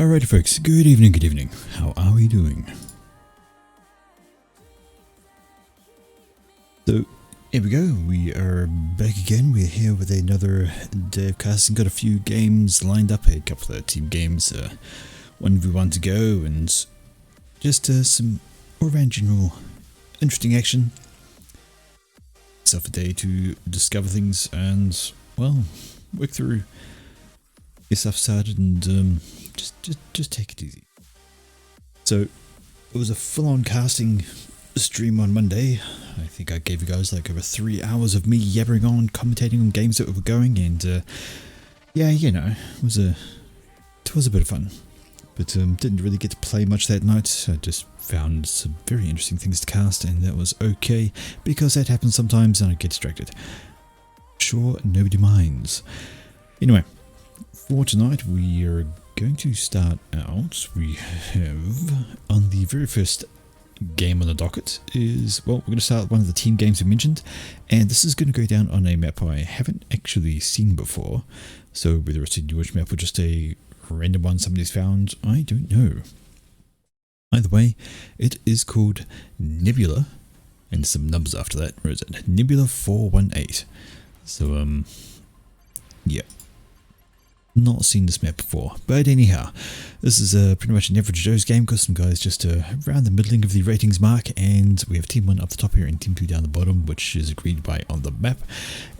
Alright folks, good evening. How are we doing? So, here we go, we are back again. We're here with another day of casting. Got a few games lined up, a couple of team games, 1v1 to go, and just some all-round general interesting action. Self a day to discover things and, well, work through, get stuff started, and just take it easy. So it was a full-on casting stream on Monday. I think I gave you guys like over 3 hours of me yabbering on, commentating on games that were going, and yeah, you know, it was a bit of fun, but didn't really get to play much that night. I just found some very interesting things to cast, and that was okay because that happens sometimes and I get distracted. Sure, nobody minds. Anyway, for tonight we are going to start out. We have, on the very first game on the docket is, well, we're going to start one of the team games we mentioned, and this is going to go down on a map I haven't actually seen before, so whether it's a newish map or just a random one somebody's found, I don't know. Either way, it is called Nebula, and some numbers after that. Where is it? Nebula 418. So yeah, not seen this map before, but anyhow, this is pretty much an average Joe's game because some guys just around the middling of the ratings mark, and we have team 1 up the top here and team 2 down the bottom, which is agreed by on the map.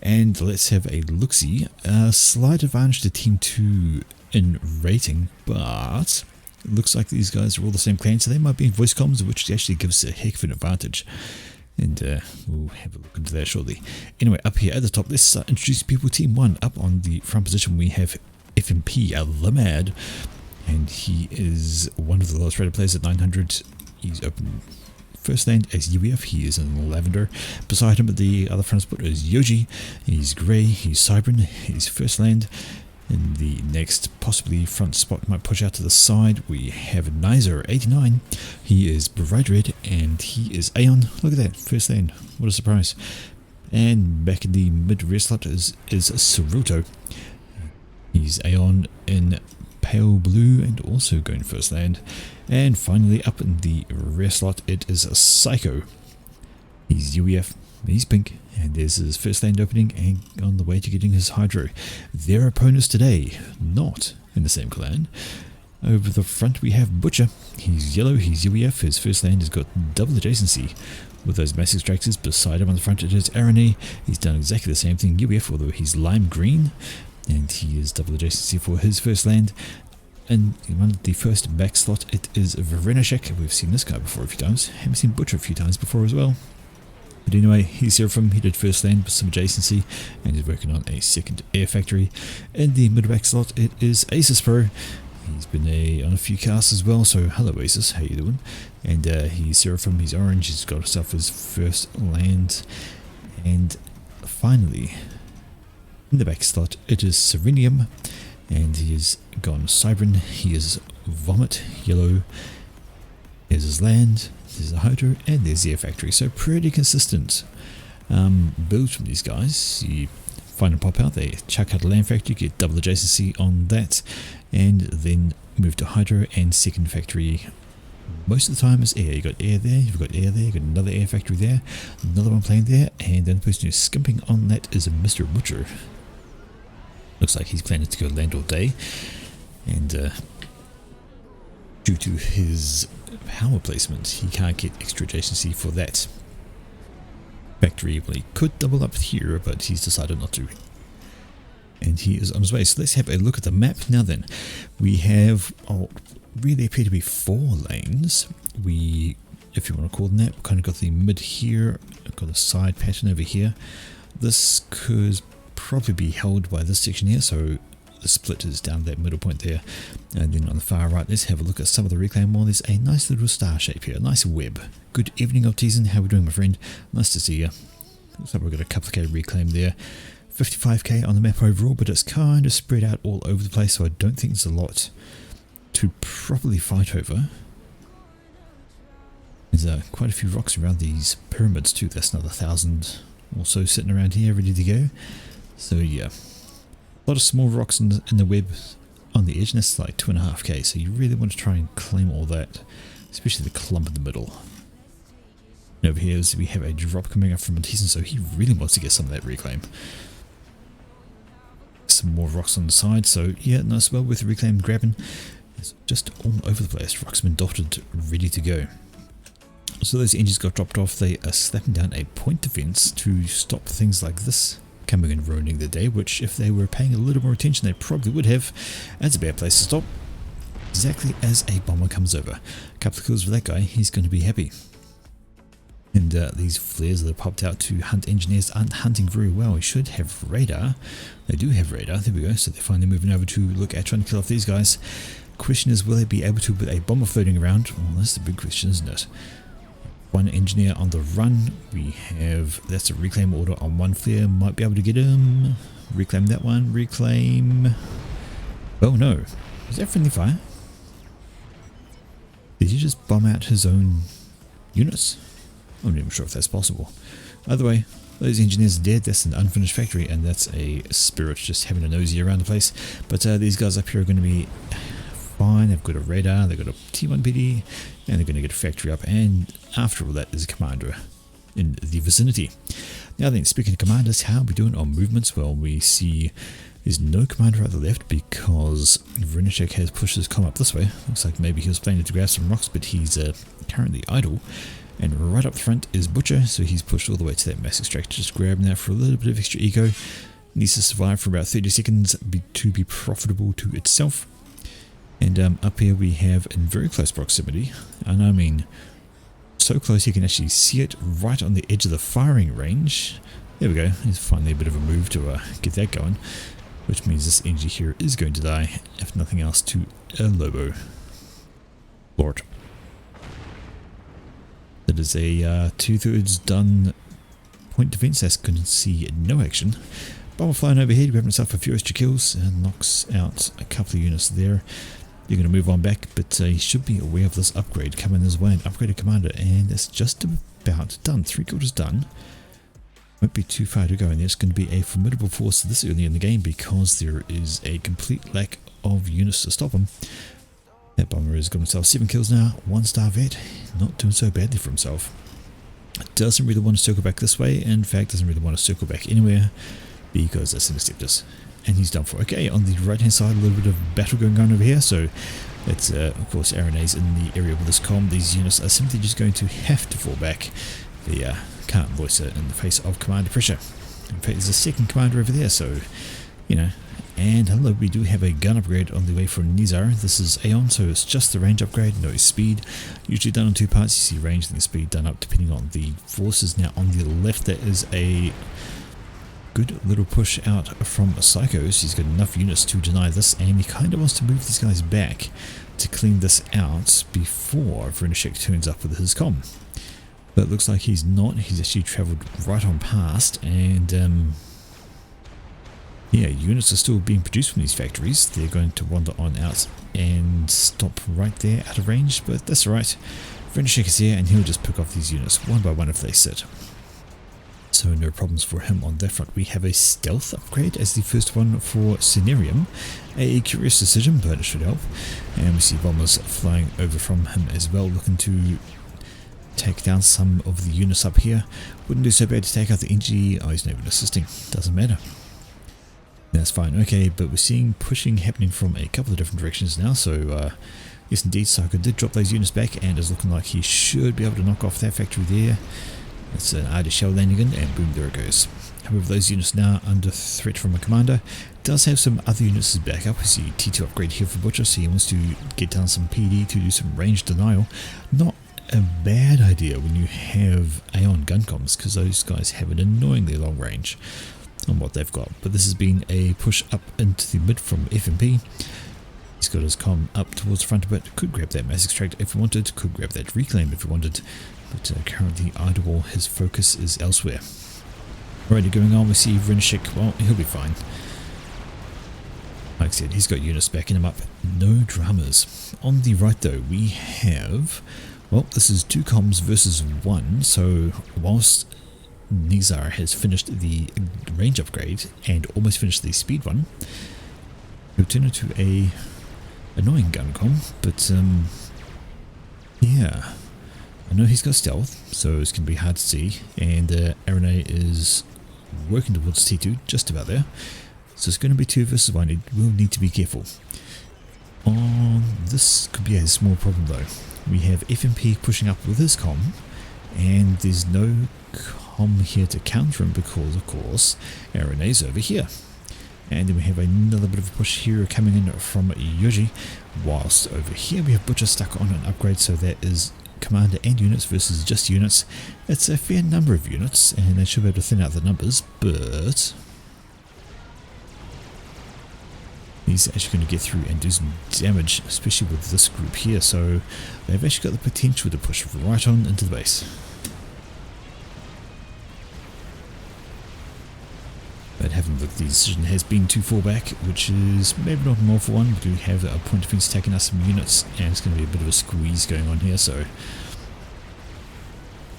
And let's have a look-see. Slight advantage to team 2 in rating, but it looks like these guys are all the same clan, so they might be in voice comms, which actually gives a heck of an advantage. And we'll have a look into that shortly. Anyway, up here at the top, let's introduce people. Team 1 up on the front position, we have FMP Lamad, and he is one of the lowest rated players at 900. He's open first land as UEF. He is in lavender. Beside him at the other front spot is Yoji. He's grey. He's Cybran. He's first land. In the next possibly front spot might push out to the side, we have Nizer 89. He is bright red and he is Aeon. Look at that, first land. What a surprise. And back in the mid rear slot is Saruto. He's Aeon in pale blue and also going first land. And finally up in the rear slot it is Psycho. He's UEF, he's pink, and there's his first land opening and on the way to getting his Hydro. Their opponents today, not in the same clan. Over the front we have Butcher. He's yellow, he's UEF, his first land has got double adjacency with those massive extractors. Beside him on the front it is Arane. He's done exactly the same thing, UEF, although he's lime green, and he is double adjacency for his first land. And in one of the first back slot it is Verenashek. We've seen this guy before a few times. Haven't seen Butcher a few times before as well. But anyway, he's here from, he did first land with some adjacency and is working on a second air factory. In the mid-back slot it is Asus Pro. He's been on a few casts as well, so hello Asus, how you doing? And he's Seraphim, he's orange, he's got himself his first land. And finally, in the back slot it is Serenium, and he has gone Cybran. He is Vomit, yellow. Here's his land, there's a Hydro, and there's the air factory. So pretty consistent builds from these guys. You find and pop out, they chuck out a land factory, get double adjacency on that, and then move to Hydro and second factory. Most of the time is air. You've got air there, you've got air there, you've got another air factory there, another one playing there, and then the person who's skimping on that is a Mr. Butcher. Looks like he's planning to go land all day, and due to his power placement, he can't get extra adjacency for that factory. Well, he could double up here, but he's decided not to. And he is on his way. So let's have a look at the map. Now then, we have, really appear to be 4 lanes. We, if you want to call them that, kind of got the mid here, got a side pattern over here. This could probably be held by this section here, so the split is down that middle point there. And then on the far right, let's have a look at some of the reclaim. Well, there's a nice little star shape here, a nice web. Good evening, Altizen. How are we doing, my friend? Nice to see you. Looks like we've got a couple of K reclaim there. 55k on the map overall, but it's kind of spread out all over the place, so I don't think there's a lot to properly fight over. There's quite a few rocks around these pyramids too. That's another 1,000 or so sitting around here ready to go. So yeah, a lot of small rocks in the web on the edge, and that's like 2.5k, so you really want to try and claim all that, especially the clump in the middle. And over here we have a drop coming up from Matisse, so he really wants to get some of that reclaim. Some more rocks on the side, so yeah, nice, well worth reclaim grabbing. It's just all over the place. Rocks have been dotted, ready to go. So those engines got dropped off. They are slapping down a point defense to stop things like this coming and ruining the day, which if they were paying a little more attention they probably would have. That's a bad place to stop. Exactly as a bomber comes over. A couple of kills for that guy, he's going to be happy. And these flares that are popped out to hunt engineers aren't hunting very well. We should have radar. They do have radar, there we go. So they're finally moving over to look at trying to kill off these guys. Question is, will they be able to with a bomber floating around? Well, that's the big question, isn't it? One engineer on the run. We have, that's a reclaim order on one flare. Might be able to get him. Reclaim that one. Reclaim. Oh no. Is that friendly fire? Did he just bomb out his own units? I'm not even sure if that's possible. Either way, those engineers are dead. That's an unfinished factory, and that's a spirit just having a nosy around the place. But these guys up here are going to be fine. They've got a radar, they've got a T1 PD, and they're going to get a factory up, and after all that is a commander in the vicinity. Now then, speaking of commanders, how are we doing on movements? Well, we see there's no commander at the left because Vrenishek has pushed his comm up this way. Looks like maybe he was planning to grab some rocks, but he's currently idle. And right up front is Butcher, so he's pushed all the way to that mass extractor, just grabbing that for a little bit of extra eco. Needs to survive for about 30 seconds to be profitable to itself. And up here we have in very close proximity, and I mean so close you can actually see it right on the edge of the firing range. There we go, there's finally a bit of a move to get that going, which means this energy here is going to die, if nothing else, to a Lobo. Lord. That is a 2/3 done point defense. That's going to see no action. Bomber flying overhead, grabbing himself a few extra kills and knocks out a couple of units there. You're going to move on back, but he should be aware of this upgrade coming his way. An upgraded commander, and that's just about done. 3/4 done. Won't be too far to go, and there's going to be a formidable force this early in the game because there is a complete lack of units to stop him. That bomber has got himself 7 kills now, 1-star vet, not doing so badly for himself. Doesn't really want to circle back this way, in fact doesn't really want to circle back anywhere because that's interceptors. And he's done for. Okay, on the right hand side a little bit of battle going on over here, so it's of course RNA's in the area with this comm. These units are simply just going to have to fall back. They can't voice it in the face of commander pressure. In fact there's a second commander over there, so you know. And hello, we do have a gun upgrade on the way for Nizar. This is Aeon, so it's just the range upgrade, no speed. Usually done on 2 parts. You see range and the speed done up depending on the forces. Now on the left there is a good little push out from Psychos. He's got enough units to deny this, and he kind of wants to move these guys back to clean this out before Vrenishek turns up with his comm. But it looks like he's not. He's actually travelled right on past, and yeah, units are still being produced from these factories. They're going to wander on out and stop right there out of range, but that's alright. Vrenishek is here and he'll just pick off these units one by one if they sit. So no problems for him on that front. We have a stealth upgrade as the first one for Cenarium. A curious decision, but it should help. And we see bombers flying over from him as well, looking to take down some of the units up here. Wouldn't do so bad to take out the NG. Oh, he's not even assisting. Doesn't matter. That's fine. Okay, but we're seeing pushing happening from a couple of different directions now, so yes indeed, Psycho did drop those units back and is looking like he should be able to knock off that factory there. That's an Ida shell landing in, and boom, there it goes. However, those units now under threat from a commander. Does have some other units as backup. We see T2 upgrade here for Butcher, so he wants to get down some PD to do some range denial. Not a bad idea when you have Aeon gun comms, because those guys have an annoyingly long range on what they've got. But this has been a push up into the mid from FMP. He's got his comm up towards the front a bit. Could grab that mass extract if he wanted, could grab that reclaim if he wanted, but currently idle, his focus is elsewhere. Already going on, we see Vrenishek. Well, he'll be fine. Like I said, he's got units backing him up. No dramas. On the right though, we have, well, this is 2 comms versus 1, so whilst Nizar has finished the range upgrade and almost finished the speed one, he'll turn into a annoying gun com, but yeah. I know he's got stealth, so it's going to be hard to see, and RNA is working towards T2, just about there. So it's going to be 2 versus 1, we'll need to be careful. This could be a small problem though. We have FMP pushing up with his com, and there's no com here to counter him because, of course, RNA's over here. And then we have another bit of a push here coming in from Yoji, whilst over here we have Butcher stuck on an upgrade, so that is commander and units versus just units. It's a fair number of units, and they should be able to thin out the numbers, but he's actually going to get through and do some damage, especially with this group here, so they've actually got the potential to push right on into the base. But having looked, the decision has been to fall back, which is maybe not an awful one. We do have a point of defense taking us some units, and it's going to be a bit of a squeeze going on here, so.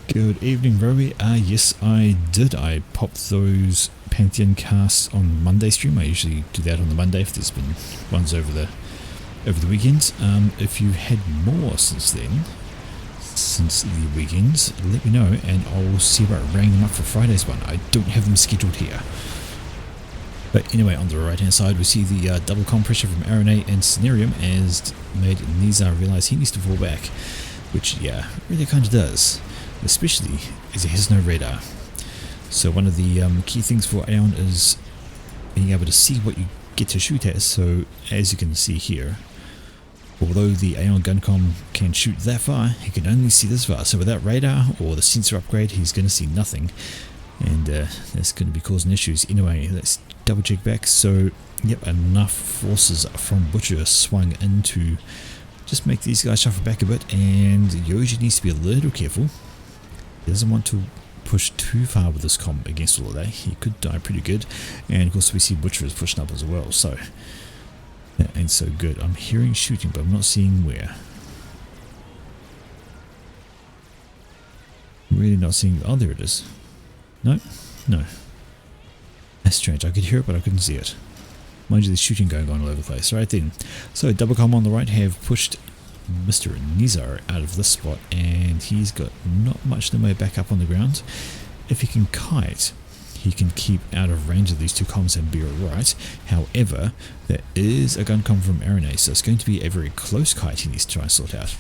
Good evening, Rowie. Yes, I did. I popped those Pantheon casts on Monday stream. I usually do that on the Monday if there's been ones over the weekend. If you had more since then, since the weekends, let me know, and I'll see about writing them up for Friday's one. I don't have them scheduled here. But anyway, on the right hand side we see the double compression from RNA and Scenarium as made Nizar realise he needs to fall back, which yeah, really kind of does, especially as he has no radar. So one of the key things for Aeon is being able to see what you get to shoot at. So as you can see here, although the Aeon Guncom can shoot that far, he can only see this far. So without radar or the sensor upgrade, he's going to see nothing, and that's going to be causing issues. Anyway, let's double check back. So yep, enough forces from Butcher swung in to just make these guys shuffle back a bit, and Yoji needs to be a little careful. He doesn't want to push too far with this comp against all of that. He could die pretty good, and of course we see Butcher is pushing up as well, so that ain't so good. I'm hearing shooting, but I'm not seeing where. Really not seeing. Oh, there it is. No, no. That's strange. I could hear it, but I couldn't see it. Mind you, there's shooting going on all over the place. Right then. So, double com on the right have pushed Mr. Nizar out of this spot, and he's got not much in the way back up on the ground. If he can kite, he can keep out of range of these two comms and be alright. However, there is a gun comm from RNA, so it's going to be a very close kite he needs to try and sort out.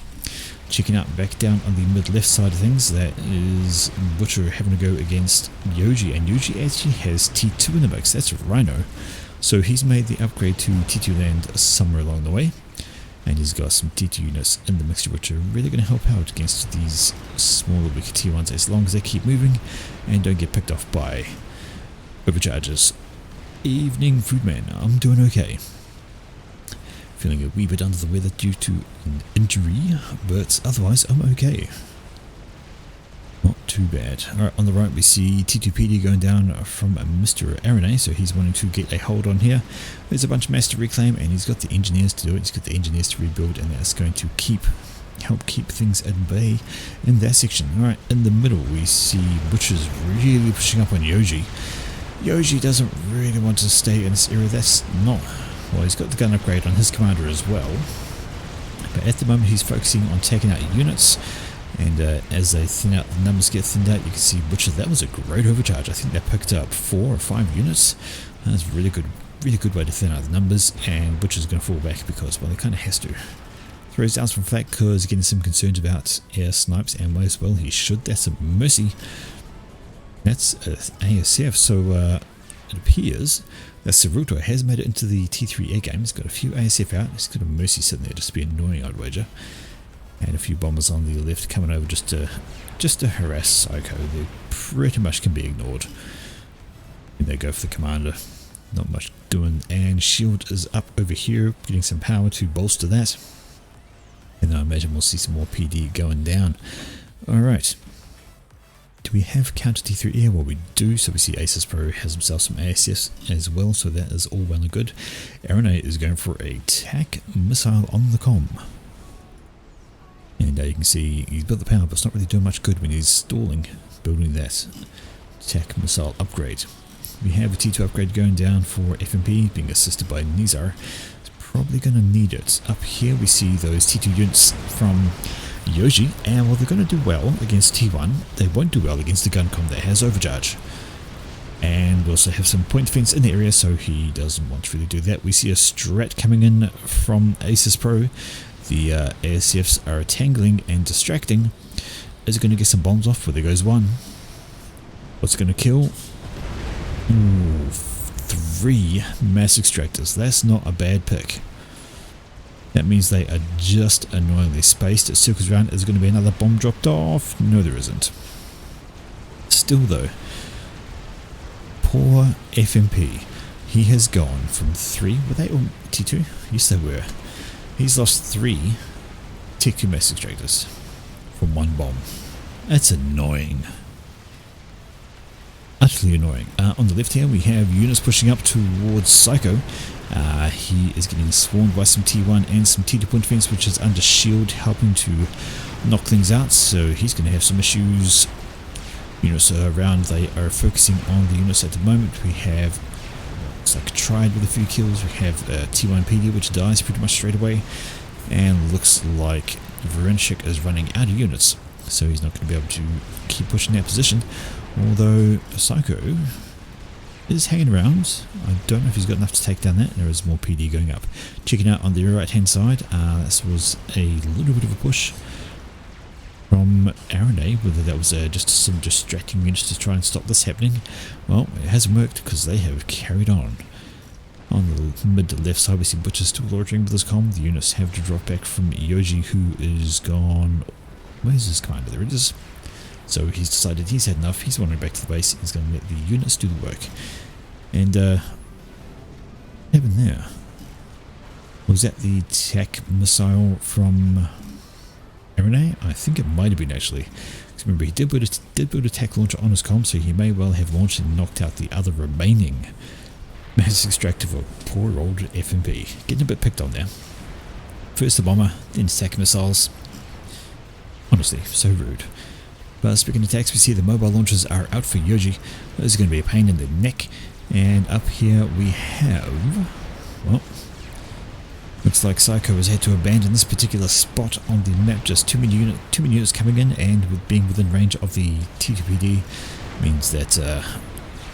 Checking out back down on the mid left side of things, that is Butcher having to go against Yoji, and Yoji actually has T2 in the mix. That's Rhino, so he's made the upgrade to T2 land somewhere along the way, and he's got some T2 units in the mixture which are really going to help out against these smaller weaker T1s as long as they keep moving and don't get picked off by overcharges. Evening Foodman, I'm doing okay. Feeling a wee bit under the weather due to an injury, but otherwise I'm okay. Not too bad. Alright, on the right we see T2PD going down from Mr. RNA, so he's wanting to get a hold on here. There's a bunch of mass to reclaim, and he's got the engineers to do it. He's got the engineers to rebuild, and that's going to help keep things at bay in that section. Alright, in the middle we see Butcher's really pushing up on Yoji. Yoji doesn't really want to stay in this area. That's not... Well, he's got the gun upgrade on his commander as well, but at the moment he's focusing on taking out units, and as they thin out, the numbers get thinned out. You can see Butcher, that was a great overcharge. I think they picked up 4 or 5 units. That's a really good way to thin out the numbers, and Butcher's going to fall back because, well, he kind of has to. Throws down from flak because getting some concerns about air snipes, and may as well he should. That's a Mercy. That's ASF, so it appears that Saruto has made it into the T3 air game. He's got a few ASF out. He's got a Mercy sitting there just to be annoying, I'd wager. And a few bombers on the left coming over just to harass Psycho. They pretty much can be ignored. And they go for the commander. Not much doing. And Shield is up over here, getting some power to bolster that. And I imagine we'll see some more PD going down. Alright. Do we have counter T3 air? Well, we do. So we see Asus Pro has himself some ASS as well, so that is all well and good. RNA is going for a TAC missile on the comm. And you can see he's built the power, but it's not really doing much good when he's stalling building that TAC missile upgrade. We have a T2 upgrade going down for FMP, being assisted by Nizar. It's probably going to need it. Up here we see those T2 units from Yoji, and while they're going to do well against T1, they won't do well against the Guncom that has overcharge. And we also have some point defense in the area, so he doesn't want to really do that. We see a strat coming in from Asus Pro. The ASFs are tangling and distracting. Is it going to get some bombs off? Well, there goes one. What's going to kill? Ooh, 3 mass extractors. That's not a bad pick. That means they are just annoyingly spaced. It circles around. Is there going to be another bomb dropped off? No, there isn't. Still though, poor FMP. He has gone from 3. Were they all T2? Yes, they were. He's lost 3 T2 mass extractors from 1 bomb. That's annoying. Utterly annoying. On the left here we have units pushing up towards Psycho. He is getting swarmed by some T1 and some T2 point defense, which is under shield, helping to knock things out, so he's going to have some issues. Units around, they are focusing on the units at the moment. We have, looks like a Triad with a few kills. We have T1 PD, which dies pretty much straight away, and looks like Varenchik is running out of units, so he's not going to be able to keep pushing that position. Although Psycho is hanging around. I don't know if he's got enough to take down that. There is more PD going up. Checking out on the right hand side, this was a little bit of a push from RNA, whether that was just some distracting units to try and stop this happening. Well, it hasn't worked because they have carried on. On the mid to left side we see Butcher still loitering with his comm. The units have to drop back from Yoji, who is gone. Where's his commander? There it is. So he's decided he's had enough. He's wandering back to the base. He's going to let the units do the work. And what happened there? Was that the TAC missile from RNA? I think it might have been actually. Because remember, he did build a TAC launcher on his comm, so he may well have launched and knocked out the other remaining mass extractor for poor old FMP. Getting a bit picked on there. First the bomber, then TAC missiles. Honestly, so rude. But speaking of attacks, we see the mobile launchers are out for Yoji. Those are going to be a pain in the neck. And up here we have, well, looks like Psycho has had to abandon this particular spot on the map. Just too many units coming in, and with being within range of the T2PD means that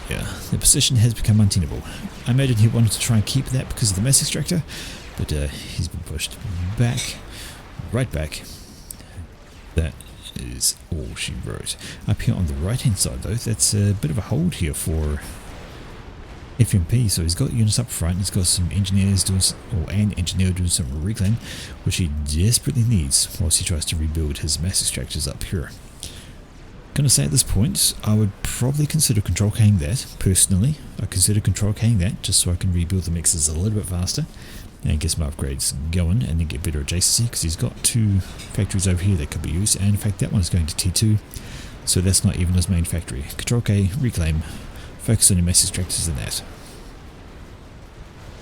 yeah, the position has become untenable. I imagine he wanted to try and keep that because of the mass extractor, but he's been pushed back, right back. That is all she wrote. Up here on the right hand side though, that's a bit of a hold here for FMP. So he's got units up front, he's got some engineers doing, or an engineer doing some reclaim, which he desperately needs whilst he tries to rebuild his mass extractors up here. Gonna say at this point, I would probably consider control K-ing that, personally. I consider control K-ing that just so I can rebuild the mixes a little bit faster and get some upgrades going and then get better adjacency, because he's got 2 factories over here that could be used, and in fact that one's going to T2, so that's not even his main factory. Control K, reclaim, focus on your mass extractors and that.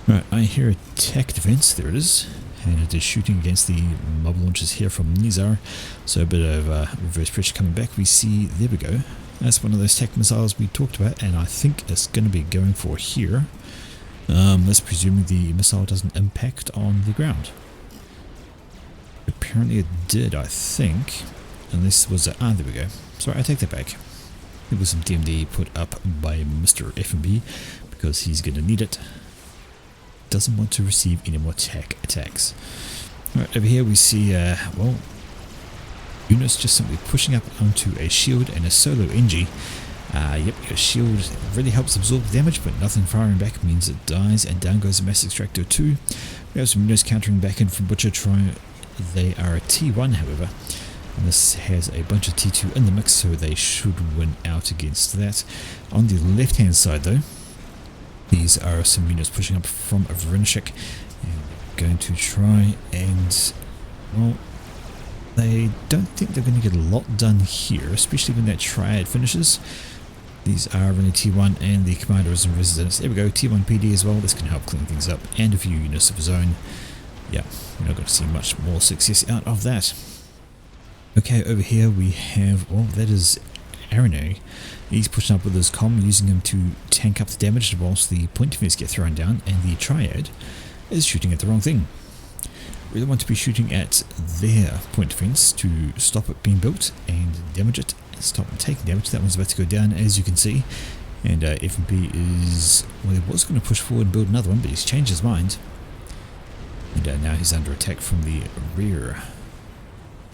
Right, I hear a TAC defense, there it is, and it is shooting against the mobile launchers here from Nizar, so a bit of reverse pressure coming back. We see, there we go, that's one of those TAC missiles we talked about, and I think it's going to be going for here. That's presuming the missile doesn't impact on the ground. Apparently it did, I think. Unless was it... there we go. Sorry, I take that back. It was some DMD put up by Mr. FMB because he's going to need it. Doesn't want to receive any more TAC attacks. Right, over here we see, well, units just simply pushing up onto a shield and a solo NG. Yep, your shield really helps absorb damage, but nothing firing back means it dies, and down goes the mass extractor too. We have some units countering back in from Butcher. They are a T1, however, and this has a bunch of T2 in the mix, so they should win out against that. On the left hand side though, these are some units pushing up from Varenchik, and going to try and, well, they don't think they're going to get a lot done here, especially when that Triad finishes. These are only T1 and the commander is in residence. There we go, T1 PD as well. This can help clean things up, and a few units of his own. Yeah, we're not going to see much more success out of that. Okay, over here we have, well, that is RNA. He's pushing up with his comm, using him to tank up the damage whilst the point defense get thrown down, and the Triad is shooting at the wrong thing. We really want to be shooting at their point defense to stop it being built and damage it, and stop it taking damage. That one's about to go down, as you can see. And FMP is, well, he was going to push forward and build another one, but he's changed his mind. And now he's under attack from the rear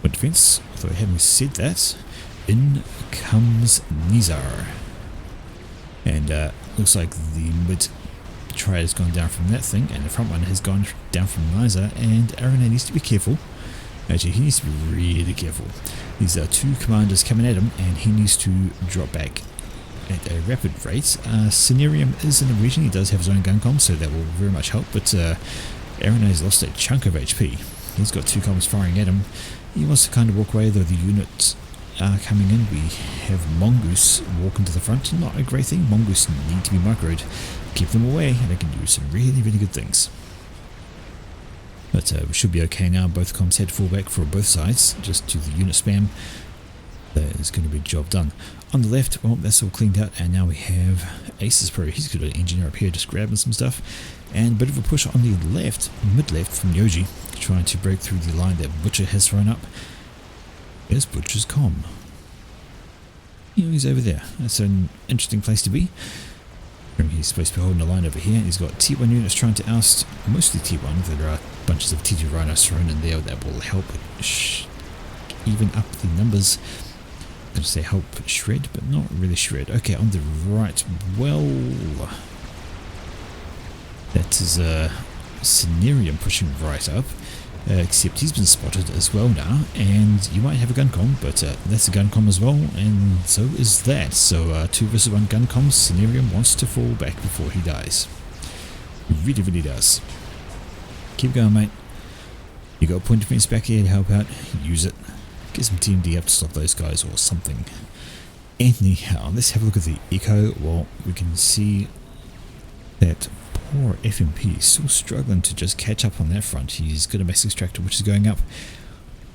point defense. Although having said that, in comes Nizar. And looks like the mid triad has gone down from that thing, and the front one has gone down from Nizar, and Arena needs to be careful. Actually, he needs to be really careful. These are two commanders coming at him, and he needs to drop back at a rapid rate. Scenarium is in the region. He does have his own gun comm, so that will very much help, but Arena has lost a chunk of HP. He's got two comms firing at him. He wants to kind of walk away, though the units are coming in. We have Mongoose walking to the front. Not a great thing. Mongoose need to be microed. Keep them away, and they can do some really, really good things. But we should be okay now. Both comms had to fall back for both sides, just to the unit spam. That is going to be a job done. On the left, well, that's all cleaned out, and now we have Aces Pro. He's got an engineer up here just grabbing some stuff. And a bit of a push on the left, mid-left from Yoji, trying to break through the line that Butcher has thrown up. There's Butcher's comm. You know, he's over there. That's an interesting place to be. He's supposed to be holding a line over here. He's got T1 units trying to oust, mostly T1. There are bunches of T2 Rhinos thrown in there that will help even up the numbers. I'm going to say help shred, but not really shred. Okay, on the right, well, that is Scenarium pushing right up. Except he's been spotted as well now, and you might have a gun comm, but that's a gun comm as well, and so is that. So 2 versus 1 gun comm. Scenarium wants to fall back before he dies. He really, really does. Keep going, mate. You got a point defense back here to help out. Use it. Get some TMD up to stop those guys or something. Anyhow, let's have a look at the eco. Well, we can see that poor FMP is still struggling to just catch up on that front. He's got a mass extractor which is going up.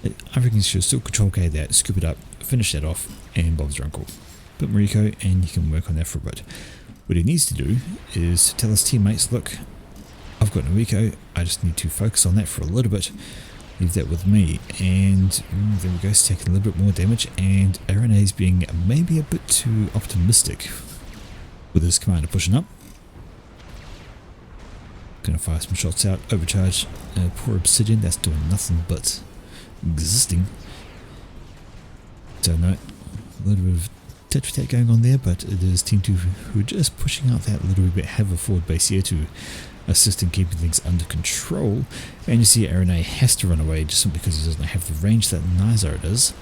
I reckon he should still control K that, scoop it up, finish that off, and Bob's your uncle. Put Mariko, and he can work on that for a bit. What he needs to do is tell his teammates, look, I've got no eco, I just need to focus on that for a little bit. Leave that with me. And there we go, he's taking a little bit more damage, and Arena is being maybe a bit too optimistic with his commander pushing up. Gonna fire some shots out, overcharge. Poor Obsidian, that's doing nothing but existing. So no, a little bit of tit-for-tat going on there, but it is Team 2 who are just pushing out that little bit, have a forward base here to assist in keeping things under control. And you see Arena has to run away just simply because he doesn't have the range that Nizar does.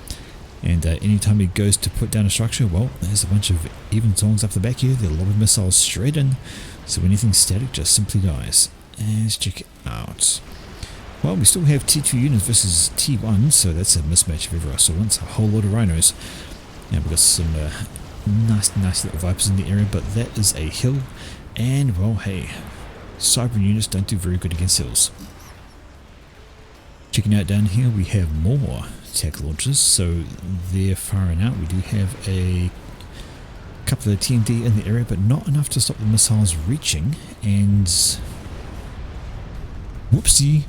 And anytime he goes to put down a structure, well, there's a bunch of even songs up the back here. There are a lot of missiles straight in. So anything static just simply dies. And let's check it out. Well, we still have T2 units versus T1, so that's a mismatch if ever I saw one. It's a whole lot of rhinos. Now we've got some nice little vipers in the area, but that is a hill. And, well, hey, cyber units don't do very good against hills. Checking out down here, we have more tech launchers, so they're firing out. We do have a couple of TMD in the area, but not enough to stop the missiles reaching. And whoopsie,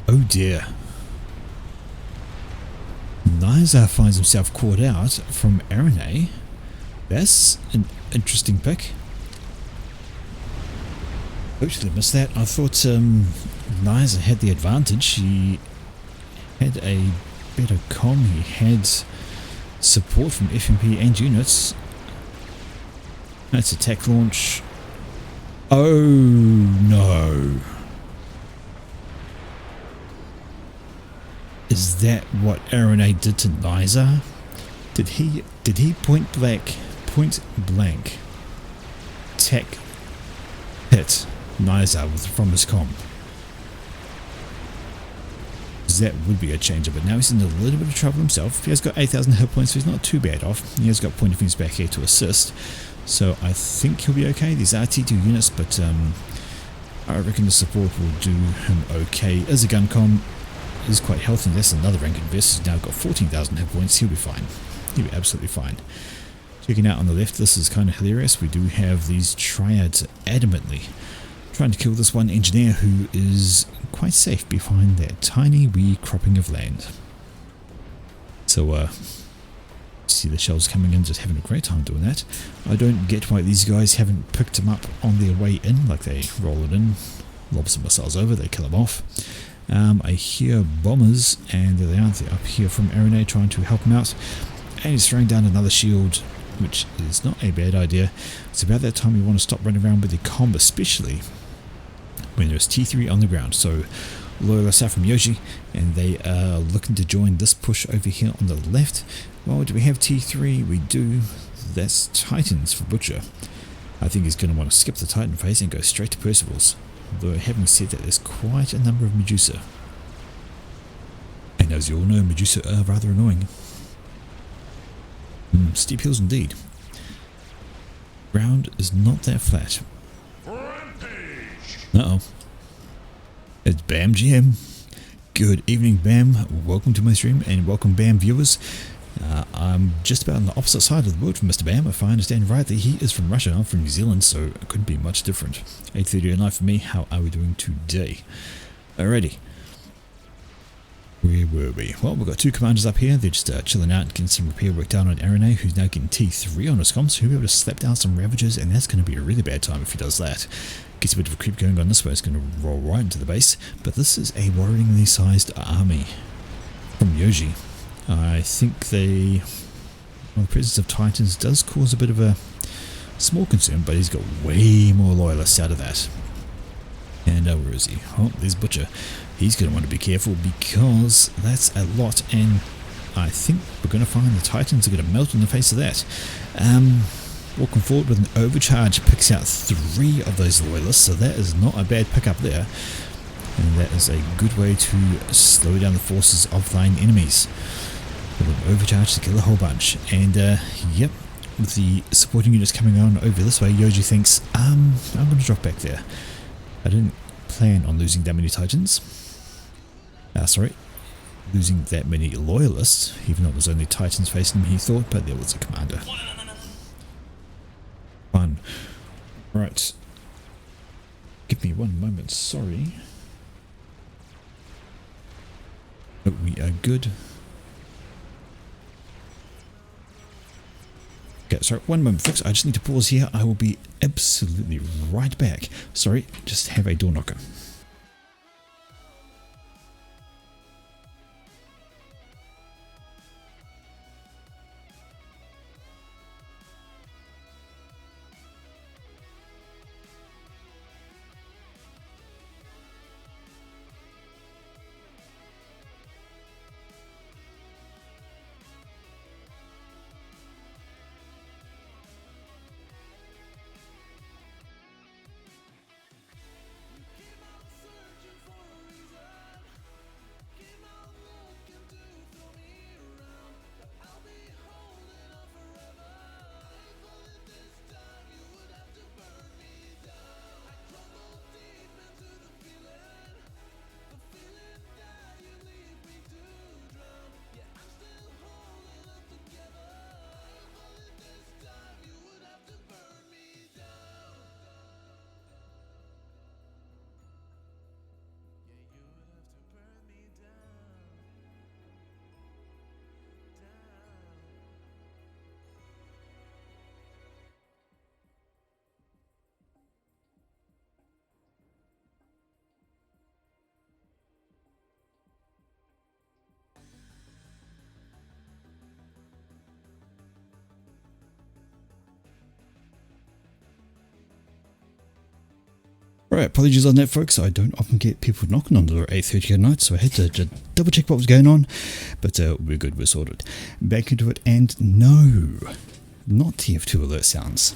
oh dear, Nizar finds himself caught out from Arena. That's an interesting pick. Totally missed that. I thought Nizar had the advantage. He had a better comm, he had support from FMP and units. That's a tech launch. Oh no. Is that what Arena did to Nizar? Did he point blank tech hit Nizar from his comm? That would be a change of it. Now he's in a little bit of trouble himself. He has got 8,000 hit points, so he's not too bad off. He has got point of things back here to assist, so I think he'll be okay. These are T2 units, but I reckon the support will do him okay. As a gun comm, is quite healthy. That's another rank invest. He's now got 14,000 hit points. He'll be fine. He'll be absolutely fine. Checking out on the left, this is kind of hilarious. We do have these triads adamantly trying to kill this one engineer who is quite safe behind that tiny wee cropping of land. So, see the shells coming in, just having a great time doing that. I don't get why these guys haven't picked them up on their way in, like they roll it in, lob some missiles over, they kill them off. I hear bombers, and there they are, they're up here from Arene trying to help him out. And he's throwing down another shield, which is not a bad idea. It's about that time you want to stop running around with your comb, especially when there's T3 on the ground. So loyalists are from Yoji, and they are looking to join this push over here on the left. Well, do we have T3? We do. That's Titans for Butcher. I think he's going to want to skip the Titan phase and go straight to Percival's. Though having said that, there's quite a number of Medusa. And as you all know, Medusa are rather annoying. Steep hills indeed. Ground is not that flat. Uh-oh. It's Bam GM. Good evening, Bam. Welcome to my stream, and welcome, Bam viewers. I'm just about on the opposite side of the world from Mr. Bam. If I understand rightly, he is from Russia. I'm from New Zealand, so it couldn't be much different. 8:30 at night for me. How are we doing today? Alrighty. Where were we? Well, we've got two commanders up here. They're just chilling out and getting some repair work done on Arene, who's now getting T3 on his comms. So he'll be able to slap down some Ravagers, and that's going to be a really bad time if he does that. Gets a bit of a creep going on this way. It's going to roll right into the base. But this is a worryingly sized army from Yoji. I think the presence of Titans does cause a bit of a small concern, but he's got way more loyalists out of that. And where is he? Oh, there's Butcher. He's going to want to be careful because that's a lot, and I think we're going to find the Titans are going to melt in the face of that. Walking forward with an overcharge picks out 3 of those loyalists, so that is not a bad pickup there. And that is a good way to slow down the forces of thine enemies. With an overcharge to kill a whole bunch. And yep, with the supporting units coming on over this way, Yoji thinks, I'm going to drop back there. I didn't plan on losing that many Titans. Sorry, losing that many loyalists, even though it was only Titans facing him, he thought, but there was a commander. Fun. Right. Give me one moment, sorry. But we are good. Okay, sorry, one moment folks, I just need to pause here. I will be absolutely right back. Sorry, just have a door knocker. Right, apologies on that folks, I don't often get people knocking on the door at 8:30 at night, so I had to just double check what was going on, but we're good, we're sorted. Back into it, and no, not TF2 alert sounds.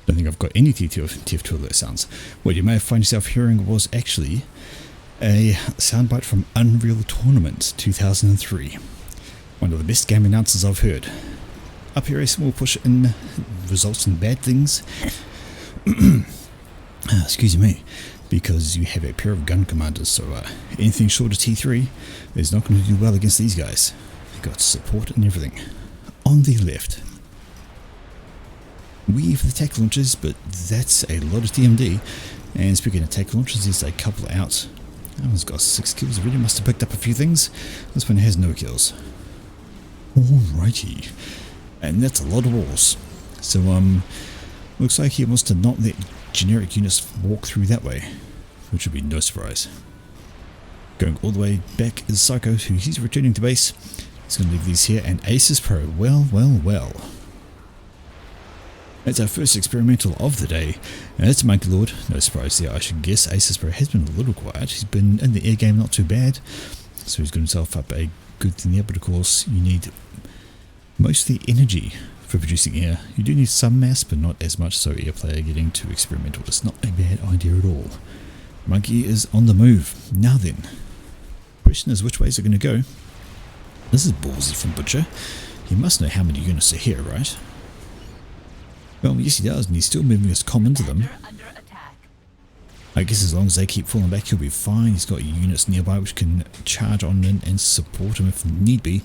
Don't think I've got any TF2 alert sounds. What you may find yourself hearing was actually a soundbite from Unreal Tournament 2003. One of the best game announcers I've heard. Up here a small push in results in bad things. Excuse me, because you have a pair of gun commanders, so anything short of T3 is not going to do well against these guys. They've got support and everything. On the left. We for the tech launches, but that's a lot of TMD. And speaking of tech launches, there's a couple out. That one's got 6 kills already, must have picked up a few things. This one has no kills. Alrighty. And that's a lot of walls. So, looks like he wants to not let generic units walk through that way, which would be no surprise. Going all the way back is Psycho, who he's returning to base. He's going to leave these here, and Aces Pro. Well, well, well. That's our first experimental of the day. And it's Monkey Lord. No surprise there, I should guess. Aces Pro has been a little quiet. He's been in the air game not too bad. So he's got himself up a good thing there, but of course you need most of the energy for producing air. You do need some mass, but not as much, so air player getting too experimental is not a bad idea at all. Monkey is on the move. Now then, question is which way is it going to go? This is ballsy from Butcher. He must know how many units are here, right? Well, yes he does, and he's still moving his comm into them. I guess as long as they keep falling back, he'll be fine. He's got units nearby which can charge on in and support him if need be.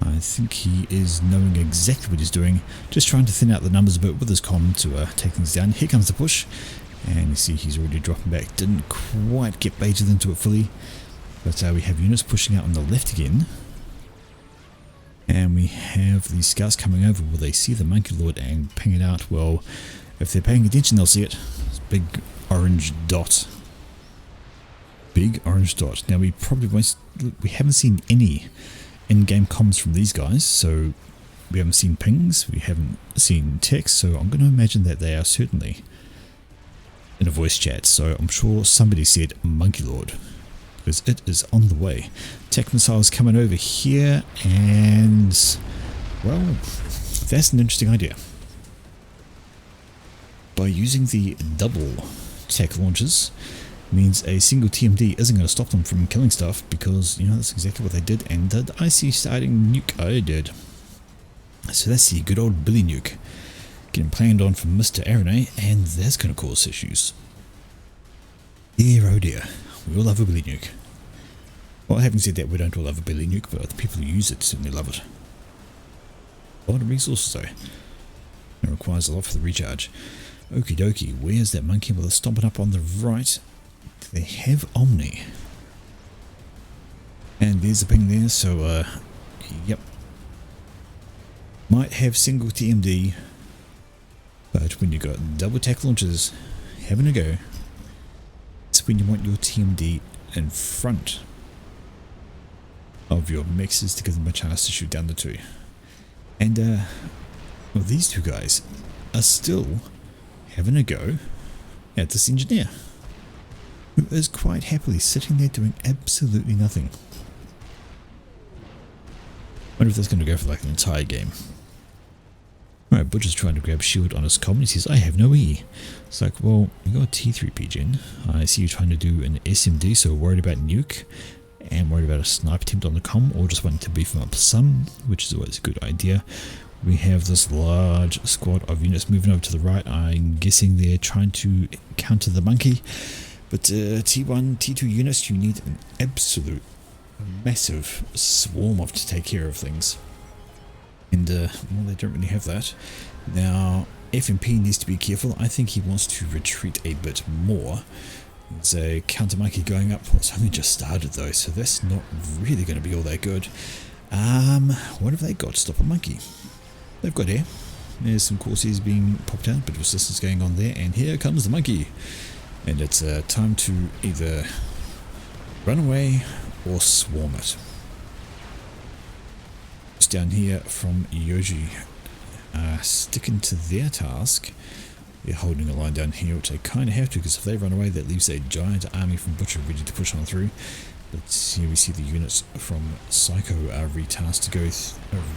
I think he is knowing exactly what he's doing, just trying to thin out the numbers a bit with his comm to take things down. Here comes the push, and you see he's already dropping back. Didn't quite get baited into it fully, but we have units pushing out on the left again. And we have the scouts coming over. Will they see the Monkey Lord and ping it out? Well, if they're paying attention, they'll see it. It's a big orange dot. Big orange dot. Now we probably won't. We haven't seen any in-game comms from these guys, so we haven't seen pings. We haven't seen text. So I'm going to imagine that they are certainly in a voice chat. So I'm sure somebody said Monkey Lord, because it is on the way. Tech missiles coming over here, and well, that's an interesting idea. By using the double tech launches means a single TMD isn't going to stop them from killing stuff, because you know that's exactly what they did. And did I see starting nuke? I did. So that's the good old Billy nuke getting planned on from Mr. Arane, and that's going to cause issues. Dear oh dear, we all love a Billy nuke. Well, having said that, we don't all love a Billy nuke, but the people who use it certainly love it. A lot of resources though. It requires a lot for the recharge. Okie dokie, where's that monkey? Well, they're stomping up on the right. They have Omni. And there's a ping there, so yep. Might have single TMD, but when you got double tech launches having a go, it's when you want your TMD in front of your mixes to give them a chance to shoot down the two. And well, these two guys are still having a go at this engineer, who is quite happily sitting there doing absolutely nothing. Wonder if that's going to go for like an entire game. Alright, Butcher's trying to grab shield on his comm. He says, I have no E. It's like, well, you got a T3 Gen. I see you trying to do an SMD, so worried about nuke, and worried about a sniper attempt on the comm, or just wanting to beef him up some, which is always a good idea. We have this large squad of units moving over to the right. I'm guessing they're trying to counter the monkey. But T1, T2 units, you need an absolute massive swarm of to take care of things. And, well, they don't really have that. Now, FMP needs to be careful. I think he wants to retreat a bit more. There's a counter monkey going up. Well, it's only just started though, so that's not really going to be all that good. What have they got to stop a monkey? They've got air. There's some courses being popped out, but resistance going on there, and here comes the monkey. And it's time to either run away or swarm it. Just down here from Yoji, sticking to their task. They're holding a line down here, which they kind of have to, because if they run away, that leaves a giant army from Butcher ready to push on through. But here we see the units from Psycho are retasked to go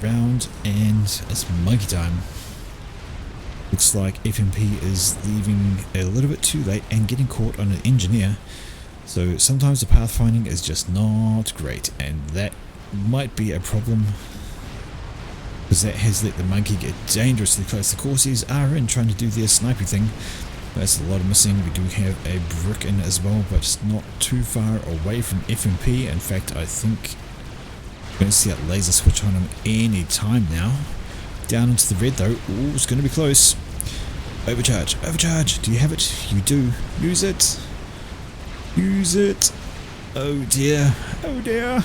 around, and it's monkey time. Looks like FMP is leaving a little bit too late and getting caught on an engineer. So sometimes the pathfinding is just not great, and that might be a problem, because that has let the monkey get dangerously close. The Corsaires are in trying to do their sniping thing. That's a lot of missing. We do have a brick in as well, but it's not too far away from FMP. In fact, I think we're going to see that laser switch on him any time now. Down into the red though. Ooh, it's going to be close. Overcharge, overcharge. Do you have it? You do. Use it. Use it. Oh dear. Oh dear.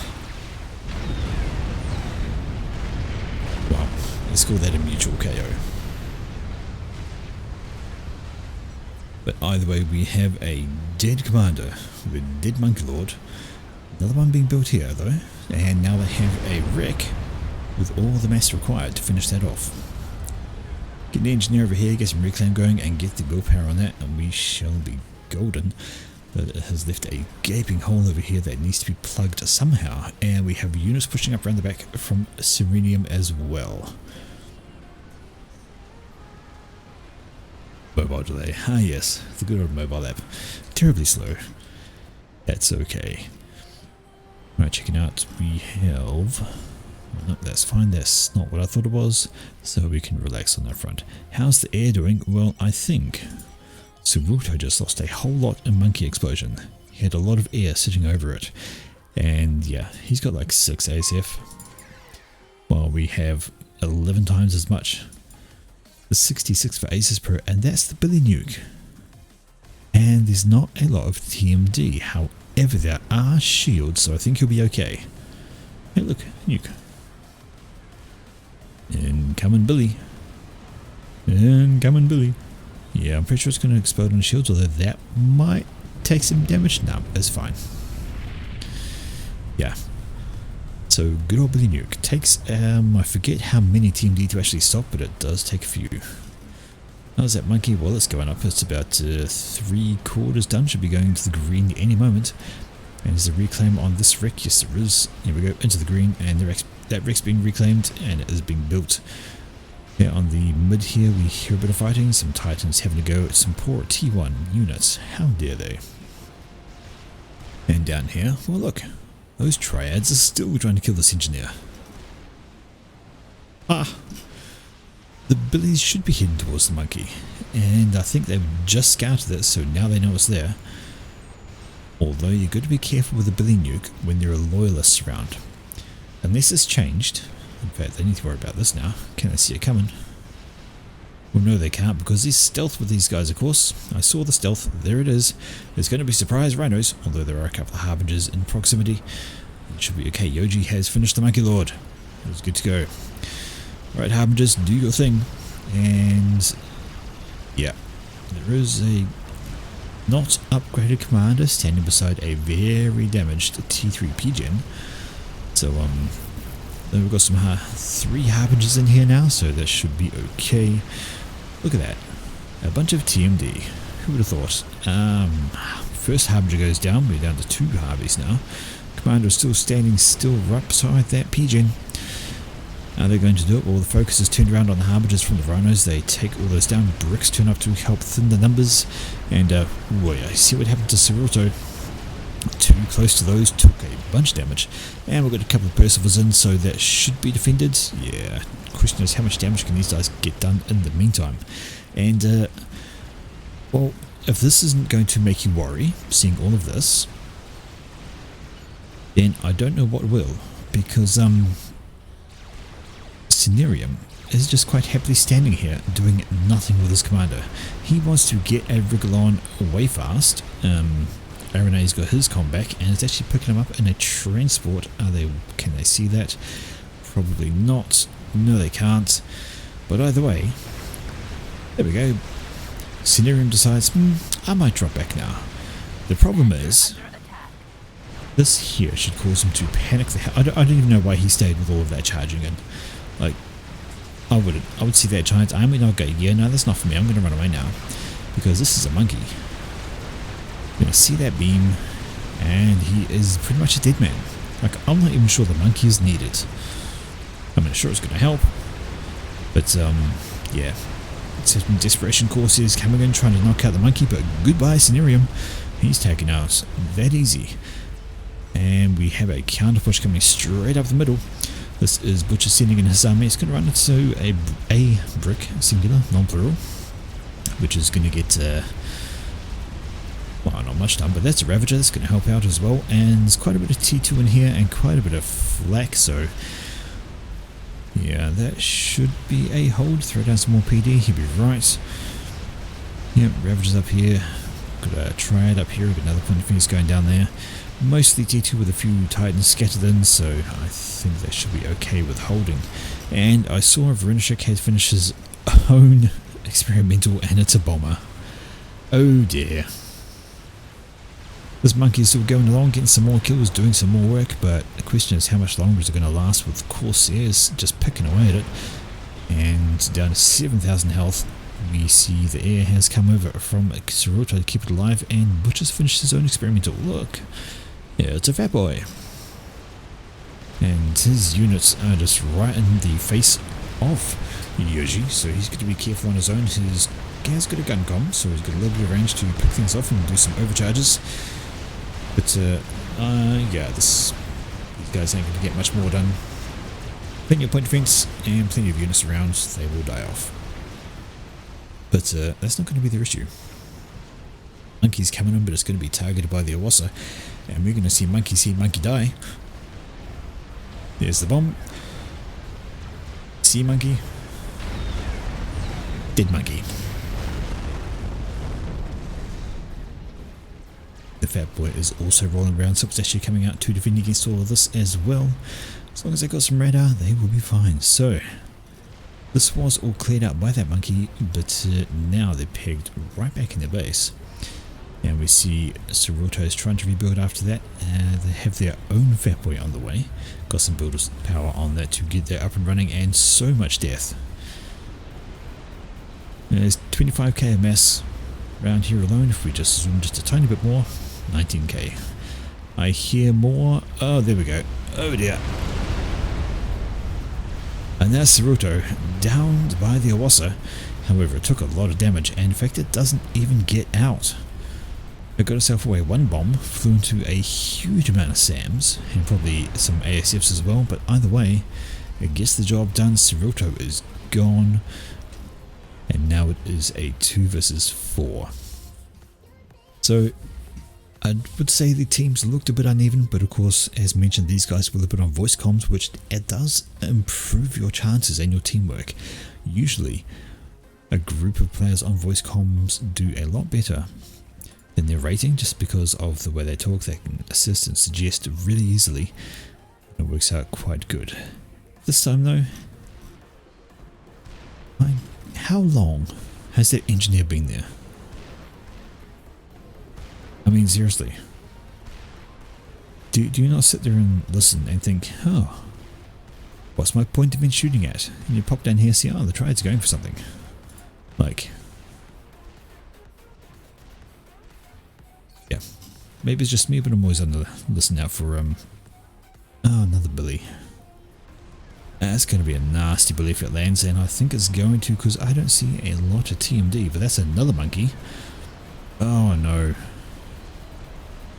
Well, let's call that a mutual KO. But either way, we have a dead commander with a dead monkey lord. Another one being built here though. And now they have a wreck with all the mass required to finish that off. Get the engineer over here, get some reclaim going and get the willpower on that and we shall be golden. But it has left a gaping hole over here that needs to be plugged somehow. And we have units pushing up around the back from Serenium as well. Mobile delay. Ah yes, the good old mobile app. Terribly slow. That's okay. Right, checking out, we have... No, that's fine, that's not what I thought it was, so we can relax on that front. How's the air doing? Well, I think Suruto just lost a whole lot in Monkey Explosion. He had a lot of air sitting over it. And yeah, he's got like 6 ASF. While we have 11 times as much. The 66 for Aces Per, and that's the Billy Nuke. And there's not a lot of TMD, however there are shields, so I think he'll be okay. Hey look, Nuke. Incoming Billy. Incoming Billy. Yeah, I'm pretty sure it's going to explode on shields, although that might take some damage. No, it's fine. Yeah. So, good old Billy Nuke. Takes, I forget how many TMD to actually stop, but it does take a few. How's that monkey? Well, it's going up. It's about 3/4 done. Should be going to the green any moment. And there's a reclaim on this wreck. Yes, there is. Here we go, into the green, and that wreck's being reclaimed, and it is being built. Yeah, on the mid here, we hear a bit of fighting. Some Titans having a go at some poor T1 units. How dare they? And down here, well look, those triads are still trying to kill this engineer. Ah! The Billies should be heading towards the monkey, and I think they've just scouted it, so now they know it's there. Although you've got to be careful with the Billy Nuke when there are loyalists around. Unless it's changed. In fact, they need to worry about this now. Can they see it coming? Well, no they can't, because there's stealth with these guys, of course. I saw the stealth. There it is. There's going to be surprise rhinos, although there are a couple of harbingers in proximity. It should be okay. Yoji has finished the Monkey Lord. It was good to go. Alright, harbingers, do your thing. And yeah, there is a not upgraded commander standing beside a very damaged T3 P-Gen. So then we've got some 3 harbingers in here now, so that should be okay. Look at that, a bunch of TMD. Who would have thought? First harbinger goes down. We're down to 2 harbies now. Commander is still standing still right beside that P-Gen. How they're going to do it? Well, the focus is turned around on the harbingers from the rhinos. They take all those down. Bricks turn up to help thin the numbers. And, oh yeah, see what happened to Ceruto. Too close to those, took a bunch of damage. And we've got a couple of Percivals in, so that should be defended. Yeah, the question is how much damage can these guys get done in the meantime? And, well, if this isn't going to make you worry, seeing all of this, then I don't know what will. Because, Cenerium is just quite happily standing here doing nothing with his commander. He wants to get a Rigolon way fast. Arane's got his com back and it's actually picking him up in a transport. Can they see that? Probably not. No they can't. But either way, there we go. Cenerium decides, I might drop back now. The problem is, this here should cause him to panic the hell. I don't even know why he stayed with all of that charging in. Like, I would see that giant army and I'd go, yeah, no, that's not for me, I'm going to run away now. Because this is a monkey. I'm going to see that beam, and he is pretty much a dead man. Like, I'm not even sure the monkey is needed. I mean, sure it's going to help. But, yeah. Certain desperation courses coming in trying to knock out the monkey, but goodbye, Cenerium. He's taken out that easy. And we have a counter push coming straight up the middle. This is Butcher sending in his army. It's going to run into a brick, singular, non-plural, which is going to get, well, not much done, but that's a Ravager. That's going to help out as well. And there's quite a bit of T2 in here and quite a bit of flak, so yeah, that should be a hold. Throw down some more PD, he'll be right. Yep, Ravager's up here. Got a Triad up here, got another point of fence going down there. Mostly T2 with a few Titans scattered in, so I think they should be okay with holding. And I saw Vrenishek had finished his own experimental and it's a bomber. Oh dear. This monkey is still going along, getting some more kills, doing some more work, but the question is how much longer is it going to last with Corsairs just picking away at it. And down to 7,000 health, we see the air has come over from Saruto to keep it alive, and Butcher's finished his own experimental. Look, yeah, it's a fat boy. And his units are just right in the face of Yoji, so he's got to be careful on his own. His guy's got a gun comm, so he's got a little bit of range to pick things off and do some overcharges. But yeah, these guys ain't going to get much more done. Plenty of point defense and plenty of units around, they will die off. But that's not going to be their issue. Monkey's coming in, but it's going to be targeted by the Awasa, and we're going to see Monkey see Monkey die. There's the bomb. See Monkey. Dead Monkey. The fat boy is also rolling around, so it's actually coming out to defend against all of this as well. As long as they got some radar, they will be fine. So, this was all cleared out by that monkey, but now they're pegged right back in their base. And we see Saruto's trying to rebuild after that. They have their own fat boy on the way. Got some builders power on that to get that up and running, and so much death. There's 25k of mass around here alone. If we just zoom just a tiny bit more, 19k. I hear more. Oh, there we go. Oh dear. And that's Saruto, downed by the Awasa. However, it took a lot of damage, and in fact it doesn't even get out. It got itself away. One bomb flew into a huge amount of SAMs, and probably some ASFs as well, but either way, it gets the job done. Saruto is gone, and now it is a 2 versus 4. So, I would say the teams looked a bit uneven, but of course, as mentioned, these guys were a bit on voice comms, which it does improve your chances and your teamwork. Usually, a group of players on voice comms do a lot better than their rating, just because of the way they talk. They can assist and suggest really easily. It works out quite good. This time though, how long has that engineer been there? I mean, seriously. Do you not sit there and listen and think, oh, what's my point of in shooting at? And you pop down here and see, oh, the Triad's going for something. Like, yeah, maybe it's just me, but I'm always on the listen out for, oh, another Billy. That's going to be a nasty Billy if it lands, and I think it's going to, because I don't see a lot of TMD, but that's another monkey. Oh no.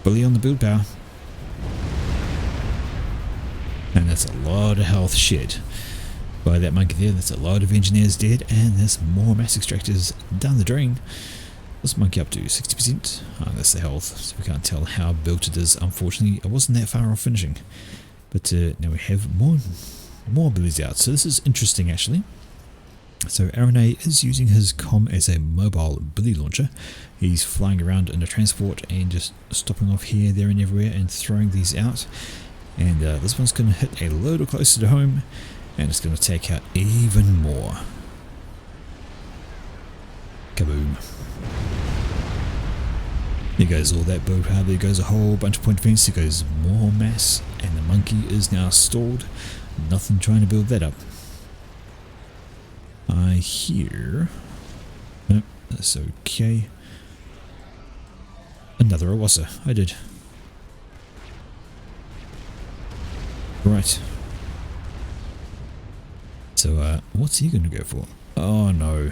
Bully on the build power. And that's a lot of health shed by that monkey there. That's a lot of engineers dead, and there's more mass extractors down the drain. What's the monkey up to? 60%? Oh, that's the health, so we can't tell how built it is. Unfortunately, it wasn't that far off finishing. But now we have more billies out, so this is interesting actually. So Aaron A is using his comm as a mobile billy launcher. He's flying around in a transport and just stopping off here, there and everywhere and throwing these out. And this one's going to hit a little closer to home, and it's going to take out even more. Kaboom. There goes all that build power, there goes a whole bunch of point defense, there goes more mass, and the monkey is now stalled. Nothing trying to build that up. I hear... Nope, that's okay. Another Awasa. I did. Right. So, what's he going to go for? Oh no.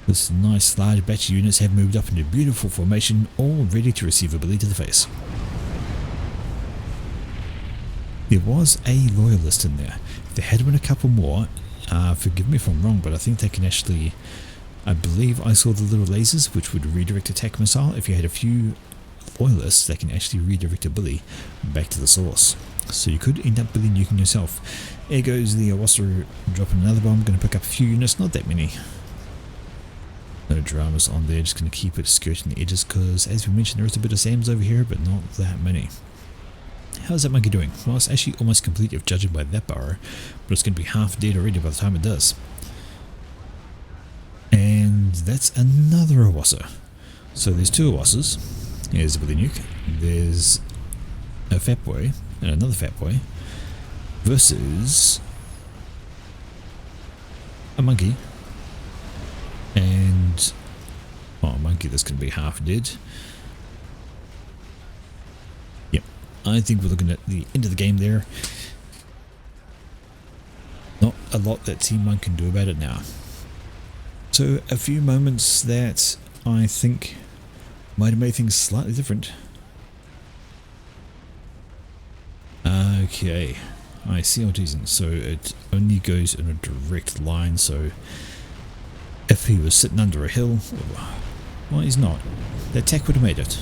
This nice large batch of units have moved up into beautiful formation, all ready to receive a bully to the face. There was a loyalist in there. If there had been a couple more, forgive me if I'm wrong, but I think they can actually... I believe I saw the little lasers which would redirect attack missile. If you had a few loyalists, they can actually redirect a bully back to the source. So you could end up bully nuking yourself. There goes the Awasa dropping another bomb, going to pick up a few units, not that many. No dramas on there, just going to keep it skirting the edges because, as we mentioned, there is a bit of SAMs over here, but not that many. How's that monkey doing? Well, it's actually almost complete if judging by that bar, but it's going to be half dead already by the time it does. And that's another Awassa. So there's two Awassas. Here's a Billy Nuke. There's a Fat Boy and another Fat Boy versus a monkey and a monkey that's going to be half dead. Yep, I think we're looking at the end of the game there. Not a lot that Team 1 can do about it now. So a few moments that I think might have made things slightly different. Okay, I see what he's in. So it only goes in a direct line, so if he was sitting under a hill, well, he's not. The attack would have made it.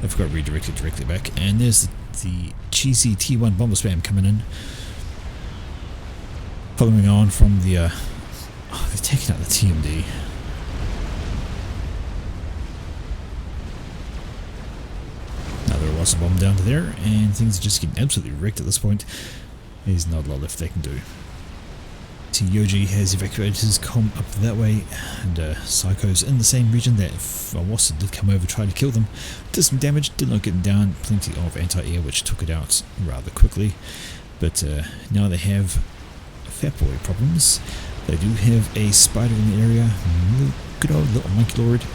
I've got to redirect it directly back, and there's the cheesy T1 bomber spam coming in. Following on from the, they're taking out the TMD. Another Awassa bomb down to there, and things are just getting absolutely wrecked at this point. There's not a lot left they can do. Yoji has evacuated his comm up that way, and Psycho's in the same region that if Awassa did come over, try to kill them. Did some damage, did not get them down, plenty of anti-air which took it out rather quickly. But now they have Fat Boy problems. They do have a spider in the area, good old little monkey lord.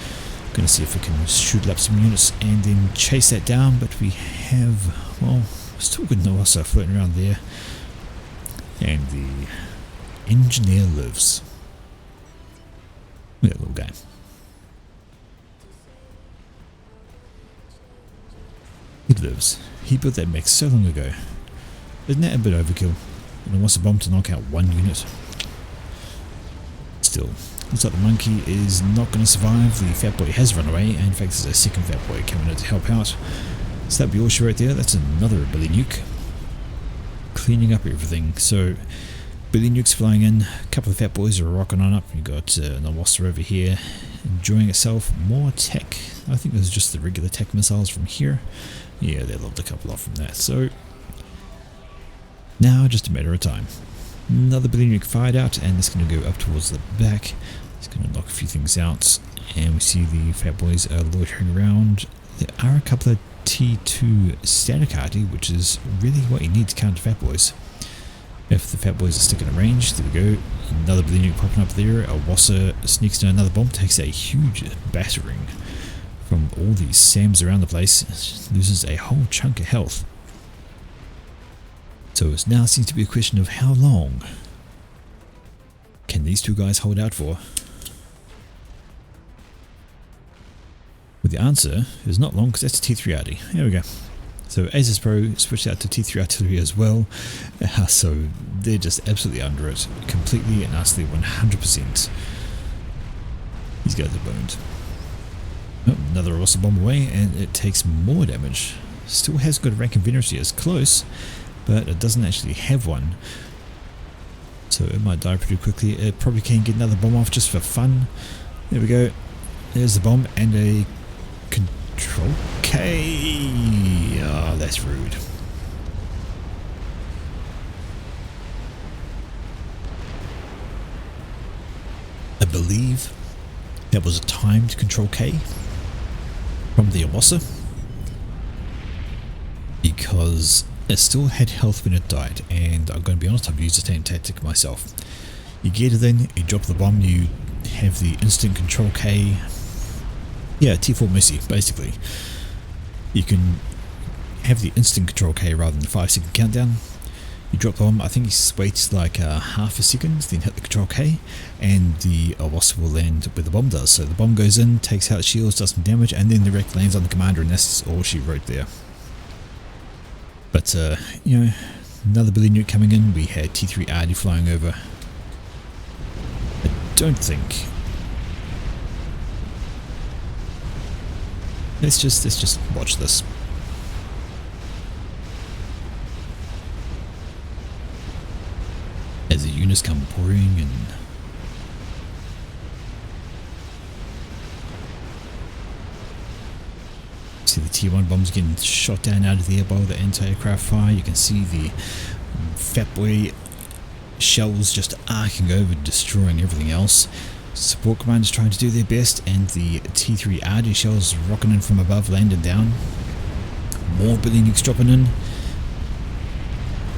Gonna see if we can shoot up some units and then chase that down, but we have, well, still good Awassa floating around there. And the engineer lives. Look at that little guy. He lives. He built that mech so long ago. Isn't that a bit overkill? And it wants a bomb to knock out one unit. Still, looks like the monkey is not going to survive. The Fat Boy has run away, and in fact there's a second Fat Boy coming in to help out. So that'd be all she right there. That's another Billy Nuke. Cleaning up everything. So Billy Nuke's flying in, a couple of Fat Boys are rocking on up. You've got an Awassa over here enjoying itself. More tech. I think there's just the regular tech missiles from here. Yeah, they lobbed a couple off from that. So now just a matter of time. Another Billy Nuke fired out, and it's going to go up towards the back. It's going to knock a few things out, and we see the Fat Boys are loitering around. There are a couple of T2 static arty, which is really what you need to counter Fat Boys. If the Fat Boys are sticking in range, there we go. Another Billy Nuke popping up there. Awassa sneaks in another bomb, takes a huge battering from all these SAMs around the place. Loses a whole chunk of health. So it now seems to be a question of how long can these two guys hold out for? Well, the answer is not long, because that's a T3 arty. There we go. So Asus Pro switched out to T3 artillery as well, so they're just absolutely under it, completely and utterly 100%. These guys are boned. Oh, another Awassa bomb away, and it takes more damage. Still has got a rank of venerancy, it's close, but it doesn't actually have one. So it might die pretty quickly. It probably can get another bomb off just for fun. There we go. There's the bomb and a Control K. Oh, that's rude. I believe that was a timed Control K from the Awassa, because it still had health when it died, and I'm going to be honest, I've used the same tactic myself. You get it in, you drop the bomb, you have the instant Control K. Yeah, T4 Mercy, basically. You can have the instant Control K rather than the 5-second countdown. You drop the bomb, I think he waits like half a second, then hit the Control K, and the Awassa will land where the bomb does. So the bomb goes in, takes out shields, does some damage, and then the wreck lands on the commander, and that's all she wrote there. But, you know, another Billy Nuke coming in. We had T3 arty flying over. I don't think. Let's just watch this. As the units come pouring in. See the T1 bombs getting shot down out of the air by the anti-aircraft fire. You can see the Fat Boy shells just arcing over, destroying everything else. Support commanders trying to do their best, and the T3 RD shells rocking in from above, landing down. More Billy Nukes dropping in.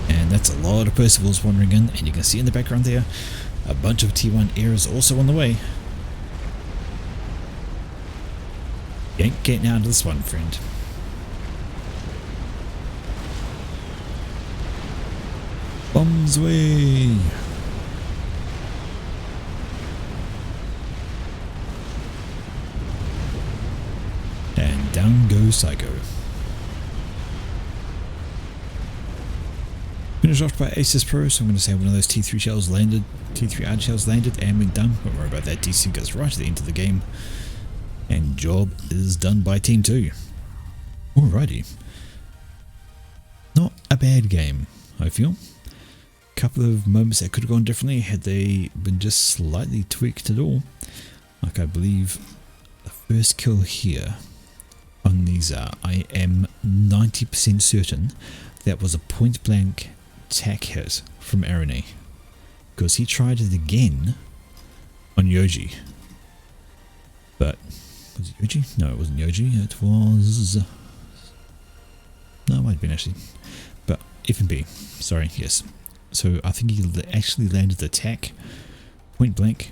And that's a lot of Percivals wandering in, and you can see in the background there, a bunch of T1 Airs also on the way. You ain't getting out of this one, friend. Bombs away! And down goes Psycho. Finished off by Aces Pro, so I'm going to say one of those T3 shells landed, T3 RD shells landed and been done. Don't worry about that, DC goes right to the end of the game. And job is done by Team 2. Alrighty. Not a bad game, I feel. Couple of moments that could have gone differently had they been just slightly tweaked at all. Like I believe the first kill here on these I am 90% certain that was a point blank tack hit from Arane, because he tried it again on Yoji. But was it Yoji? No, it wasn't Yoji. It was no, it might have been actually. But FMP, sorry, yes. So I think he actually landed the attack point blank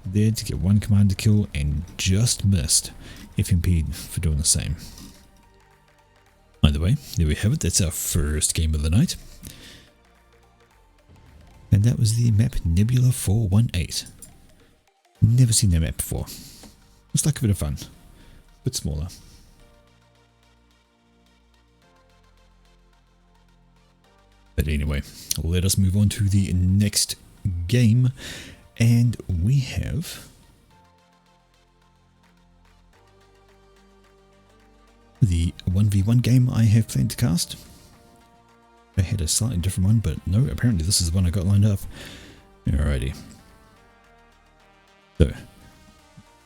there to get one commander kill and just missed FMP for doing the same. Either way, there we have it. That's our first game of the night. And that was the map Nebula 418. Never seen that map before. Looks like a bit of fun. A bit smaller. But anyway, let us move on to the next game. And we have the 1v1 game I have planned to cast. I had a slightly different one, but no, apparently this is the one I got lined up. Alrighty. So,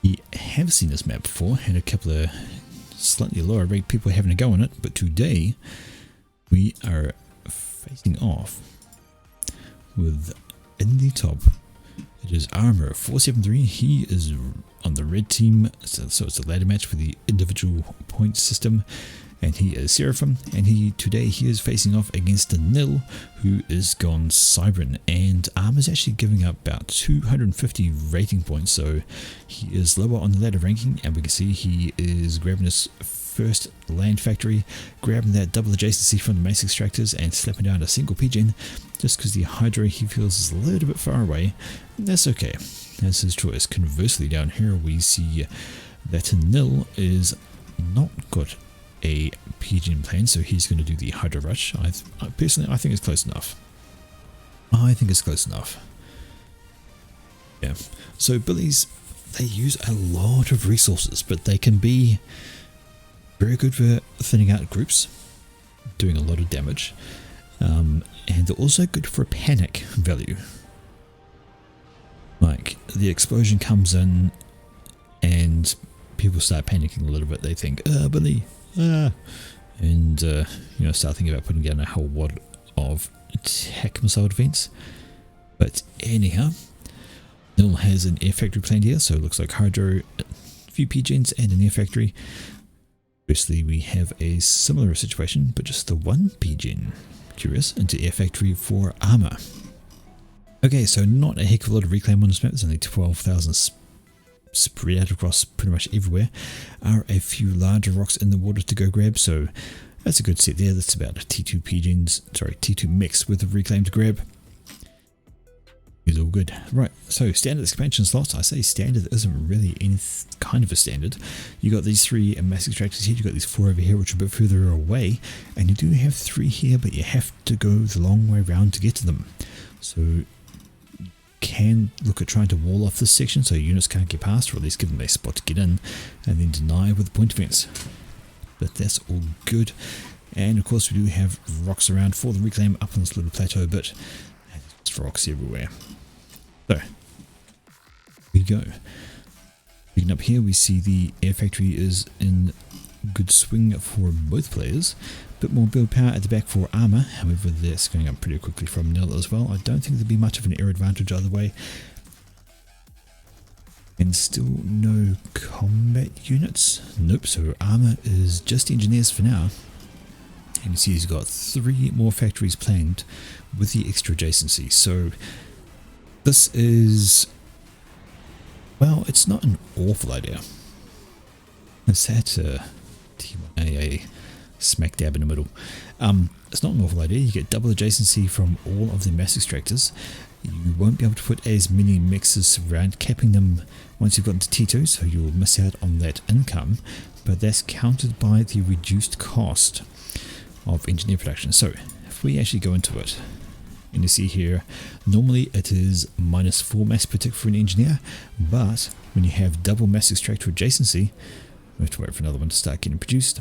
we have seen this map before, had a couple of slightly lower rate people having a go on it, but today we are facing off with, in the top, it is Armor 473. He is on the red team, so it's a ladder match for the individual point system, and he is Seraphim, and today he is facing off against a Nil who is gone Cybran, and Armor's actually giving up about 250 rating points, so he is lower on the ladder ranking, and we can see he is grabbing his first land factory, grabbing that double adjacency from the mace extractors and slapping down a single pigeon just because the Hydra he feels is a little bit far away. That's okay, that's his choice. Conversely, down here we see that Nil is not got a pigeon plan, so he's going to do the Hydra rush. Personally, I think it's close enough. Yeah, so Billies, they use a lot of resources, but they can be very good for thinning out groups, doing a lot of damage, and they're also good for panic value. Like, the explosion comes in and people start panicking a little bit. They think, Billy, and start thinking about putting down a whole lot of attack missile defense. But anyhow, Nil has an air factory planned here, so it looks like Hydro, a few pigeons and an air factory. Firstly, we have a similar situation, but just the one pigeon. Curious, into air factory for Armor. Okay, so not a heck of a lot of reclaim on this map. There's only 12,000 spread out across pretty much everywhere. Are a few larger rocks in the water to go grab, so that's a good set there. That's about a T2 mix with a reclaim to grab. Is all good. Right, so standard expansion slots. I say standard, isn't really any kind of a standard. You got these 3 mass extractors here, you got these 4 over here which are a bit further away, and you do have 3 here, but you have to go the long way around to get to them. So you can look at trying to wall off this section so units can't get past, or at least give them a spot to get in, and then deny with the point defense. But that's all good. And of course we do have rocks around for the reclaim up on this little plateau, but there's rocks everywhere. So, here we go. Picking up here, we see the air factory is in good swing for both players. Bit more build power at the back for armor, however that's going up pretty quickly from nil as well. I don't think there'll be much of an air advantage either way. And still no combat units. Nope, so armor is just engineers for now. And you see he's got 3 more factories planned with the extra adjacency. So this is, well, it's not an awful idea. It's that T1AA smack dab in the middle. It's not an awful idea. You get double adjacency from all of the mass extractors. You won't be able to put as many mixes around, capping them once you've gotten to T2, so you'll miss out on that income, but that's countered by the reduced cost of engineer production. So if we actually go into it, and you see here, normally it is -4 mass per tick for an engineer, but when you have double mass extractor adjacency, we have to wait for another one to start getting produced.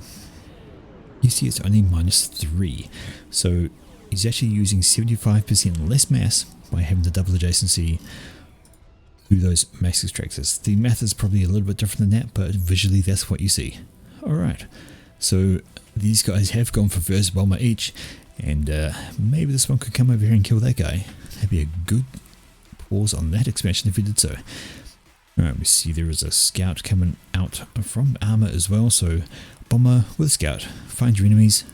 You see it's only -3, so he's actually using 75% less mass by having the double adjacency through those mass extractors. The math is probably a little bit different than that, but visually that's what you see. Alright, so these guys have gone for first bomber each, and maybe this one could come over here and kill that guy. That'd be a good pause on that expansion if he did so. Alright, we see there is a scout coming out from armor as well, so bomber with scout, find your enemies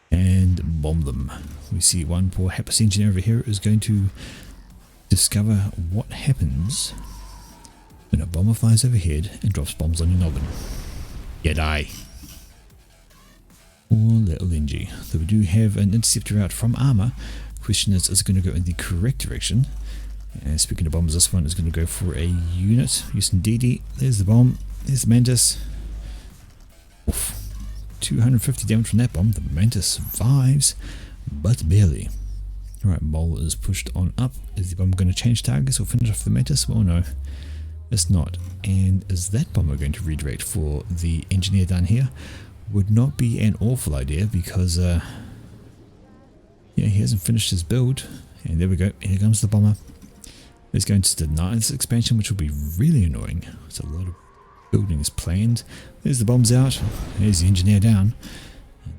and bomb them. We see one poor hapless engineer over here is going to discover what happens when a bomber flies overhead and drops bombs on your noggin. You die. Poor little NG. Though we do have an interceptor out from armor. Question is it going to go in the correct direction? And speaking of bombs, this one is going to go for a unit using DD. There's the bomb. There's the Mantis. Oof. 250 damage from that bomb. The Mantis survives, but barely. Alright, Mole is pushed on up. Is the bomb going to change targets or finish off the Mantis? Well, no, it's not. And is that bomber going to redirect for the engineer down here? Would not be an awful idea because, yeah, he hasn't finished his build. And there we go. Here comes the bomber. It's going to deny this expansion, which will be really annoying. There's a lot of buildings planned. There's the bombs out. There's the engineer down.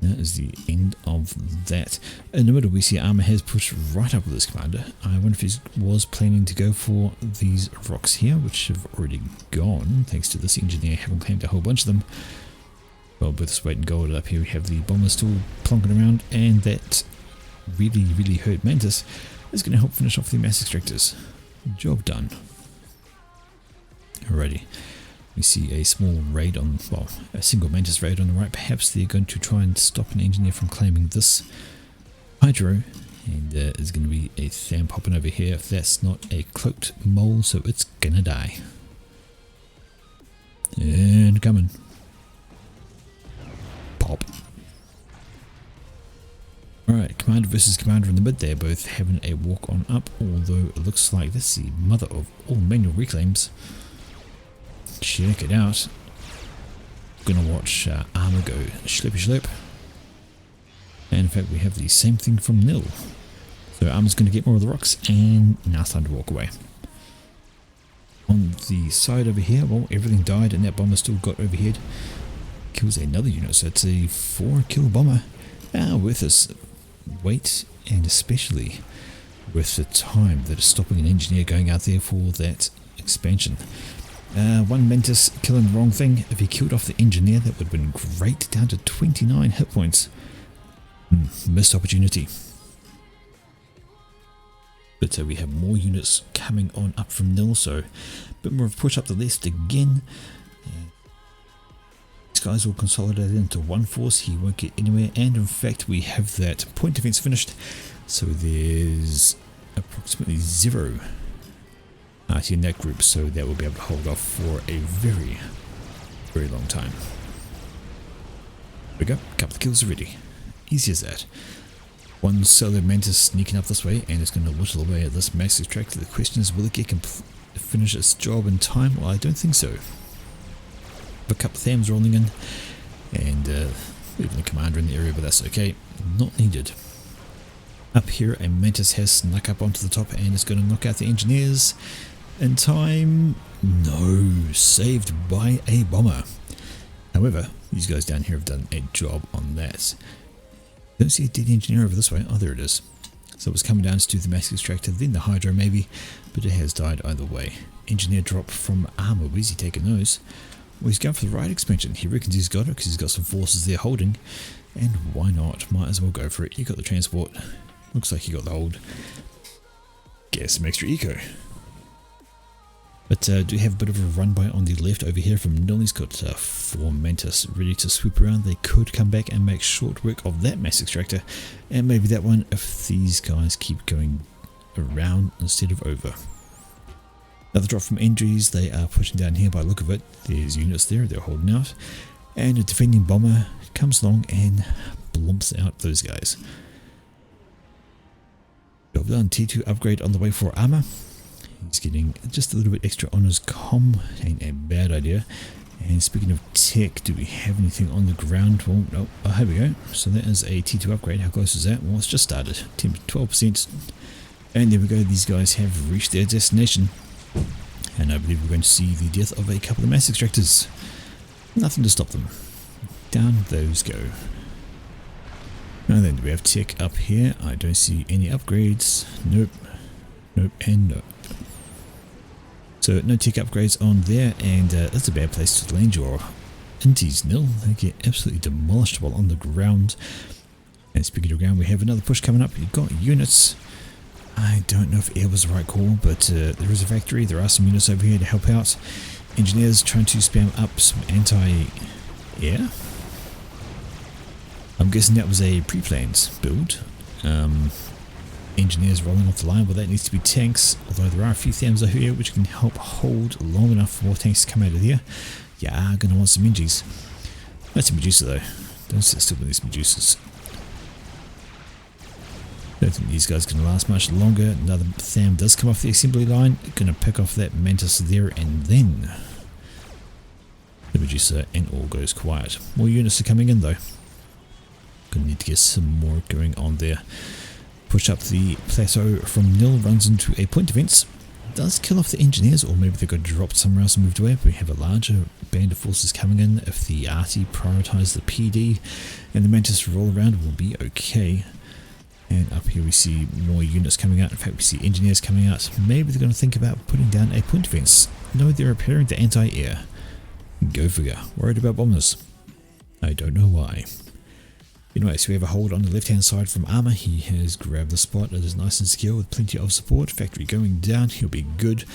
And that is the end of that. In the middle we see armor has pushed right up with this commander. I wonder if he was planning to go for these rocks here, which have already gone thanks to this engineer having claimed a whole bunch of them. Well, with this weight and gold up here we have the bomber still plonking around, and that really hurt Mantis is going to help finish off the mass extractors. Job done. Alrighty. We see a small raid on, well, a single Mantis raid on the right. Perhaps they're going to try and stop an engineer from claiming this hydro. And there's going to be a Tham popping over here. If that's not a cloaked mole, so it's gonna die. And coming. Pop. Alright, commander versus commander in the mid. They're both having a walk on up, although it looks like that's the mother of all manual reclaims. Check it out. Gonna watch armor go slip. And in fact we have the same thing from nil. So armor's gonna get more of the rocks, and now it's time to walk away. On the side over here, well, everything died and that bomber still got overhead. Kills another unit, so it's a 4-kill bomber. With this weight, and especially with the time that is stopping an engineer going out there for that expansion. One Mantis killing the wrong thing. If he killed off the engineer, that would have been great, down to 29 hit points. Missed opportunity. But we have more units coming on up from nil, so a bit more of a push up the list again. These guys will consolidate into one force. He won't get anywhere, and in fact we have that point defense finished, so there's approximately 0 in that group, so that will be able to hold off for a very long time. There we go, a couple of kills already. Easy as that. One solo Mantis sneaking up this way, and it's going to whittle away at this mass extractor. The question is, will it get finish its job in time? Well, I don't think so. A couple of Thams rolling in, and even a commander in the area, but that's okay. Not needed. Up here, a Mantis has snuck up onto the top and is going to knock out the engineers in time. No, saved by a bomber. However, These guys down here have done a job on that. Don't see a dead engineer over this way. Oh, there it is. So it was coming down to do the mass extractor, then the hydro maybe, but it has died either way. Engineer drop from armor. Where's he taking those? Well, he's going for the right expansion. He reckons he's got it because he's got some forces there holding. And why not? Might as well go for it. You got the transport. Looks like you got the hold. Get some extra eco. But do have a bit of a run by on the left over here from Nil. He's got 4 Mantis ready to swoop around. They could come back and make short work of that mass extractor. And maybe that one if these guys keep going around instead of over. Another drop from Endries. They are pushing down here by the look of it. There's units there. They're holding out. And a defending bomber comes along and blumps out those guys. Job done. T2 upgrade on the way for armor. He's getting just a little bit extra on his comm. Ain't a bad idea. And speaking of tech, do we have anything on the ground? Well, no. Oh, here we go. So that is a T2 upgrade. How close is that? Well, it's just started. 10 to 12%. And there we go. These guys have reached their destination. And I believe we're going to see the death of a couple of mass extractors. Nothing to stop them. Down those go. Now then, do we have tech up here? I don't see any upgrades. Nope. Nope and nope. So no tech upgrades on there, and that's a bad place to land your inties, Nil. They get absolutely demolished while on the ground. And speaking of ground, we have another push coming up. You've got units. I don't know if air was the right call, but there is a factory. There are some units over here to help out. Engineers trying to spam up some anti-air. I'm guessing that was a pre-planned build. Engineers rolling off the line. Well, that needs to be tanks, although there are a few thams over here which can help hold long enough for more tanks to come out of here. Yeah, gonna want some Engis. That's a Medusa though. Don't sit still with these Medusas. Don't think these guys can last much longer. Another tham does come off the assembly line. Gonna pick off that Mantis there, and then the Medusa, and all goes quiet. More units are coming in though. Gonna need to get some more going on there. Push up the plateau from Nil, runs into a point defense. Does kill off the engineers, or maybe they got dropped somewhere else and moved away. But we have a larger band of forces coming in. If the arty prioritize the PD and the Mantis roll around, will be okay. And up here we see more units coming out. In fact, we see engineers coming out. Maybe they're going to think about putting down a point defense. No, they're repairing the anti-air. Go figure. Worried about bombers. I don't know why. Anyway, so we have a hold on the left hand side from armor. He has grabbed the spot. It is nice and secure with plenty of support. Factory going down. He'll be good.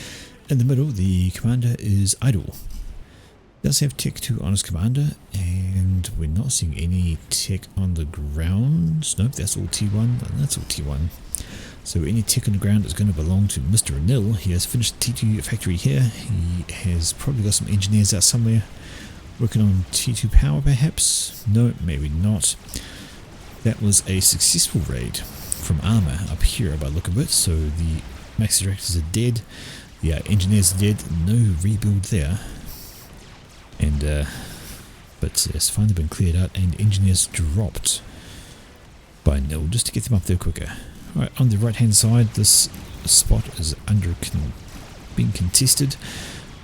In the middle, the commander is idle. Does have tech 2 on his commander, and we're not seeing any tech on the ground. Nope, that's all T1, and that's all T1. So any tech on the ground is going to belong to Mr. Nil. He has finished T2 factory here. He has probably got some engineers out somewhere working on T2 power perhaps. No, maybe not. That was a successful raid from armor up here by the look of it. So the max directors are dead. The engineers are dead. No rebuild there. And but it's finally been cleared out, and engineers dropped by Nil just to get them up there quicker. Right, on the right hand side, this spot is being contested.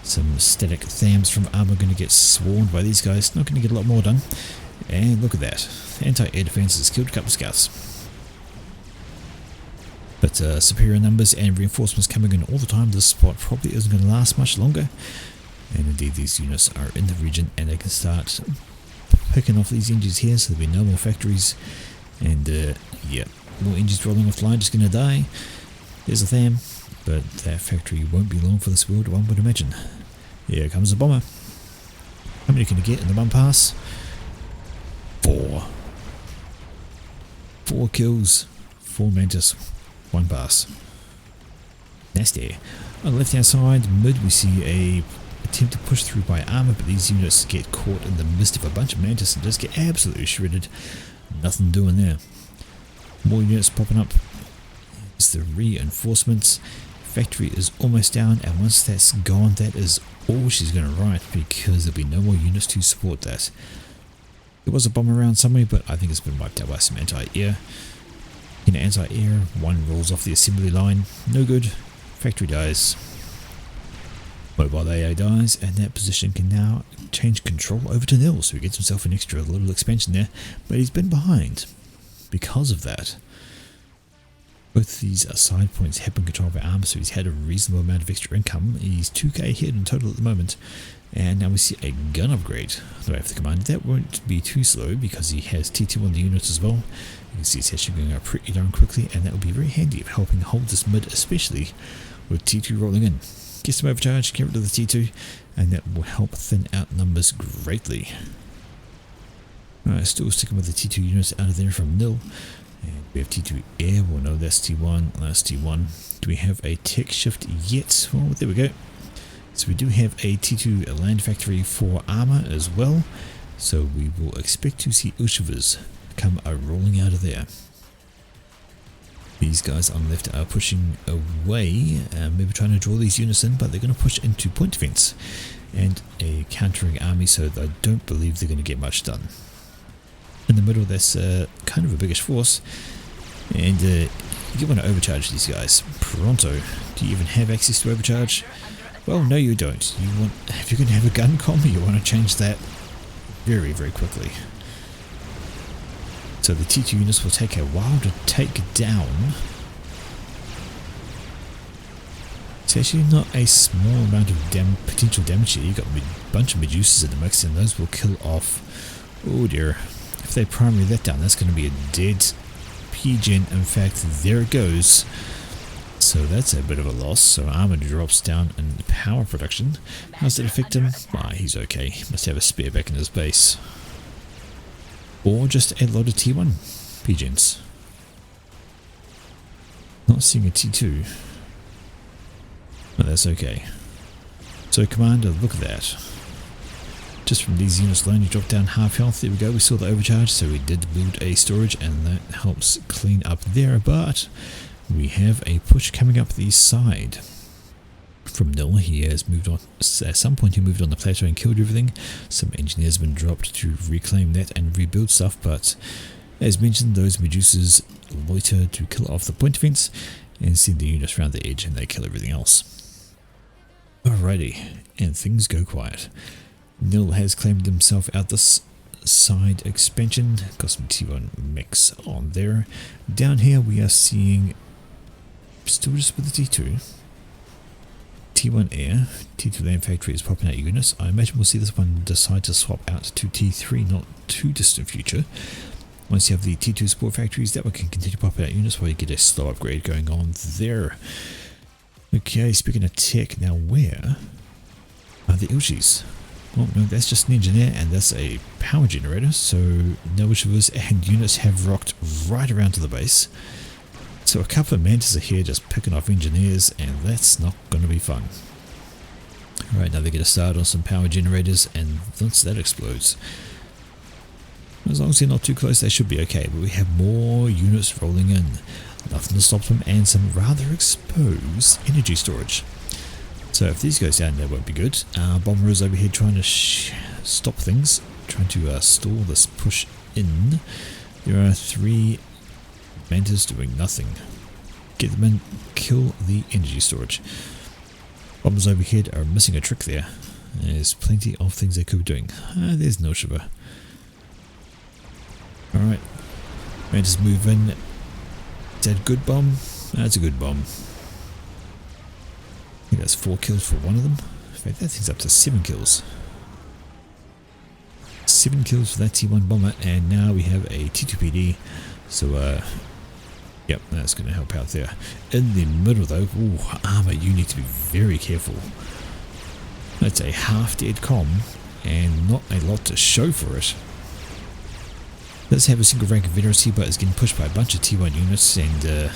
Some static thams from armor going to get swarmed by these guys. Not going to get a lot more done. And look at that, anti-air defense has killed a couple of scouts. But superior numbers and reinforcements coming in all the time. This spot probably isn't going to last much longer. And indeed, these units are in the region, and they can start picking off these engines here, so there'll be no more factories. And yeah, more engines rolling off the line, just going to die. There's a tham, but that factory won't be long for this world, one would imagine. Here comes a bomber. How many can you get in the one pass? 4. 4 kills, 4 Mantis, 1 pass. Nasty. On the left hand side, mid, we see a attempt to push through by armor, but these units get caught in the midst of a bunch of Mantis and just get absolutely shredded. Nothing doing there. More units popping up. It's the reinforcements. Factory is almost down, and once that's gone, that is all she's going to write, because there'll be no more units to support that. There was a bomb around somewhere, but I think it's been wiped out by some anti-air. In anti-air, one rolls off the assembly line. No good. Factory dies. Mobile AA dies, and that position can now change control over to nil, so he gets himself an extra little expansion there, but he's been behind because of that. Both these side points have been controlled by armor, so he's had a reasonable amount of extra income. He's 2k ahead in total at the moment, and now we see a gun upgrade. The way of the command, that won't be too slow because he has T2 on the unit as well. You can see it's actually going up pretty darn quickly, and that will be very handy for helping hold this mid, especially with T2 rolling in. Get some overcharge, get rid of the T2, and that will help thin out numbers greatly. Alright, still sticking with the T2 units out of there from nil. And we have T2 air, well no, that's T1, that's T1. Do we have a tech shift yet? Well, there we go. So we do have a T2 land factory for armor as well. So we will expect to see Ushivas come rolling out of there. These guys on the left are pushing away, maybe trying to draw these units in, but they're going to push into point defense and a countering army, so I don't believe they're going to get much done. In the middle, that's kind of a biggish force, and you want to overcharge these guys pronto. Do you even have access to overcharge? Well, no, you don't. You want, if you're going to have a gun combo, you want to change that very, very quickly. So the T2 units will take a while to take down. It's actually not a small amount of potential damage here. You've got a bunch of Medusas in the mix, and those will kill off. Oh dear. If they primary that down, that's going to be a dead P-Gen. In fact, there it goes. So that's a bit of a loss. So armor drops down in power production. How's that affect him? Ah, he's okay. Must have a spare back in his base. Or just a lot of T1 P-Gens. Not seeing a T2. But that's okay. So Commander, look at that. Just from these units alone, you drop down half health. There we go, we saw the overcharge, so we did build a storage, and that helps clean up there. But we have a push coming up the side. From nil, he has moved on. At some point he moved on the plateau and killed everything. Some engineers have been dropped to reclaim that and rebuild stuff, but as mentioned, those Medusas loiter to kill off the point defense and send the units around the edge, and they kill everything else. Alrighty, and things go quiet. Nil has claimed himself out this side expansion. Got some T1 mix on there. Down here we are seeing, still just with the T2, T1 air, T2 land factory is popping out units. I imagine we'll see this one decide to swap out to T3 not too distant future. Once you have the T2 support factories, that one can continue popping out units while you get a slow upgrade going on there. Okay, speaking of tech, now where are the Ilshis? Oh no, that's just an engineer, and that's a power generator, so no Ilshivas and units have rocked right around to the base. So a couple of mantis are here just picking off engineers, and that's not going to be fun. Alright, now they get a start on some power generators, and once that explodes, as long as they're not too close, they should be okay. But we have more units rolling in. Nothing to stop them, and some rather exposed energy storage. So if these goes down, that won't be good. Bomber is over here trying to stop things, trying to stall this push in. There are 3 mantis doing nothing. Get them in, kill the energy storage. Bombers overhead are missing a trick there. There's plenty of things they could be doing. There's no shiver. Alright, mantis move in. Is that a good bomb? That's a good bomb. I think that's 4 kills for one of them. In fact, that thing's up to 7 kills. 7 kills for that T1 bomber, and now we have a T2PD. So, yep, that's going to help out there. In the middle, though, ooh, armor, you need to be very careful. That's a half-dead com, and not a lot to show for it. Does have a single rank of veterancy, but is getting pushed by a bunch of T1 units, and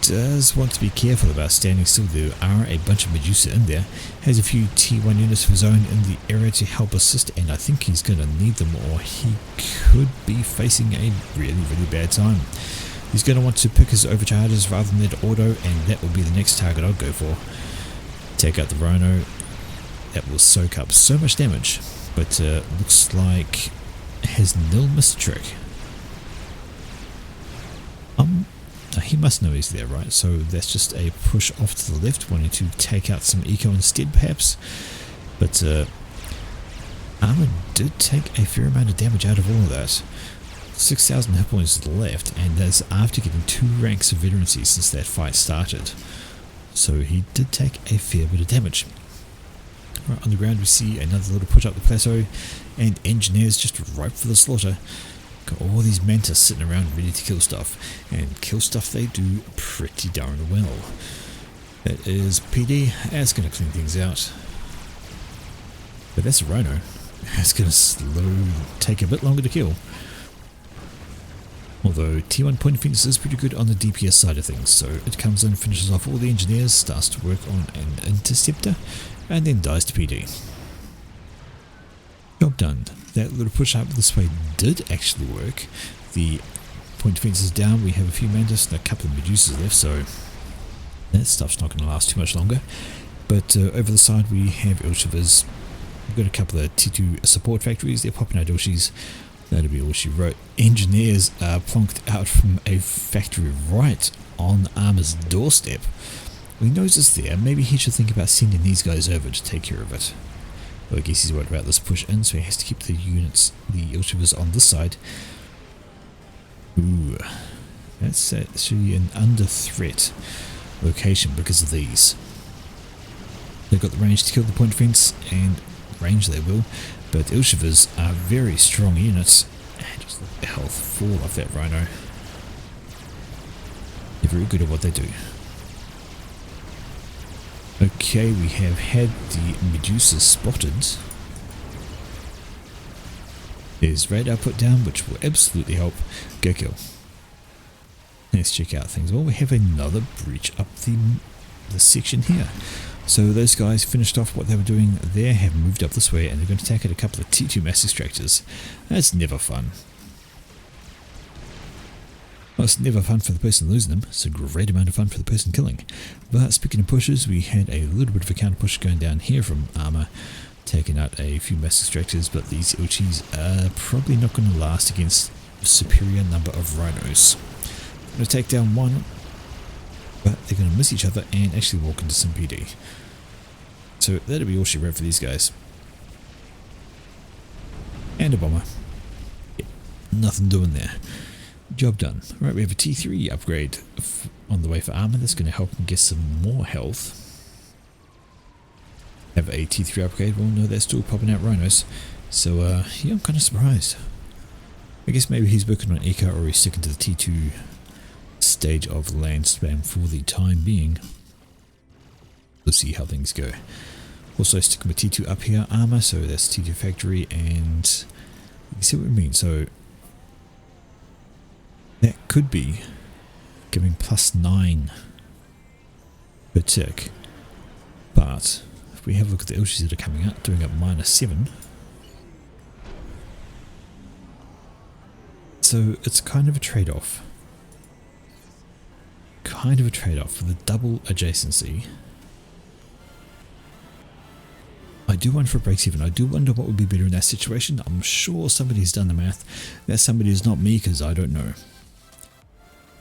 does want to be careful about standing still. There are a bunch of Medusa in there. Has a few T1 units of his own in the area to help assist, and I think he's going to need them, or he could be facing a really, really bad time. He's going to want to pick his overcharges rather than that auto, and that will be the next target I'll go for. Take out the Rhino. That will soak up so much damage, but looks like has nil missed a trick. he must know he's there, right? So that's just a push off to the left, wanting to take out some eco instead, perhaps. But Armor did take a fair amount of damage out of all of that. 6,000 hit points left, and that's after getting 2 ranks of veterancy since that fight started. So he did take a fair bit of damage. Right on the ground we see another little push up the plateau, and engineers just ripe for the slaughter. Got all these mantis sitting around ready to kill stuff, and kill stuff they do pretty darn well. That is PD, that's going to clean things out. But that's a rhino. It's going to take a bit longer to kill. Although T1 point defense is pretty good on the DPS side of things, so it comes in, finishes off all the engineers, starts to work on an interceptor, and then dies to PD. Job done. That little push up this way did actually work. The point defense is down, we have a few mantis and a couple of medusas left, so that stuff's not going to last too much longer. But over the side we have Ilshivas. We've got a couple of T2 support factories, they're popping out Ilshis. That'll be all she wrote. Engineers are plonked out from a factory right on Armor's doorstep. We noticed there, maybe he should think about sending these guys over to take care of it. Well, I guess he's worried about this push in, so he has to keep the units, the Ilshivas on this side. Ooh, that's actually an under threat location because of these. They've got the range to kill the point defense, and range they will. But Ilshivas are very strong units, and just look at the health fall off that rhino. They're very good at what they do. Okay, we have had the Medusa spotted. There's radar put down, which will absolutely help. Go kill. Let's check out things. Well, we have another breach up the section here. So those guys finished off what they were doing there, have moved up this way, and they're going to attack at a couple of T2 mass extractors. That's never fun. Well, it's never fun for the person losing them, it's a great amount of fun for the person killing. But speaking of pushes, we had a little bit of a counter push going down here from Armor, taking out a few mass extractors, but these Ilchis are probably not going to last against a superior number of rhinos. I'm going to take down one, but they're going to miss each other and actually walk into some PD. So that'll be all she wrote for these guys. And a bomber. Yeah, nothing doing there. Job done. Right, we have a T3 upgrade on the way for Armor. That's going to help him get some more health. Have a T3 upgrade. Well, no, they're still popping out rhinos. So, yeah, I'm kind of surprised. I guess maybe he's working on Eco, or he's sticking to the T2 stage of land spam for the time being. We'll see how things go. Also sticking with T2 up here, Armor, so that's T2 factory, and you see what I mean. So that could be giving +9 per tick, but if we have a look at the Ilshis that are coming out, doing up -7. So it's kind of a trade-off. Kind of a trade-off for the double adjacency. I do wonder if it breaks even. I do wonder what would be better in that situation. I'm sure somebody's done the math. That somebody is not me, because I don't know.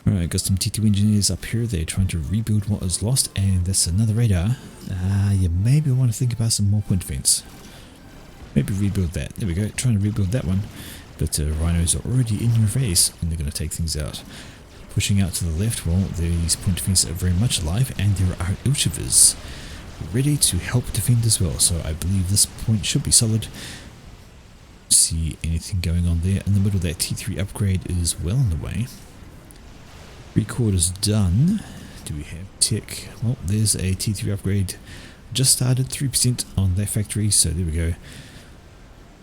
Alright, got some T2 engineers up here. They're trying to rebuild what is lost, and that's another radar. You maybe want to think about some more point defense. Maybe rebuild that. There we go, trying to rebuild that one. But rhinos are already in your face, and they're going to take things out. Pushing out to the left, well, these point defense are very much alive, and there are Ilshivas ready to help defend as well, so I believe this point should be solid. See anything going on there in the middle. That T3 upgrade is well on the way. 3/4 done. Do we have tech? Well, there's a T3 upgrade just started, 3% on that factory, so there we go.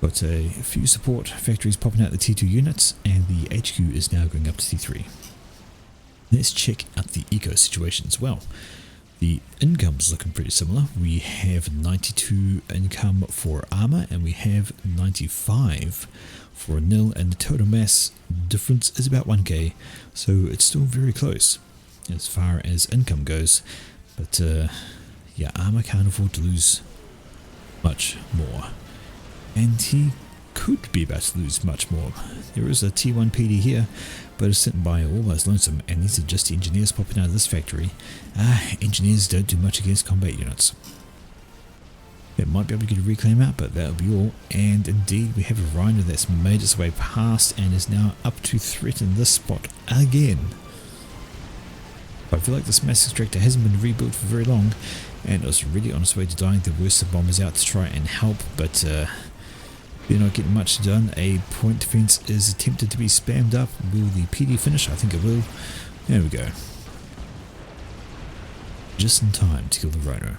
Got a few support factories popping out the T2 units, and the HQ is now going up to T3. Let's check out the eco situation as well. The income's looking pretty similar. We have 92 income for Armor, and we have 95 for nil, and the total mass difference is about 1k, so it's still very close as far as income goes. But yeah, Armor can't afford to lose much more, and he could be about to lose much more. There is a T1 PD here, but it's sitting by almost lonesome, and these are just the engineers popping out of this factory. Engineers don't do much against combat units. It might be able to get a reclaim out, but that'll be all. And indeed, we have a Rhino that's made its way past and is now up to threaten this spot again. I feel like this mass extractor hasn't been rebuilt for very long, and it was really on its way to dying. There were some bombers out to try and help, but they're not getting much done. A point defense is attempted to be spammed up. Will the PD finish? I think it will. There we go. Just in time to kill the Rhino.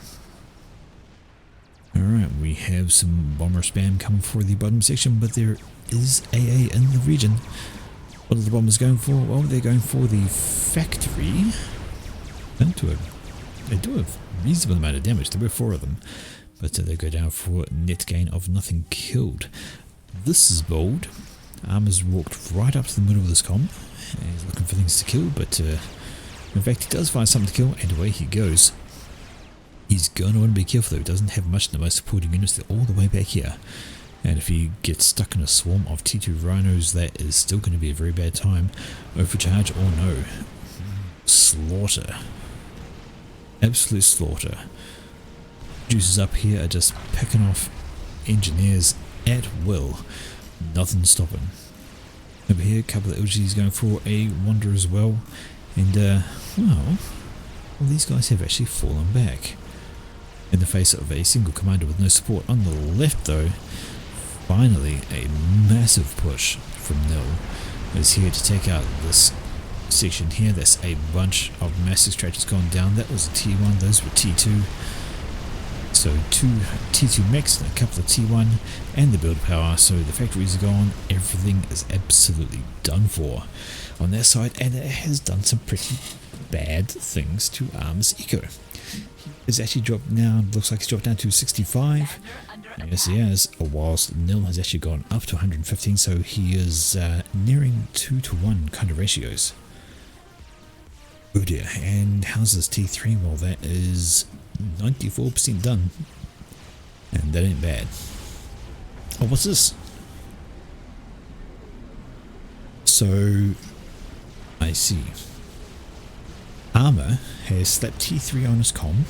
Alright, we have some bomber spam coming for the bottom section, but there is AA in the region. What are the bombers going for? Well, they're going for the factory. They do a reasonable amount of damage. There were 4 of them, but they go down for net gain of nothing killed. This is bold. Armor's walked right up to the middle of this comm, and he's looking for things to kill, but in fact he does find something to kill, and away he goes. He's going to want to be careful though. He doesn't have much in the most supporting units. They're all the way back here. And if he gets stuck in a swarm of T2 Rhinos, that is still going to be a very bad time. Overcharge or no. Slaughter. Absolute slaughter. Juices up here are just picking off engineers at will. Nothing stopping. Over here, a couple of LGs going for a wander as well. And, well, these guys have actually fallen back. In the face of a single commander with no support. On the left though, finally a massive push from Nil is here to take out this section here. That's a bunch of mass extractors gone down. That was a T1, those were T2. So 2 T2 mechs and a couple of T1 and the build power. So the factories are gone. Everything is absolutely done for on that side, and it has done some pretty bad things to Arm's Eco. Is actually dropped now, looks like he's dropped down to 65. Yes, he has, whilst Nil has actually gone up to 115, so he is nearing 2-to-1 kind of ratios. Oh dear, and how's this T3? Well, that is 94% done, and that ain't bad. Oh, what's this? So, I see. Armor has slapped T3 on his comm,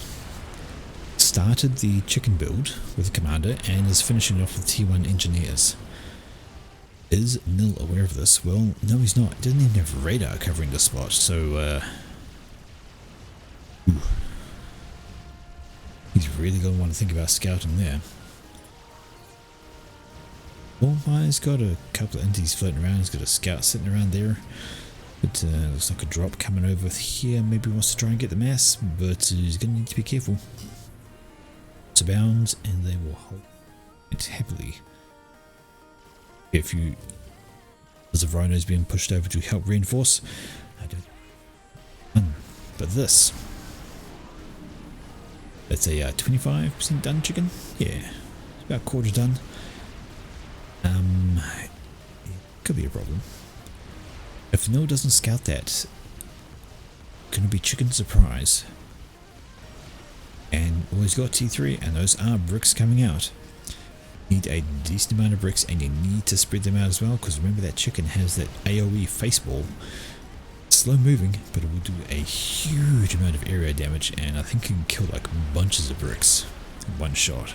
started the chicken build with the commander, and is finishing off with T1 engineers. Is Nil aware of this? Well, no, he's not. He doesn't even have radar covering the spot, so he's really going to want to think about scouting there. Well, he's got a couple of inties floating around. He's got a scout sitting around there. It looks like a drop coming over here. Maybe he wants to try and get the mass, but he's going to need to be careful. It's abounds, and they will hold it happily. If you, as a Rhino's being pushed over to help reinforce, I don't. But this, that's a 25% done chicken. Yeah, about quarter done. It could be a problem. If Nil doesn't scout that, gonna be chicken surprise. And well, he's got T3, and those are bricks coming out. You need a decent amount of bricks, and you need to spread them out as well, because remember that chicken has that AoE face ball. Slow moving, but it will do a huge amount of area damage, and I think it can kill like bunches of bricks in one shot.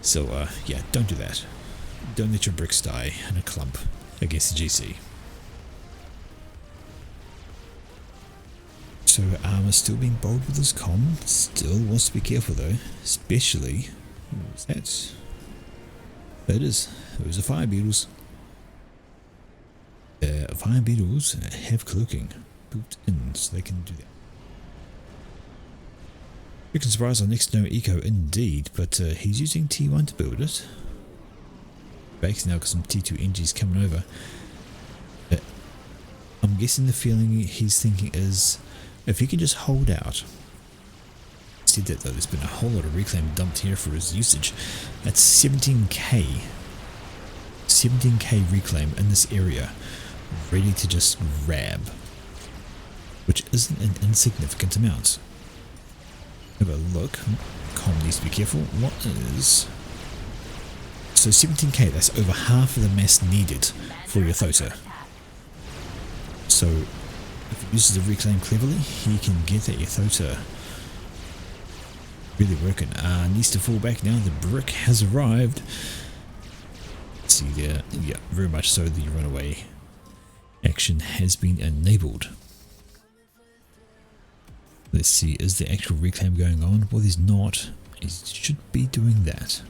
So yeah, don't do that. Don't let your bricks die in a clump against the GC. So Armor's still being bold with his comm, still wants to be careful though, especially, what was that? That is, those are fire beetles. Fire beetles have cloaking built in, so they can do that. Chicken surprise on next to no eco indeed, but he's using T1 to build it. Bakes now got some T2 NGs coming over. I'm guessing the feeling he's thinking is, if he can just hold out. Said that though, there's been a whole lot of reclaim dumped here for his usage. That's 17k. 17k reclaim in this area, ready to just grab. Which isn't an insignificant amount. Have a look. Com needs to be careful. What is So 17k, that's over half of the mass needed for your Thota. So if he uses the reclaim cleverly, he can get that Thota really working. Needs to fall back now. The brick has arrived. Let's see there. Yeah, very much so. The runaway action has been enabled. Let's see, is the actual reclaim going on? Well, he's not. He should be doing that.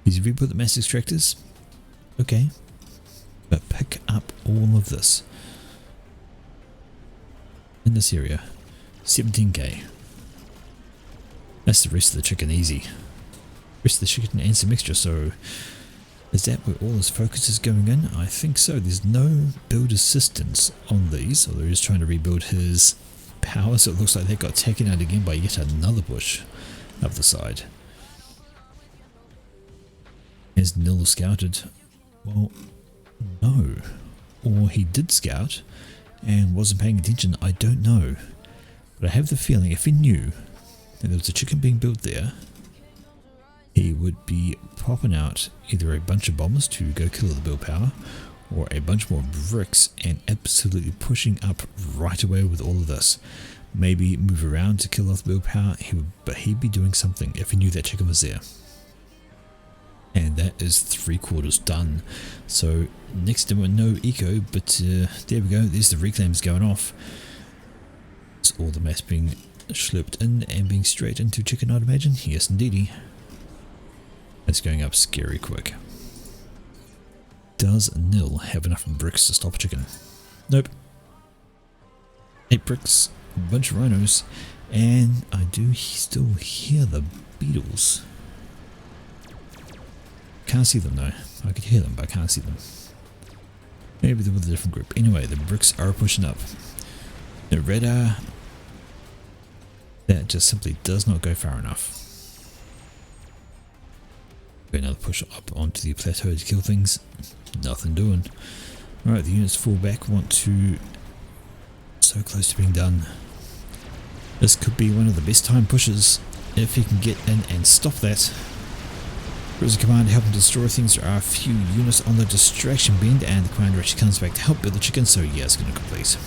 He's rebuilt the mass extractors. Okay. But pick up all of this. In this area. 17k. That's the rest of the chicken easy. Rest of the chicken and some extra, so is that where all his focus is going in? I think so. There's no build assistance on these, although he's trying to rebuild his power, so it looks like they got taken out again by yet another bush up the side. Has Nil scouted? Well, no. Or he did scout and wasn't paying attention, I don't know. But I have the feeling if he knew that there was a chicken being built there, he would be popping out either a bunch of bombers to go kill the build power, or a bunch more bricks and absolutely pushing up right away with all of this. Maybe move around to kill off the build power, but he'd be doing something if he knew that chicken was there. And that is 3/4 done. So next to no eco, but there we go. There's the reclaims going off. It's all the mass being slurped in and being straight into chicken, I'd imagine. Yes, indeedy. It's going up scary quick. Does Nil have enough bricks to stop a chicken? Nope. 8 bricks, a bunch of rhinos, and I do still hear the beetles. Can't see them though. I could hear them, but I can't see them. Maybe they're with a different group. Anyway, the bricks are pushing up. The radar, that just simply does not go far enough. Another push up onto the plateau to kill things. Nothing doing. Alright, the units fall back. Want to... So close to being done. This could be one of the best time pushes if he can get in and stop that. There is a command to help him destroy things. There are a few units on the distraction bend, and the commander actually comes back to help build the chicken, so yeah, it's going to complete.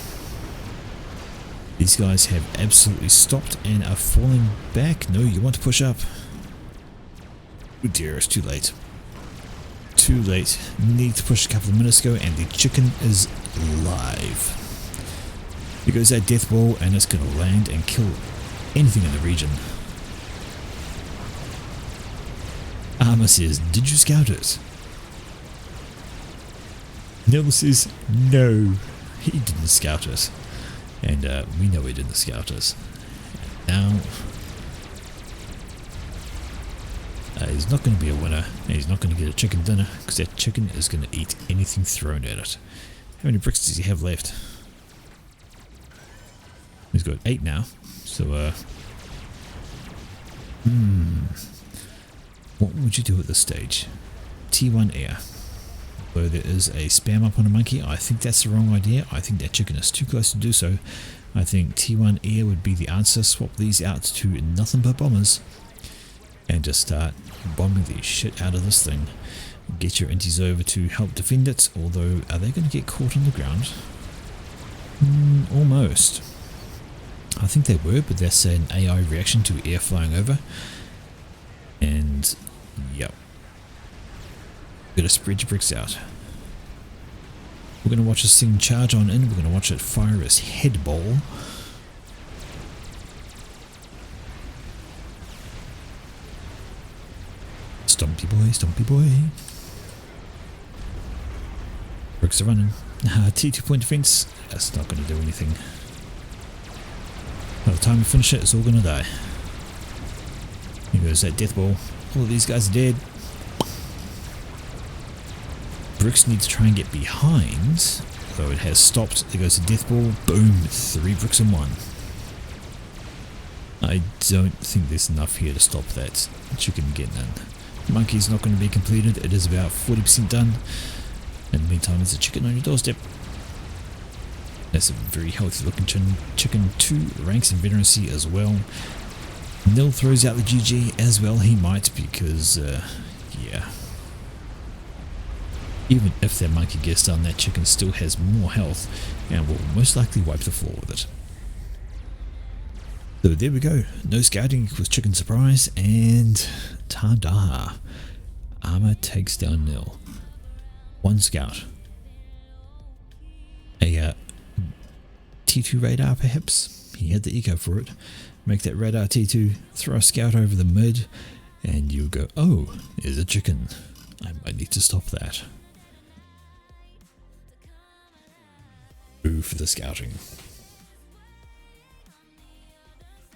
These guys have absolutely stopped and are falling back. No, you want to push up. Oh dear, it's too late. Too late. Need to push a couple of minutes ago, and the chicken is live. Here goes that death ball, and it's going to land and kill anything in the region. Armour says, did you scout it? Nil says, no, he didn't scout it. And we know he didn't scout it. Now, he's not going to be a winner, and he's not going to get a chicken dinner, because that chicken is going to eat anything thrown at it. How many bricks does he have left? He's got 8 now, so what would you do at this stage? T1 air. Although there is a spam up on a monkey, I think that's the wrong idea. I think that chicken is too close to do so. I think T1 air would be the answer. Swap these out to nothing but bombers and just start bombing the shit out of this thing. Get your inties over to help defend it, although are they going to get caught on the ground? Almost. I think they were, but that's an AI reaction to air flying over. And yep, gotta spread your bricks out. We're gonna watch this thing charge on in. We're gonna watch it fire its head ball. Stompy boy, stompy boy. Bricks are running. T2 point defense. That's not gonna do anything. By the time we finish it, it's all gonna die. Here goes that death ball. All of these guys are dead. Bricks need to try and get behind, though it has stopped. There goes the death ball. Boom! 3 bricks in 1. I don't think there's enough here to stop that chicken getting in. Monkey's not going to be completed. It is about 40% done. In the meantime, there's a chicken on your doorstep. That's a very healthy looking chicken. 2 ranks in veterancy as well. Nil throws out the GG as well. He might, because yeah, Even if that monkey gets down, that chicken still has more health and will most likely wipe the floor with it. So there we go, no scouting equals chicken surprise, and ta-da! Armor takes down nil. One scout. A T2 radar perhaps? He had the eco for it. Make that radar T2, throw a scout over the mid, and you'll go, oh, there's a chicken. I might need to stop that. Ooh, for the scouting.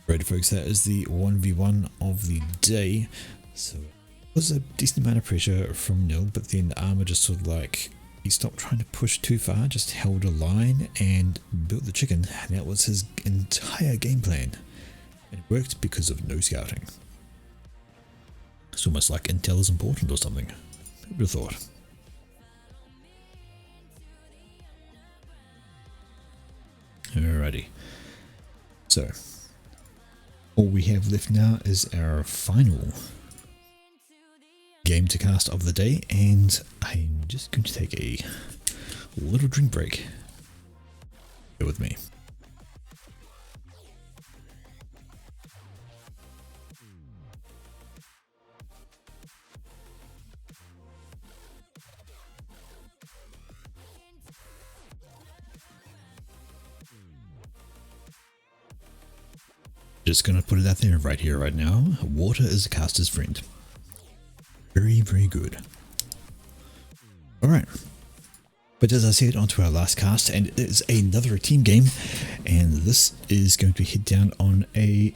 Right folks, that is the 1v1 of the day. So it was a decent amount of pressure from Nil, but then the armor just sort of like, he stopped trying to push too far, just held a line and built the chicken, and that was his entire game plan. And it worked because of no scouting. It's almost like intel is important or something. Who would have thought? Alrighty. So, all we have left now is our final game to cast of the day, and I'm just going to take a little drink break. Bear with me. Just gonna put it out there right here, right now. Water is a caster's friend. Very, very good. Alright. But as I said, on to our last cast, and it is another team game. And this is going to head down on a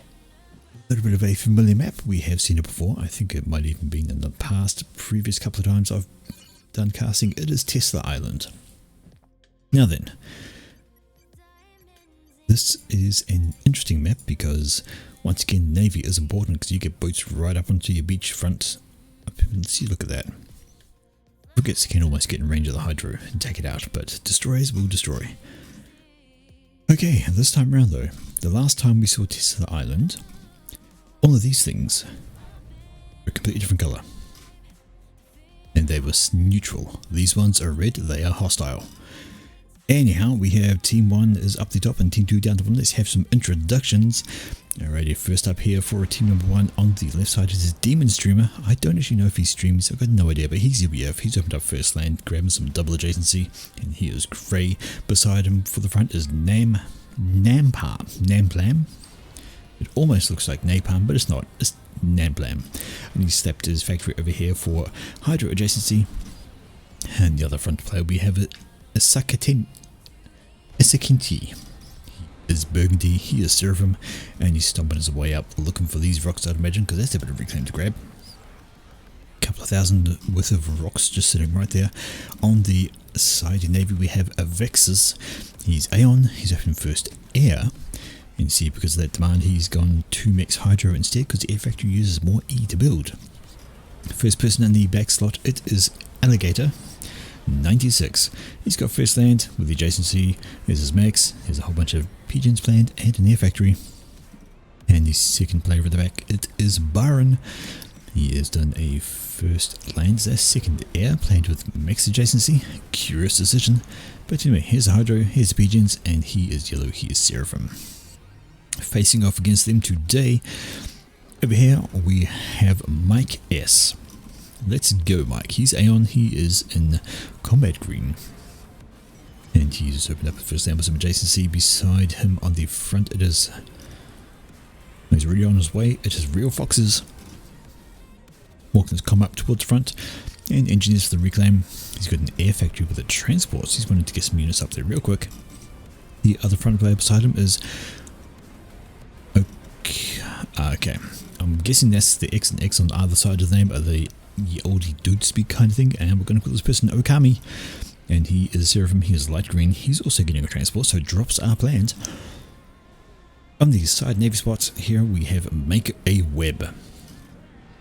little bit of a familiar map. We have seen it before. I think it might even been in the previous couple of times I've done casting. It is Tesla Island. Now then. This is an interesting map because, once again, Navy is important because you get boats right up onto your beachfront. See, look at that. Frigates can almost get in range of the Hydro and take it out, but destroyers will destroy. Okay, this time around though, the last time we saw Tesla Island, all of these things were a completely different colour. And they were neutral. These ones are red, they are hostile. Anyhow, we have Team 1 is up the top and Team 2 down the bottom. Let's have some introductions. Alrighty, first up here for Team number 1 on the left side is Demon Streamer. I don't actually know if he streams, I've got no idea, but he's UBF. He's opened up first land, grabbing some double adjacency, and he is grey. Beside him for the front is Namplam. It almost looks like Napalm, but it's not. It's Namplam. And he's slapped his factory over here for Hydro adjacency. And the other front player we have it. Isakinti. He is Burgundy, he is Seraphim, and he's stomping his way up looking for these rocks, I'd imagine, because that's a bit of reclaim to grab. A couple of thousand worth of rocks just sitting right there. On the side of Navy we have Avexis. He's Aeon, he's opening first air. And you see, because of that demand, he's gone 2 Max Hydro instead, because the air factory uses more E to build. First person in the back slot, it is Alligator. 96. He's got first land with the adjacency. Here's his max. Here's a whole bunch of pigeons planned and an air factory. And the second player at the back, it is Byron. He has done a first land, that's second air, planned with max adjacency. Curious decision. But anyway, here's a Hydro, here's the pigeons, and he is yellow, he is Seraphim. Facing off against them today, over here we have Mike S. Let's go, Mike. He's Aeon. He is in combat green. And he's opened up first land with some adjacency. Beside him on the front, it is... He's already on his way. It is Real Foxes. Walking's come up towards the front. And engineers for the reclaim. He's got an air factory with the transports. He's wanting to get some units up there real quick. The other front player beside him is... Okay. I'm guessing that's the X and X on either side of the name are the oldie dude speak kind of thing, and we're going to call this person Okami, and he is Seraphim, he is light green, he's also getting a transport, so drops are planned. On the side navy spots here we have Make a Web.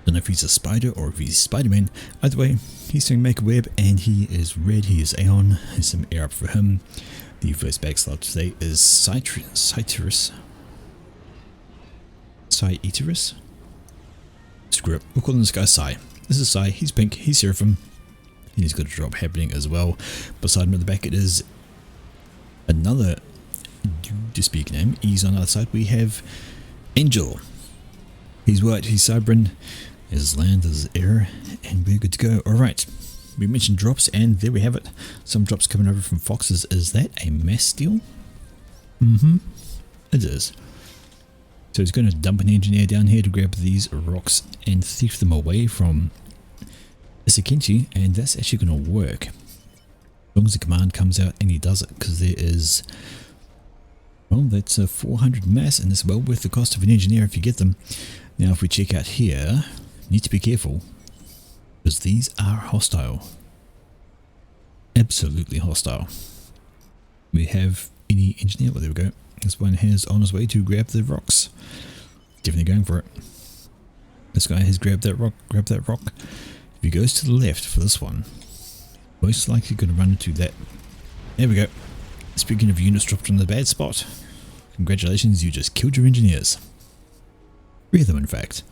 Don't know if he's a spider or if he's Spider-Man. Either way, he's doing Make a Web, and he is red, he is Aeon. There's some air up for him. The first back slot today is Cyterus. Screw it, we're calling this guy Cy. This is Sai, he's pink, he's Seraphim. He's got a drop happening as well. Beside him at the back it is another dude to speak name. He's on the other side. We have Angel. He's white, he's Cybran, his land is air, and we're good to go. Alright, we mentioned drops, and there we have it. Some drops coming over from Foxes. Is that a mass steal? It is. So he's going to dump an engineer down here to grab these rocks and thief them away from Isakenchi, and that's actually going to work. As long as the command comes out and he does it, because there is, well, that's a 400 mass, and it's well worth the cost of an engineer if you get them. Now if we check out here, need to be careful, because these are hostile. Absolutely hostile. We have any engineer, well there we go. This one has on his way to grab the rocks. Definitely going for it. This guy has grabbed that rock, If he goes to the left for this one, most likely going to run into that. There we go. Speaking of units dropped in the bad spot, congratulations, you just killed your engineers. 3 of them in fact,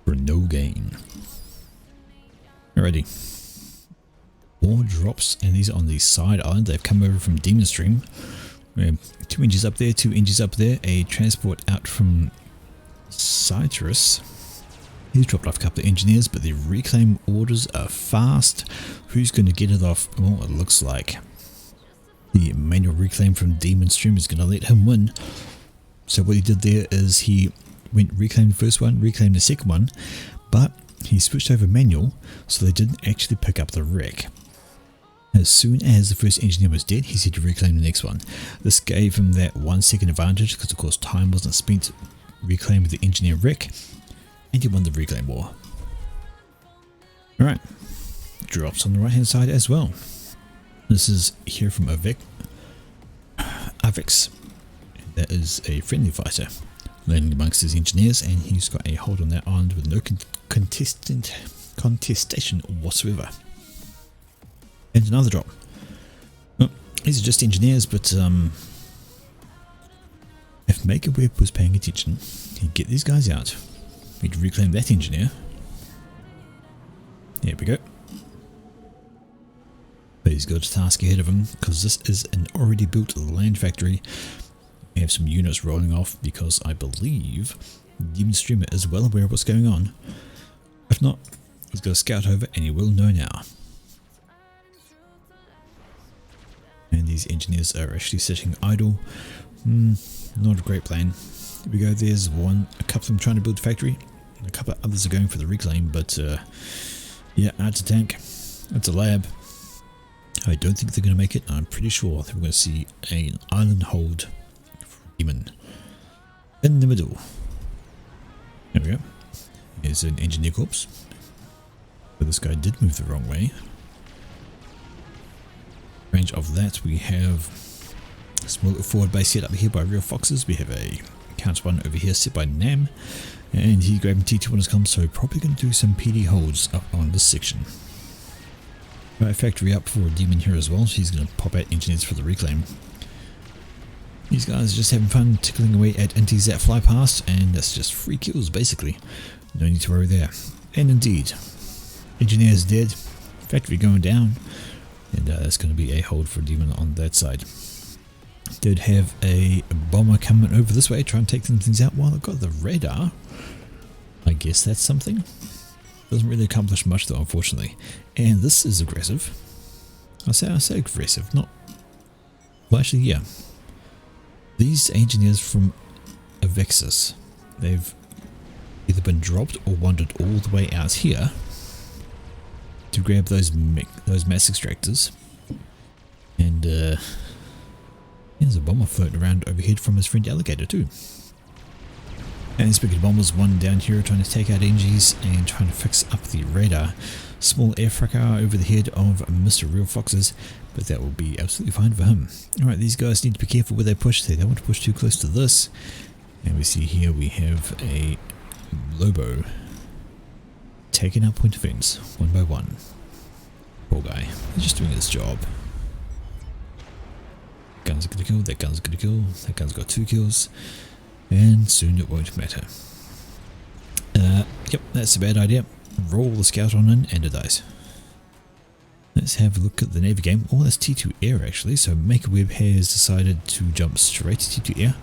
for no gain. Alrighty. 4 drops, and these are on the side island. They've come over from Demon Stream. We have 2 engines up there, 2 engines up there, a transport out from Citrus. He's dropped off a couple of engineers, but the reclaim orders are fast. Who's going to get it off? Well, it looks like the manual reclaim from Demon Stream is going to let him win. So what he did there is he went reclaimed the first one, reclaimed the second one, but he switched over manual, so they didn't actually pick up the wreck. As soon as the first engineer was dead, he said to reclaim the next one. This gave him that 1 second advantage, because of course time wasn't spent reclaiming the engineer wreck, and he won the reclaim war. Alright, drops on the right hand side as well. This is here from Avix. That is a friendly fighter landing amongst his engineers, and he's got a hold on that island with no contestation whatsoever. And another drop. Well, these are just engineers, but if Maker Web was paying attention, he'd get these guys out. He'd reclaim that engineer. There we go. But he's got a task ahead of him, because this is an already built land factory. We have some units rolling off, because I believe Demon Streamer is well aware of what's going on. If not, he's got a scout over, and he will know now. And these engineers are actually sitting idle. Not a great plan. Here we go, there's one, a couple of them trying to build a factory. A couple of others are going for the reclaim, but yeah, that's a tank. That's a lab. I don't think they're going to make it. I'm pretty sure we're going to see an island hold demon in the middle. There we go. Here's an engineer corpse. But this guy did move the wrong way. Range of that, we have a small forward base set up here by Real Foxes. We have a counter one over here set by Nam, and he's grabbing T2 on his comms, so probably going to do some PD holds up on this section. Right, factory up for a demon here as well, so he's going to pop out engineers for the reclaim. These guys are just having fun tickling away at inties that fly past, and that's just free kills basically. No need to worry there. And indeed, engineers dead, factory going down. And that's going to be a hold for a demon on that side. Did have a bomber coming over this way, trying to take some things out while I've got the radar. I guess that's something. Doesn't really accomplish much though, unfortunately. And this is aggressive. I say aggressive, not... Well, actually, yeah. These engineers from Avexis, they've either been dropped or wandered all the way out here to grab those mass extractors. And there's a bomber floating around overhead from his friend Alligator too. And speaking of bombers, one down here trying to take out NGs and trying to fix up the radar. Small air fracker over the head of Mr. Real Foxes, but that will be absolutely fine for him. Alright, these guys need to be careful where they push. They don't want to push too close to this. And we see here we have a Lobo taking out point defense one by one. Poor guy, he's just doing his job. Gun's gonna kill, that gun's gonna kill, that gun's got 2 kills, and soon it won't matter. Yep, that's a bad idea. Roll the scout on in and it dies. Let's have a look at the Navy game. Oh, that's T2 Air actually. So Maker Webb has decided to jump straight to T2 Air.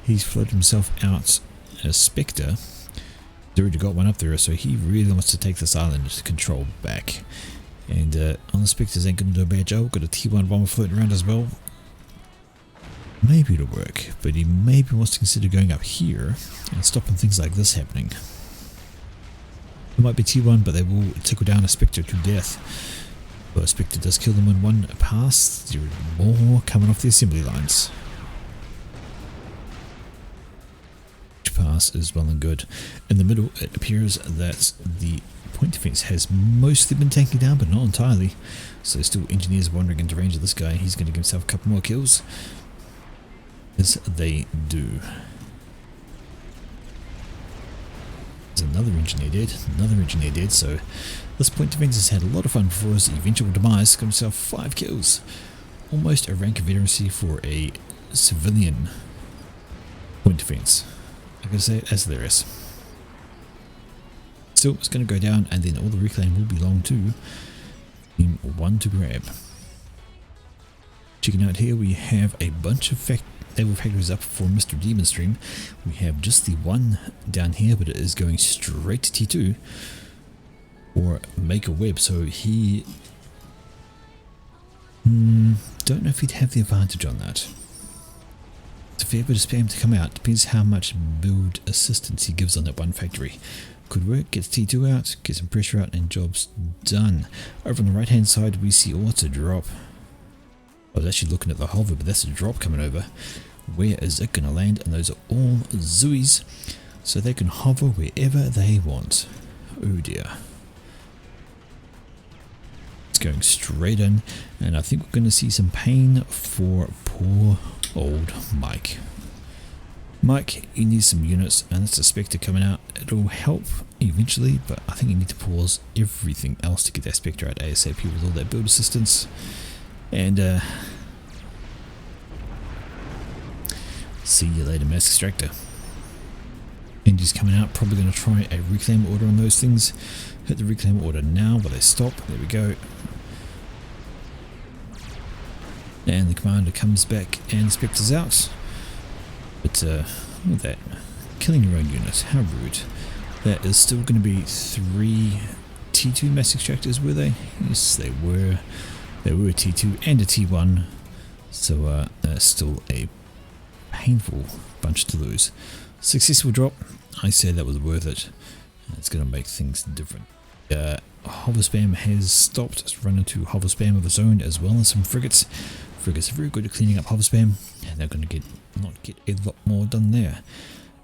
He's floated himself out as Spectre. He's already got one up there, so he really wants to take this island to control back. And on the Spectres ain't going to do a bad job. Got a T1 bomber floating around as well. Maybe it'll work, but he maybe wants to consider going up here and stopping things like this happening. It might be T1, but they will tickle down a Spectre to death. Well, a Spectre does kill them in one pass. There are more coming off the assembly lines. Each pass is well and good. In the middle, it appears that the point defense has mostly been taken down, but not entirely. So still engineers wandering into range of this guy. He's going to give himself a couple more kills. As they do. There's another engineer dead, so this point defense has had a lot of fun before his eventual demise. Got himself 5 kills. Almost a rank of veterancy for a civilian point defense. I can say it as there is. Still, it's going to go down, and then all the reclaim will belong to Team 1 to grab. Checking out here, we have a bunch of naval factories up for Mr. Demon Stream. We have just the one down here, but it is going straight to T2 or Maker Webb, so he don't know if he'd have the advantage on that. It's a fair bit of spam to come out. Depends how much build assistance he gives on that one factory. Could work, gets T2 out, gets some pressure out, and job's done. Over on the right hand side we see, oh, it's a drop. I was actually looking at the hover, but that's a drop coming over. Where is it going to land? And those are all Zoos, so they can hover wherever they want. Oh dear. It's going straight in, and I think we're going to see some pain for poor old Mike. Mike, you need some units, and that's a Spectre coming out. It'll help eventually, but I think you need to pause everything else to get that Spectre out ASAP with all that build assistance. And see you later, Mass Extractor. Engine's coming out, probably going to try a reclaim order on those things. Hit the reclaim order now, but they stop. There we go. And the commander comes back and Spectre's out. But look at that. Killing your own unit. How rude. That is still going to be 3 T2 Mass Extractors, were they? Yes, they were. They were a T2 and a T1. So still a painful bunch to lose. Successful drop. I say that was worth it. It's going to make things different. Hover spam has stopped. It's run into hover spam of its own, as well as some frigates. Frigates are very good at cleaning up hover spam, and they're going to not get a lot more done there.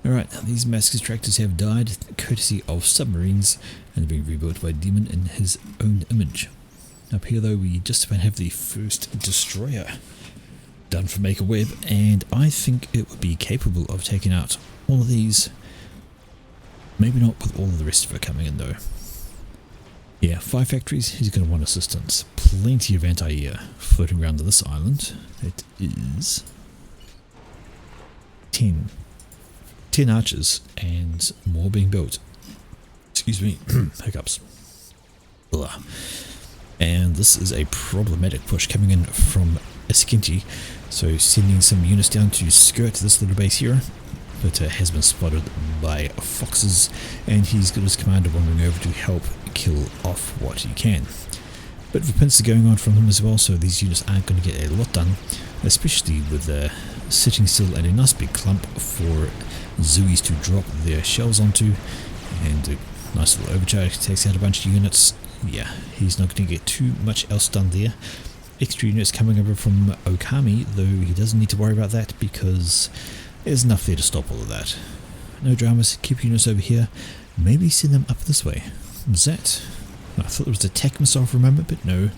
Alright, these mass extractors have died courtesy of submarines and are being rebuilt by Demon in his own image. Up here though, we just about have the first destroyer done for Maker Webb, and I think it would be capable of taking out all of these. Maybe not with all of the rest of it coming in though. Yeah, 5 factories, he's going to want assistance. Plenty of anti-air floating around to this island. It is 10 archers and more being built. Excuse me, hiccups. Blah. And this is a problematic push coming in from Eskinti, so sending some units down to skirt this little base here, but has been spotted by foxes, and he's got his commander wandering over to help kill off what he can. Bit of a pincer going on from him as well, so these units aren't going to get a lot done, especially with sitting still at a nice big clump for Zoos to drop their shells onto, and a nice little overcharge takes out a bunch of units. Yeah, he's not going to get too much else done there. Extra units coming over from Okami, though he doesn't need to worry about that because there's enough there to stop all of that. No dramas, keep units over here, maybe send them up this way. What's that? I thought it was a tech missile for a moment, but no.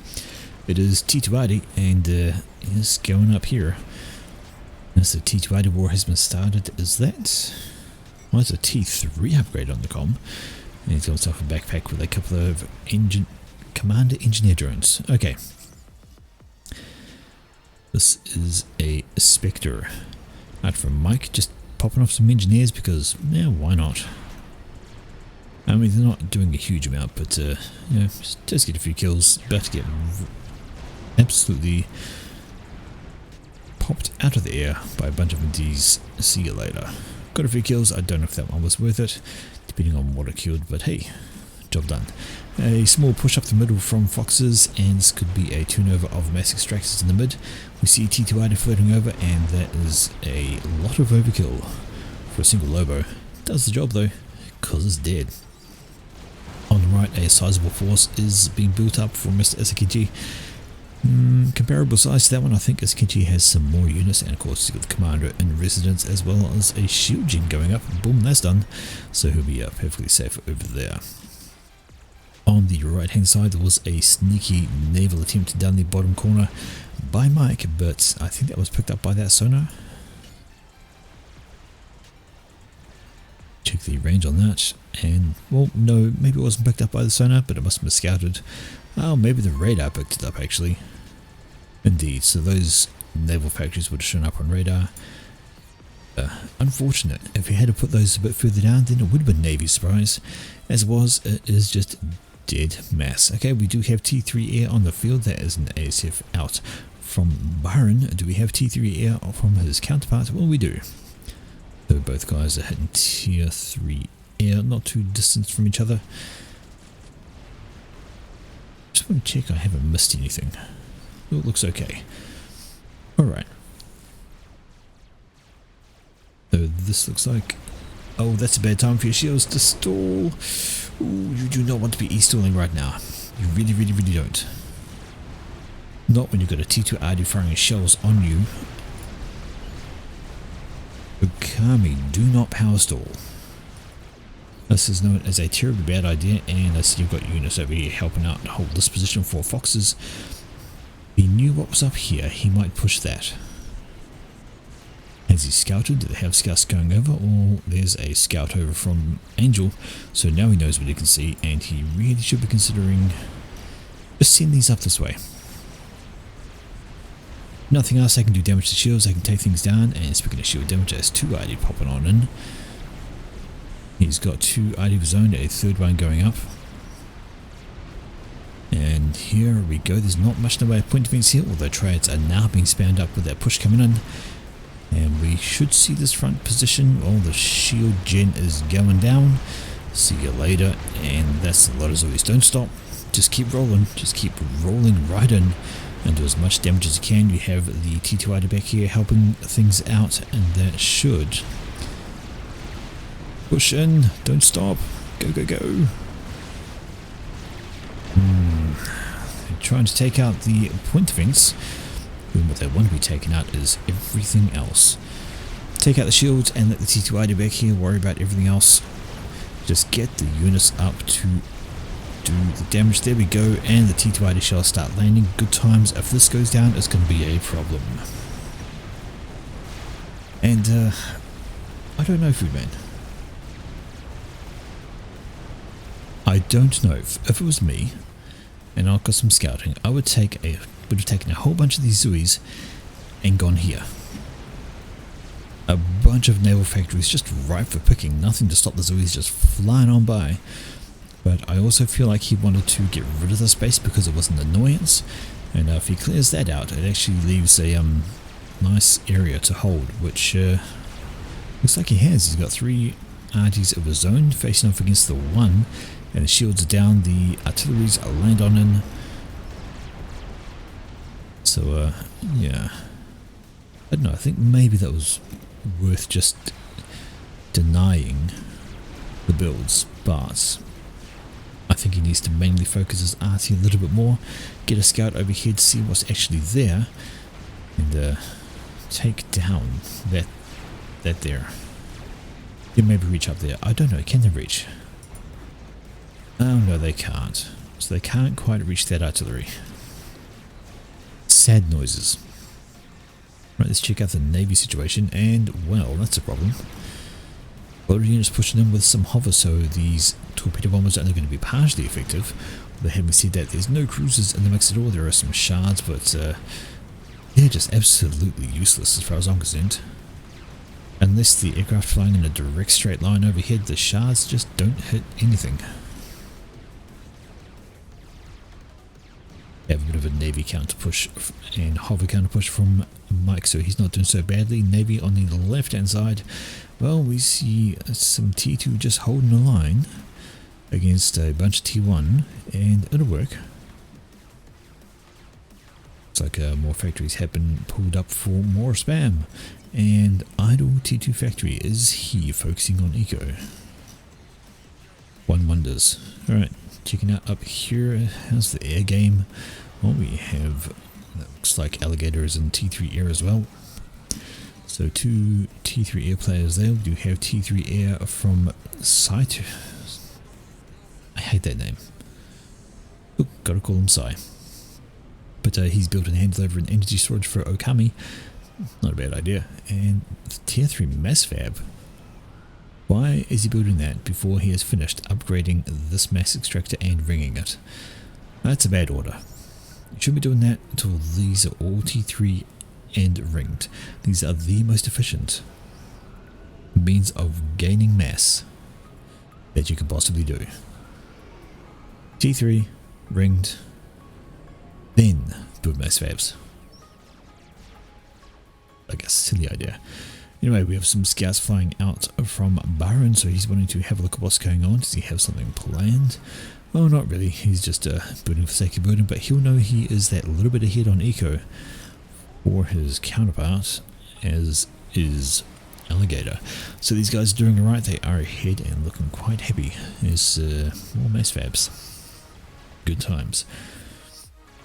It is T2ID, and it's going up here. As the T2ID war has been started, is that? Well, it's a T3 upgrade on the comm. And he's got himself a backpack with a couple of commander engineer drones. Okay. This is a Spectre. Out from Mike, just popping off some engineers because, yeah, why not? I mean, they're not doing a huge amount, but you know, just get a few kills. About to get absolutely popped out of the air by a bunch of MDs. See you later. Got a few kills. I don't know if that one was worth it, depending on what it killed, but hey, job done. A small push up the middle from Foxes, and this could be a turnover of mass extractors in the mid. We see T2ID floating over, and that is a lot of overkill for a single Lobo. Does the job though, because it's dead. On the right, a sizable force is being built up for Mr. Isakichi. Comparable size to that one. I think Isakichi has some more units, and of course he's got the commander in residence as well as a shield gen going up. Boom, that's done. So he'll be perfectly safe over there. On the right hand side, there was a sneaky naval attempt down the bottom corner by Mike, but I think that was picked up by that sonar. Check the range on that, and well, no, maybe it wasn't picked up by the sonar, but it must have been scouted. Oh, maybe the radar picked it up actually. Indeed, so those naval factories would have shown up on radar. Unfortunate. If you had to put those a bit further down, then it would have been Navy surprise. As it was, it is just dead mass. Okay, we do have T3 air on the field. That is an ASF out from Byron. Do we have T3 air from his counterpart? Well, we do. So both guys are hitting tier 3 air, not too distant from each other. Just want to check I haven't missed anything. Oh, it looks okay. Alright. So this looks like... Oh, that's a bad time for your shields to stall. Ooh, you do not want to be e-stalling right now. You really, really, really don't. Not when you've got a T2 RD firing shells on you. Okami, do not power stall. This is known as a terribly bad idea, and I see you've got units over here helping out to hold this position for Foxes. If he knew what was up here, he might push that. Has he scouted? Do they have scouts going over? Or there's a scout over from Angel, so now he knows what he can see, and he really should be considering just send these up this way. Nothing else. I can do damage to shields, I can take things down, and speaking of shield damage, there's 2 ID popping on in. He's got 2 ID of his own, a third one going up. And here we go. There's not much in the way of point defense here, although triads are now being spammed up with that push coming in. And we should see this front position. Oh, the shield gen is going down. See you later. And that's a lot of Zoes. Don't stop. Just keep rolling. Just keep rolling right in and do as much damage as you can. You have the T2 back here helping things out, and that should push in. Don't stop. Go, go, go. They're trying to take out the point defense. And what they want to be taking out is everything else. Take out the shields and let the T2 back here worry about everything else. Just get the units up to do the damage. There we go, and the T2 shall start landing. Good times. If this goes down, it's going to be a problem. And I don't know, Foodman. I don't know. If it was me and I've got some scouting, I would have taken a whole bunch of these Zoes and gone here. A bunch of naval factories just ripe for picking. Nothing to stop the Zoes just flying on by. But I also feel like he wanted to get rid of the space because it was an annoyance. And if he clears that out, it actually leaves a nice area to hold, which looks like he has. He's got 3 RTs of his own facing off against the 1. And the shields are down, the artilleries are lined on in. So, yeah. I don't know, I think maybe that was worth just denying the builds, but I think he needs to mainly focus his RT a little bit more, get a scout over here to see what's actually there, and take down that there. Then maybe reach up there. I don't know, can they reach? Oh no, they can't. So they can't quite reach that artillery. Sad noises. Right, let's check out the Navy situation, and well, that's a problem. A lot of units pushing in with some hover, so these torpedo bombers are only going to be partially effective. Although having said that, there's no cruisers in the mix at all. There are some shards, but they're just absolutely useless as far as I'm concerned. Unless the aircraft flying in a direct straight line overhead, the shards just don't hit anything. Have a bit of a Navy counter push and hover counter push from Mike, so he's not doing so badly. Navy on the left hand side, well, we see some T2 just holding the line against a bunch of T1, and it'll work. Looks like more factories have been pulled up for more spam, and idle T2 factory is here focusing on eco. One wonders. Alright, checking out up here, how's the air game? Well, we have, that looks like alligators in T3 air as well. So 2 T3 air players there. We do have T3 air from Site. I hate that name. Oh, gotta call him Sai. But he's built and handed over an energy storage for Okami. Not a bad idea. And tier 3 mass fab. Why is he building that before he has finished upgrading this mass extractor and ringing it? That's a bad order. You shouldn't be doing that until these are all T3 and ringed. These are the most efficient means of gaining mass that you can possibly do. T3, ringed, then build mass fabs. Like a silly idea. Anyway, we have some scouts flying out from Byron, so he's wanting to have a look at what's going on. Does he have something planned? Well, not really. He's just building for the sake of building, but he'll know he is that little bit ahead on eco for his counterpart, as is Alligator. So these guys are doing alright. They are ahead and looking quite happy. There's more mass fabs. Good times.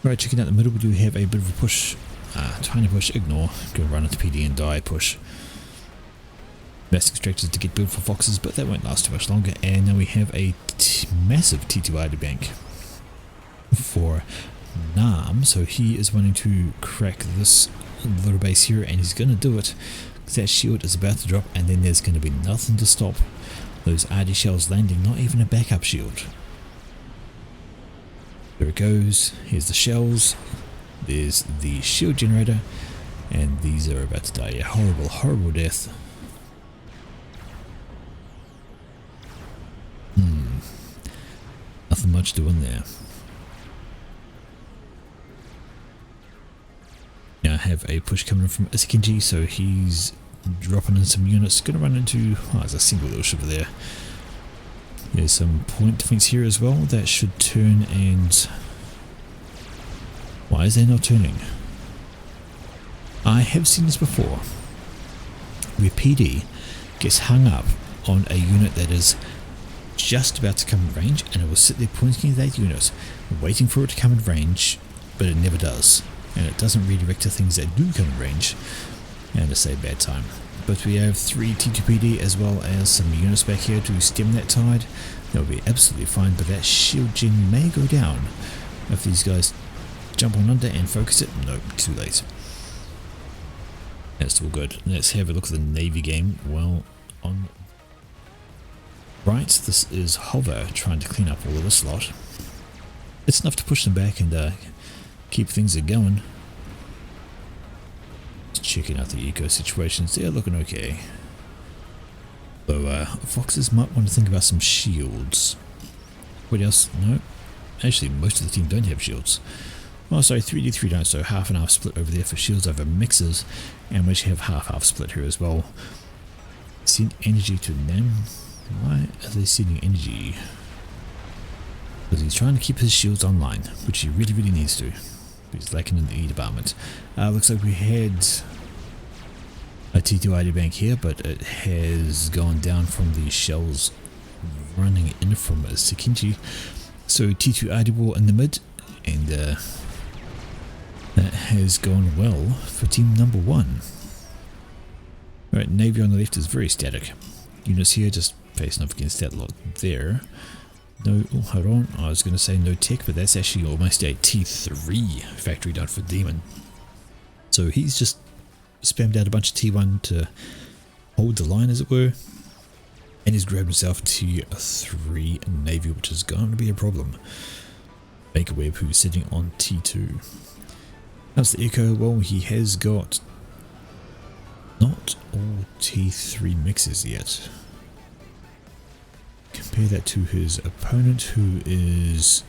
Alright, checking out the middle, we do have a bit of a push. Tiny push, ignore. Go run into PD and die push. Mass extractors to get built for Foxes, but that won't last too much longer. And now we have a massive T2 ID bank for Nam, so he is wanting to crack this little base here, and he's going to do it because that shield is about to drop, and then there's going to be nothing to stop those RD shells landing, not even a backup shield. There it goes. Here's the shells. There's the shield generator, and these are about to die a horrible, horrible death. Nothing much doing there. Now I have a push coming in from Isakinji, so he's dropping in some units. Going to run into, there's a single little ship there. There's some point defense here as well that should turn, and why is they not turning? I have seen this before, where PD gets hung up on a unit that is just about to come in range, and it will sit there pointing at that unit, waiting for it to come in range, but it never does, and it doesn't redirect to things that do come in range, and it's a bad time. But we have 3 T2PD as well as some units back here to stem that tide. That will be absolutely fine, but that shield gen may go down if these guys jump on under and focus it. Nope, too late. That's all good. Let's have a look at the Navy game. Well, on right, this is Hover trying to clean up all of this lot. It's enough to push them back and keep things going. Just checking out the eco situations. They're looking okay. So Foxes might want to think about some shields. What else? No. Actually, most of the team don't have shields. Oh, sorry, 3D3 don't, so half and half split over there for shields over mixers. And we actually have half split here as well. Send energy to them. Why are they sending energy? Because he's trying to keep his shields online, which he really, really needs to. He's lacking in the E department. Looks like we had a T2 ID bank here, but it has gone down from the shells running in from Sakinchi. So T2 ID wall in the mid, and that has gone well for team number 1. Right, Navy on the left is very static. Units here just facing off against that lot there. No, oh, hold on, I was going to say no tech, but that's actually almost a T3 factory done for Demon. So he's just spammed out a bunch of T1 to hold the line, as it were, and he's grabbed himself T3 Navy, which is going to be a problem. Baker Webb, who's sitting on T2. How's the echo? Well, he has got not not all T3 mixes yet. Compare that to his opponent, who is,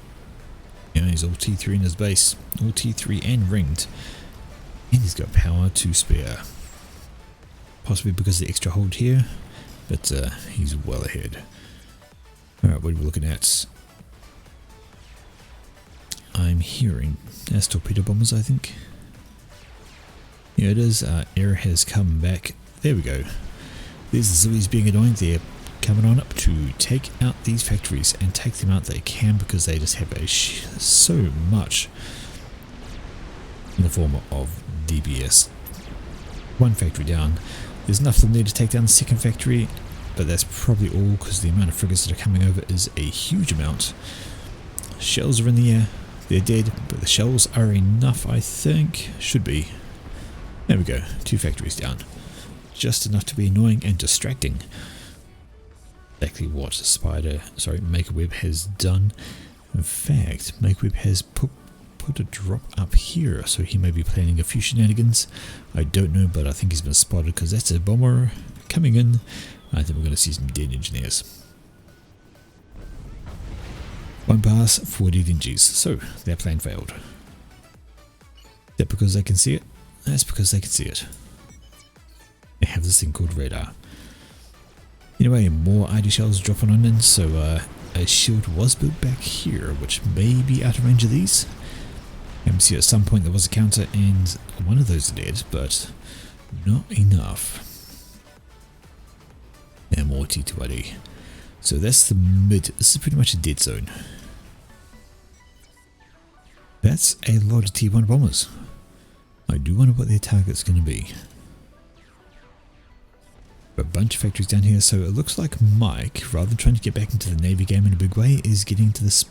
he's all T3 in his base, all T3 and ringed, and he's got power to spare. Possibly because of the extra hold here, but he's well ahead. Alright, what are we looking at? I'm hearing that's torpedo bombers, I think. Yeah, it is. Air has come back. There we go. There's the Zooies being annoying. They're coming on up to take out these factories and take them out they can, because they just have so much in the form of DBS. One factory down. There's enough of them there to take down the second factory, but that's probably all because the amount of frigates that are coming over is a huge amount. Shells are in the air. They're dead, but the shells are enough, I think. Should be. There we go. 2 factories down. Just enough to be annoying and distracting. Exactly what MakerWeb has done. In fact, MakerWeb has put a drop up here, so he may be planning a few shenanigans. I don't know, but I think he's been spotted, because that's a bomber coming in. I think we're going to see some dead engineers. 1 pass, 4 dead engineers. So, their plan failed. Is that because they can see it? That's because they can see it. They have this thing called radar. Anyway, more ID shells dropping on in, so a shield was built back here, which may be out of range of these. And we see at some point there was a counter, and one of those are dead, but not enough. And more T2ID. So that's the mid. This is pretty much a dead zone. That's a lot of T1 bombers. I do wonder what their target's going to be. A bunch of factories down here, so it looks like Mike, rather than trying to get back into the Navy game in a big way, is getting into this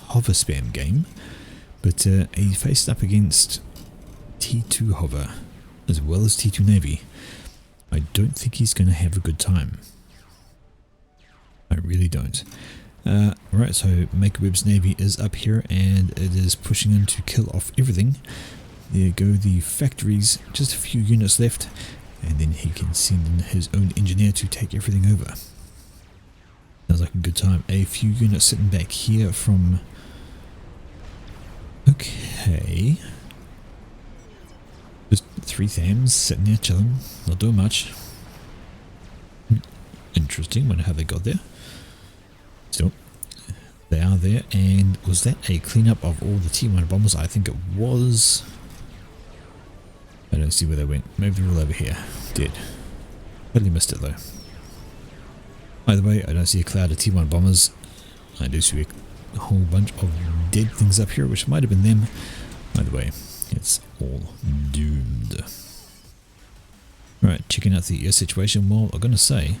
hover spam game. But he faced up against T2 hover, as well as T2 Navy. I don't think he's going to have a good time. I really don't. Right, so MakerWeb's Navy is up here, and it is pushing in to kill off everything. There go the factories, just a few units left, and then he can send in his own engineer to take everything over. Sounds like a good time. A few units sitting back here from... Okay. Just 3 Thams sitting there chilling, not doing much. Interesting, wonder how they got there. So, they are there, and was that a cleanup of all the T1 bombers? I think it was. I don't see where they went. Maybe they're all over here. Dead. Totally missed it though. Either way, I don't see a cloud of T1 bombers. I do see a whole bunch of dead things up here, which might have been them. Either way, it's all doomed. Right, checking out the air situation. Well, I'm going to say,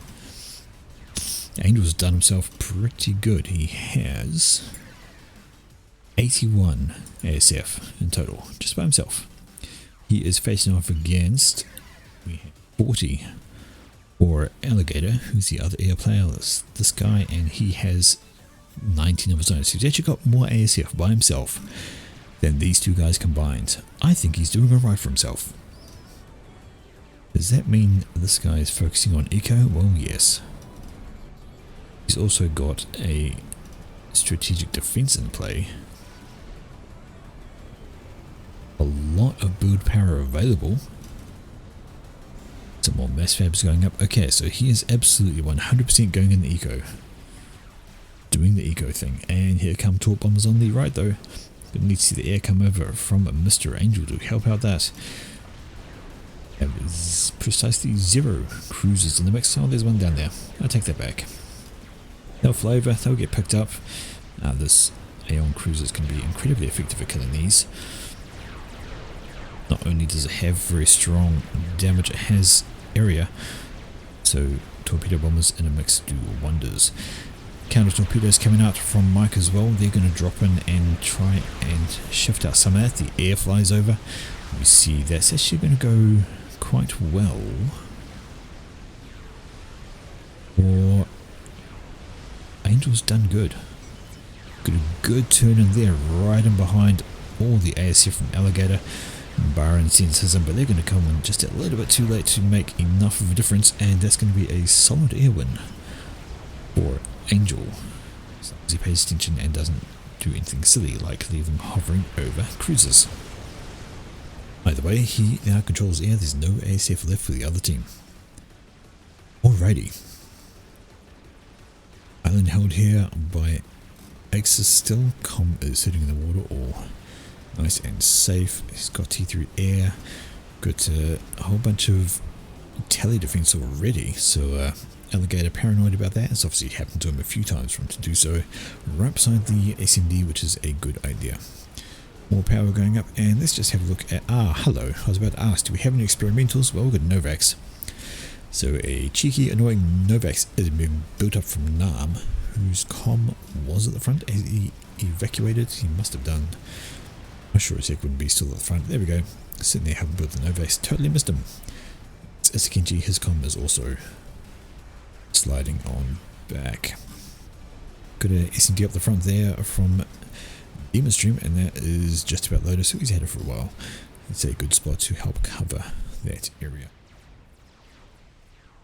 Angel's done himself pretty good. He has 81 ASF in total, just by himself. He is facing off against 40 for Alligator, who's the other air player. This guy, and he has 19 of his own. So he's actually got more ASF by himself than these 2 guys combined. I think he's doing alright for himself. Does that mean this guy is focusing on eco? Well, yes. He's also got a strategic defense in play. A lot of build power available. Some more mass fabs going up. Okay, so he is absolutely 100% going in the eco. Doing the eco thing. And here come torp bombers on the right though. Gonna need to see the air come over from Mr. Angel to help out that. There is precisely 0 cruisers in the mix. Oh, there's one down there. I'll take that back. They'll fly over, they'll get picked up. This Aeon cruiser is going to be incredibly effective at killing these. Not only does it have very strong damage, it has area. So torpedo bombers in a mix do wonders. Counter torpedoes coming out from Mike as well. They're going to drop in and try and shift out some of that. The air flies over. We see that's actually going to go quite well. Or Angel's done good. Got a good turn in there, right in behind all the ASF from Alligator. Byron sends him, but they're going to come in just a little bit too late to make enough of a difference, and that's going to be a solid air win for Angel. As long as he pays attention and doesn't do anything silly like leave them hovering over cruisers. Either way, he now controls air. There's no ASF left for the other team. Alrighty. Island held here by Axis still. Com is sitting in the water, all nice and safe. He's got T3 air. Got a whole bunch of tele defense already, so Alligator paranoid about that. It's obviously happened to him a few times for him to do so. Right beside the SMD, which is a good idea. More power going up, and let's just have a look at... hello. I was about to ask, do we have any experimentals? Well, we've got Novax. So a cheeky, annoying Novax is being built up from Nam, whose comm was at the front. As he evacuated, he must have done... I'm sure his heck wouldn't be still at the front. There we go. Sitting there having built the Novax. Totally missed him. It's Isakenji, his comm is also sliding on back. Got a SMD up the front there from Demon Stream, and that is just about loaded, so he's had it for a while. It's a good spot to help cover that area.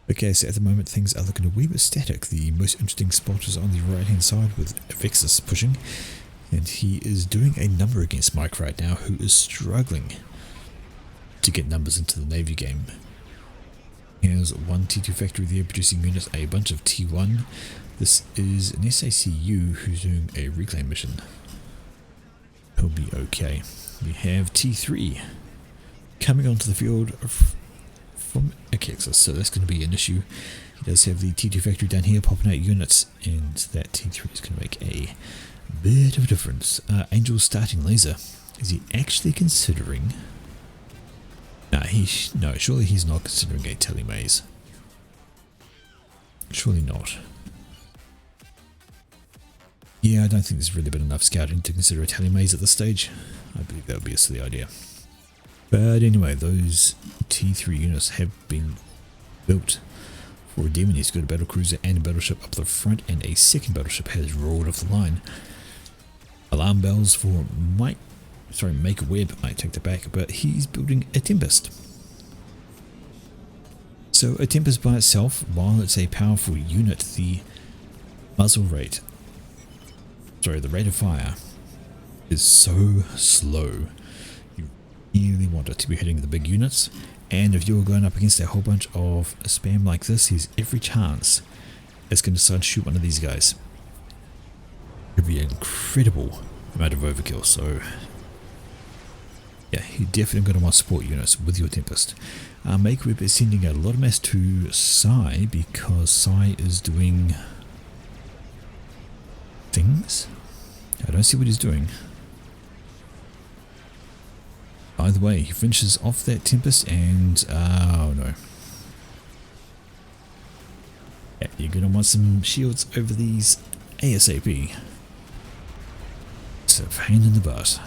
Okay, so at the moment things are looking a wee bit static. The most interesting spot is on the right hand side with Vexus pushing, and he is doing a number against Mike right now, who is struggling to get numbers into the Navy game. He has one T2 factory there producing units, a bunch of T1. This is an SACU who's doing a reclaim mission. He'll be okay. We have T3 coming onto the field from Akexis, so that's going to be an issue. He does have the T2 factory down here popping out units, and that T3 is going to make a bit of a difference. Angel's starting laser. Is he actually considering... No, surely he's not considering a telemaze. Surely not. Yeah, I don't think there's really been enough scouting to consider a telemaze at this stage. I believe that would be a silly idea. But anyway, those T3 units have been built for a demon. He's got a battle cruiser and a battleship up the front, and a second battleship has rolled off the line. Alarm bells for Make Web, I take that back, but he's building a Tempest. So a Tempest by itself, while it's a powerful unit, the rate of fire is so slow. You really want it to be hitting the big units, and if you're going up against a whole bunch of spam like this, there's every chance it's going to decide to shoot one of these guys. It'd be an incredible amount of overkill, so yeah, you're definitely going to want support units with your Tempest. Make Web is sending a lot of mass to Psy because Psy is doing things. I don't see what he's doing. Either way, he finishes off that Tempest and... oh no. Yeah, you're going to want some shields over these ASAP. It's a pain in the butt.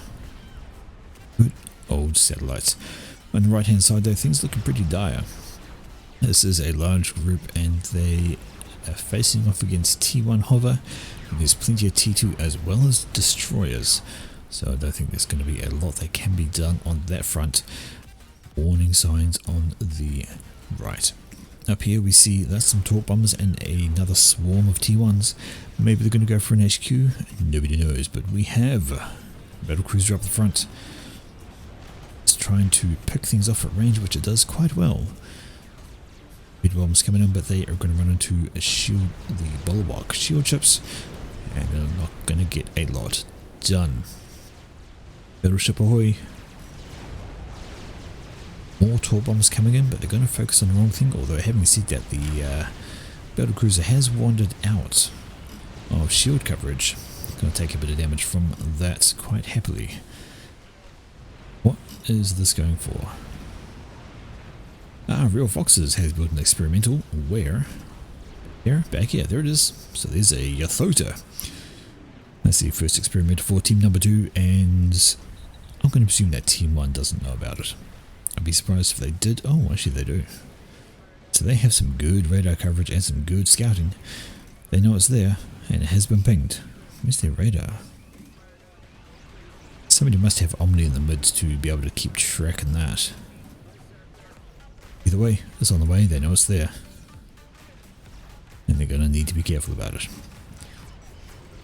Good old satellites. On the right hand side though, things looking pretty dire. This is a large group and they are facing off against T1 Hover. There's plenty of T2 as well as destroyers, so I don't think there's going to be a lot that can be done on that front. Warning signs on the right. Up here we see that's some torp bombers and another swarm of T1s. Maybe they're going to go for an HQ, nobody knows, but we have a battle cruiser up the front. It's trying to pick things off at range, which it does quite well. Big bombs coming in, but they are going to run into a shield, the bulwark shield chips, and they're not going to get a lot done. Battleship ahoy. More torp bombs coming in, but they're going to focus on the wrong thing, although having said that, the battle cruiser has wandered out of shield coverage. Going to take a bit of damage from that quite happily. What is this going for? Real Foxes has built an experimental. Where? Here? Back here. There it is. So there's a Yathota. That's the first experiment for team number 2, and I'm going to presume that team 1 doesn't know about it. I'd be surprised if they did. Oh, actually they do. So they have some good radar coverage and some good scouting. They know it's there, and it has been pinged. Where's their radar? Somebody must have Omni in the mid to be able to keep track of that. Either way, it's on the way, they know it's there. And they're going to need to be careful about it.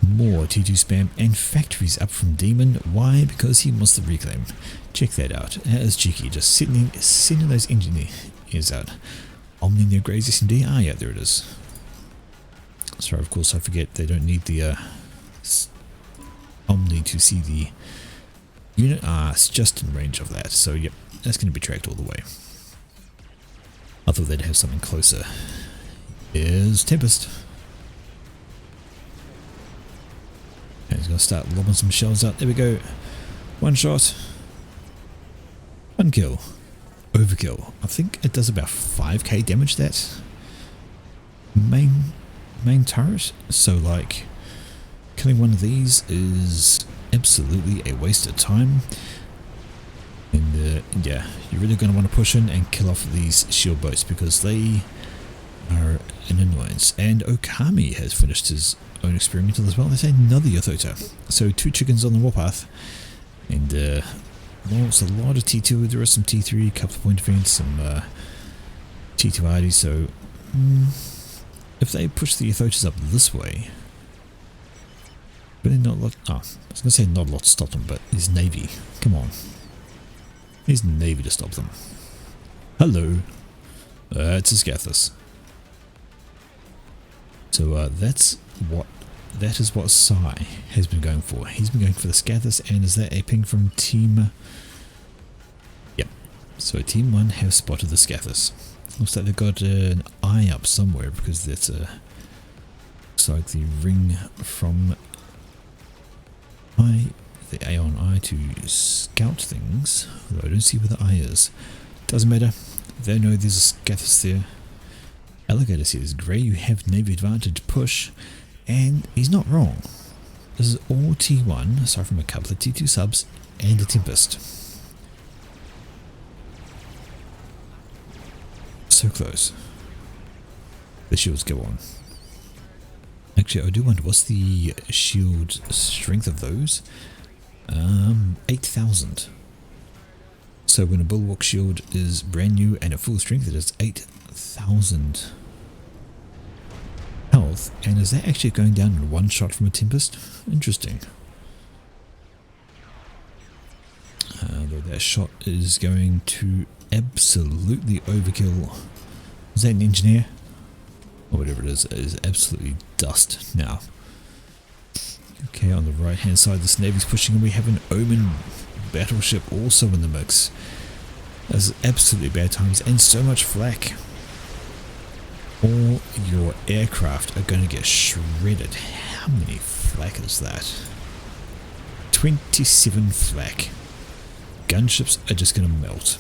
More T2 spam and factories up from Demon. Why? Because he wants the reclaim. Check that out. That is cheeky, just sending those engineers out. Omni near Graze SMD. Ah, yeah, there it is. Sorry, of course, I forget they don't need the Omni to see the unit. Ah, it's just in range of that. So, yep, that's going to be tracked all the way. I thought they'd have something closer. Here's Tempest. And he's going to start lobbing some shells out. There we go. One shot. One kill. Overkill. I think it does about 5k damage, that main turret. So like killing one of these is absolutely a waste of time. And yeah, you're really going to want to push in and kill off these shield boats because they are an annoyance. And Okami has finished his own experimental as well. There's another Yothota. So 2 chickens on the warpath. And well, it's a lot of T2. There are some T3, a couple of point defense, some T2 RD. So if they push the Yothotas up this way, really not a lot. Oh, I was going to say not a lot to stop them, but his navy. Come on. He's navy to stop them. Hello. It's a Scathus. So that is what Sai has been going for. He's been going for the Scathus, and is that a ping from Team? Yep. So Team 1 have spotted the Scathus. Looks like they've got an eye up somewhere because that's looks like the ring from the Aeon Eye to scout things. Although I don't see where the eye is. Doesn't matter. They know there's a Scathus there. Alligator says, Grey, you have navy advantage, push. And he's not wrong. This is all T1, aside from a couple of T2 subs and a Tempest. So close. The shields go on. Actually, I do wonder, what's the shield strength of those? 8,000. So when a bulwark shield is brand new and at full strength, it is 8,000 health. And is that actually going down in one shot from a Tempest? Interesting. Though that shot is going to absolutely overkill. Is that an engineer? Or whatever it is absolutely dust now. Okay, on the right hand side, this navy's pushing, and we have an Omen battleship also in the mix. That's absolutely bad times and so much flak. All your aircraft are going to get shredded. How many flak is that? 27 flak. Gunships are just going to melt.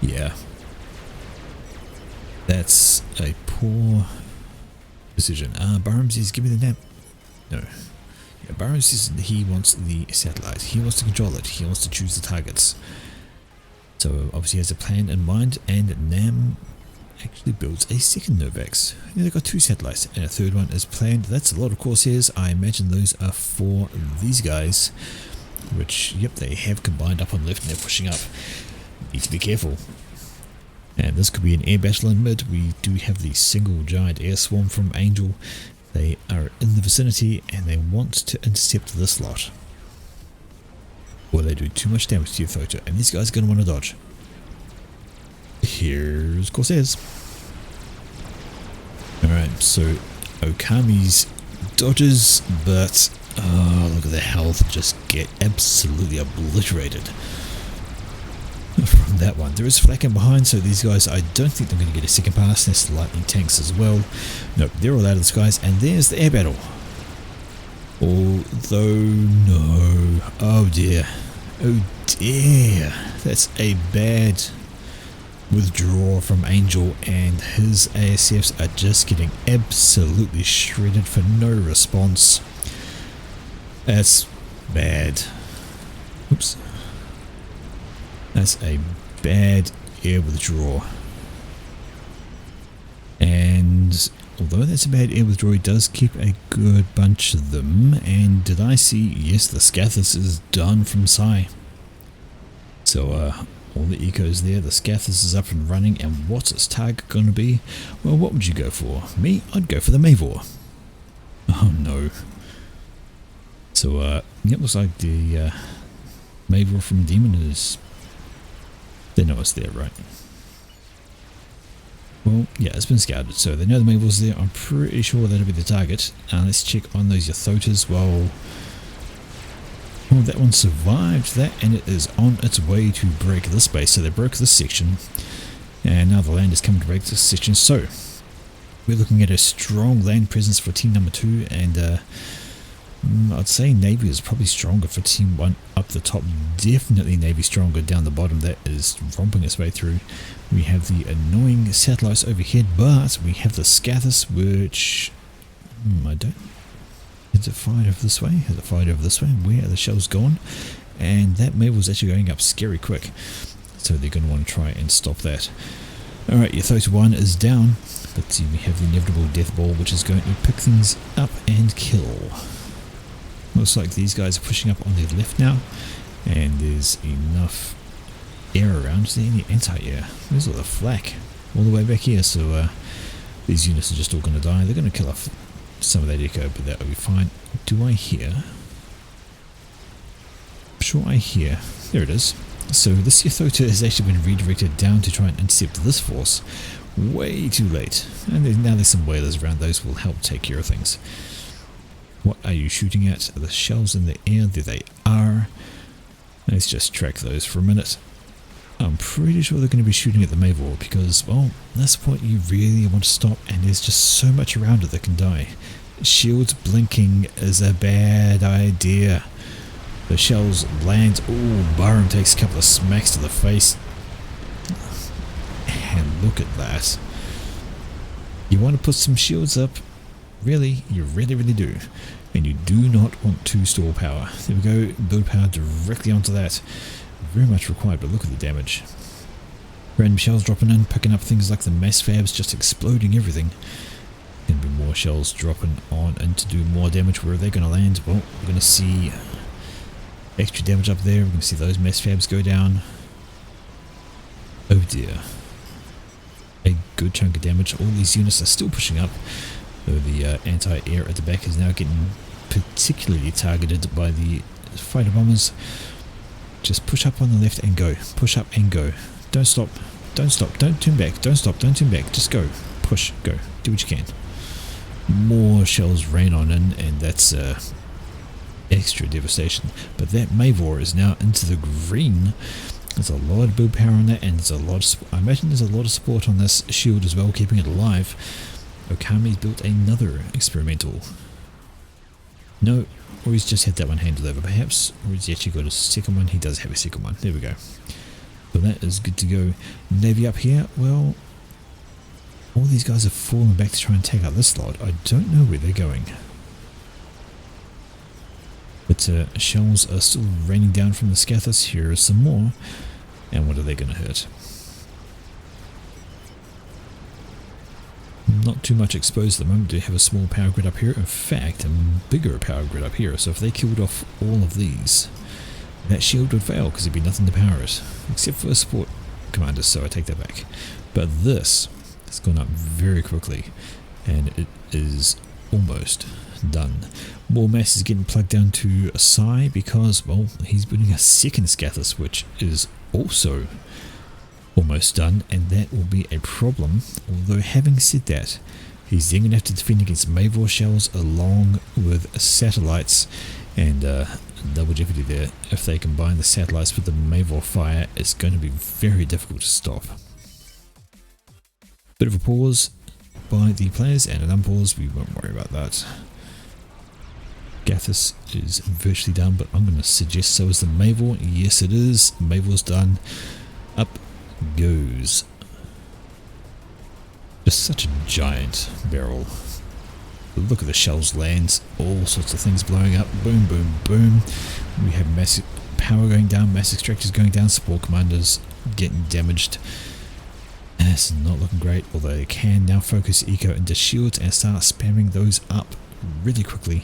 Yeah. That's a poor decision. Barham says, give me the nap. No. Yeah, Barham says he wants the satellite. He wants to control it. He wants to choose the targets. So obviously he has a plan in mind, and Nam actually builds a second Novax. Yeah, they've got 2 satellites, and a third one is planned. That's a lot of Corsairs. I imagine those are for these guys, which, yep, they have combined up on left and they're pushing up. Need to be careful. And this could be an air battle in mid. We do have the single giant air swarm from Angel. They are in the vicinity and they want to intercept this lot. Or they do too much damage to your photo, and these guys are going to want to dodge. Here's Corsairs. Alright, so Okami's dodges, but look at the health, just get absolutely obliterated from that one. There is flak in behind, so these guys, I don't think they're going to get a second pass. There's the lightning tanks as well. Nope, they're all out of the skies, and there's the air battle. Although, no. Oh dear. Oh dear. That's a bad withdraw from Angel, and his ASFs are just getting absolutely shredded for no response. That's bad. Oops. That's a bad air withdraw. And although that's a bad air withdrawal, he does keep a good bunch of them. And did I see? Yes, the Scathis is done from Psy. So all the ecos there, the Scathis is up and running, and what's its target going to be? Well, what would you go for? Me? I'd go for the Mavor. Oh no. So it looks like the Mavor from Demon is... They know it's there, right? Well, yeah, it's been scouted, so they know the Mavor's there. I'm pretty sure that'll be the target. Let's check on those Yathotas. Well, that one survived that, and it is on its way to break this base. So they broke this section, and now the land is coming to break this section. So we're looking at a strong land presence for team number 2, and I'd say Navy is probably stronger for team 1 up the top. Definitely Navy stronger down the bottom. That is romping its way through. We have the annoying satellites overhead, but we have the Scathis, which I don't... Has it fired over this way? Has it fired over this way? Where are the shells gone? And that Mavor's actually going up scary quick. So they're going to want to try and stop that. Alright, Yathota 1 is down. But we have the inevitable death ball, which is going to pick things up and kill. Looks like these guys are pushing up on the left now. And there's enough air around. Is there any anti-air? There's all the flak all the way back here. So these units are just all going to die. They're going to kill off some of that echo, but that will be fine. Do I hear? I'm sure I hear. There it is. So this Yathota has actually been redirected down to try and intercept this force. Way too late. And now there's some whalers around. Those will help take care of things. What are you shooting at? Are the shells in the air? There they are. Let's just track those for a minute. I'm pretty sure they're going to be shooting at the Mavor because, well, that's the point you really want to stop, and there's just so much around it that can die. Shields blinking is a bad idea. The shells land. Oh, Byron takes a couple of smacks to the face. And look at that. You want to put some shields up? Really? You really, really do. And you do not want to store power. There we go. Build power directly onto that. Very much required, but look at the damage. Random shells dropping in, picking up things like the mass fabs, just exploding everything. Going to be more shells dropping on in to do more damage. Where are they going to land? Well, we're going to see extra damage up there. We're going to see those mass fabs go down. Oh dear. A good chunk of damage. All these units are still pushing up, though the anti-air at the back is now getting particularly targeted by the fighter bombers. Just push up on the left and go. Push up and go. Don't stop. Don't stop. Don't turn back. Don't stop. Don't turn back. Just go. Push. Go. Do what you can. More shells rain on in, and that's extra devastation. But that Mavor is now into the green. There's a lot of build power on that, and there's a lot of support. I imagine there's a lot of support on this shield as well, keeping it alive. Okami's built another experimental. No, or he's just had that one handed over perhaps, or he's actually got a second one. He does have a second one. There we go. So that is good to go. Navy up here, well, all these guys have fallen back to try and take out this lot. I don't know where they're going. But shells are still raining down from the Scathis. Here are some more. And what are they going to hurt? Not too much exposed at the moment. They have a small power grid up here. In fact, a bigger power grid up here. So if they killed off all of these, that shield would fail because there'd be nothing to power it. Except for support commanders, so I take that back. But this has gone up very quickly. And it is almost done. More mass is getting plugged down to Psy because, well, he's building a second Scathis, which is also almost done, and that will be a problem. Although having said that, he's then going to have to defend against Mavor shells along with satellites, and double jeopardy there. If they combine the satellites with the Mavor fire, it's going to be very difficult to stop. Bit of a pause by the players and an unpause. We won't worry about that. Gathis is virtually done, but I'm going to suggest so is the Mavor. Yes, it is. Mavor's done. Up goes. Just such a giant barrel. Look at the shells lands. All sorts of things blowing up. Boom, boom, boom. We have massive power going down. Mass extractors going down. Support commanders getting damaged. That's not looking great, although they can now focus eco into shields and start spamming those up really quickly.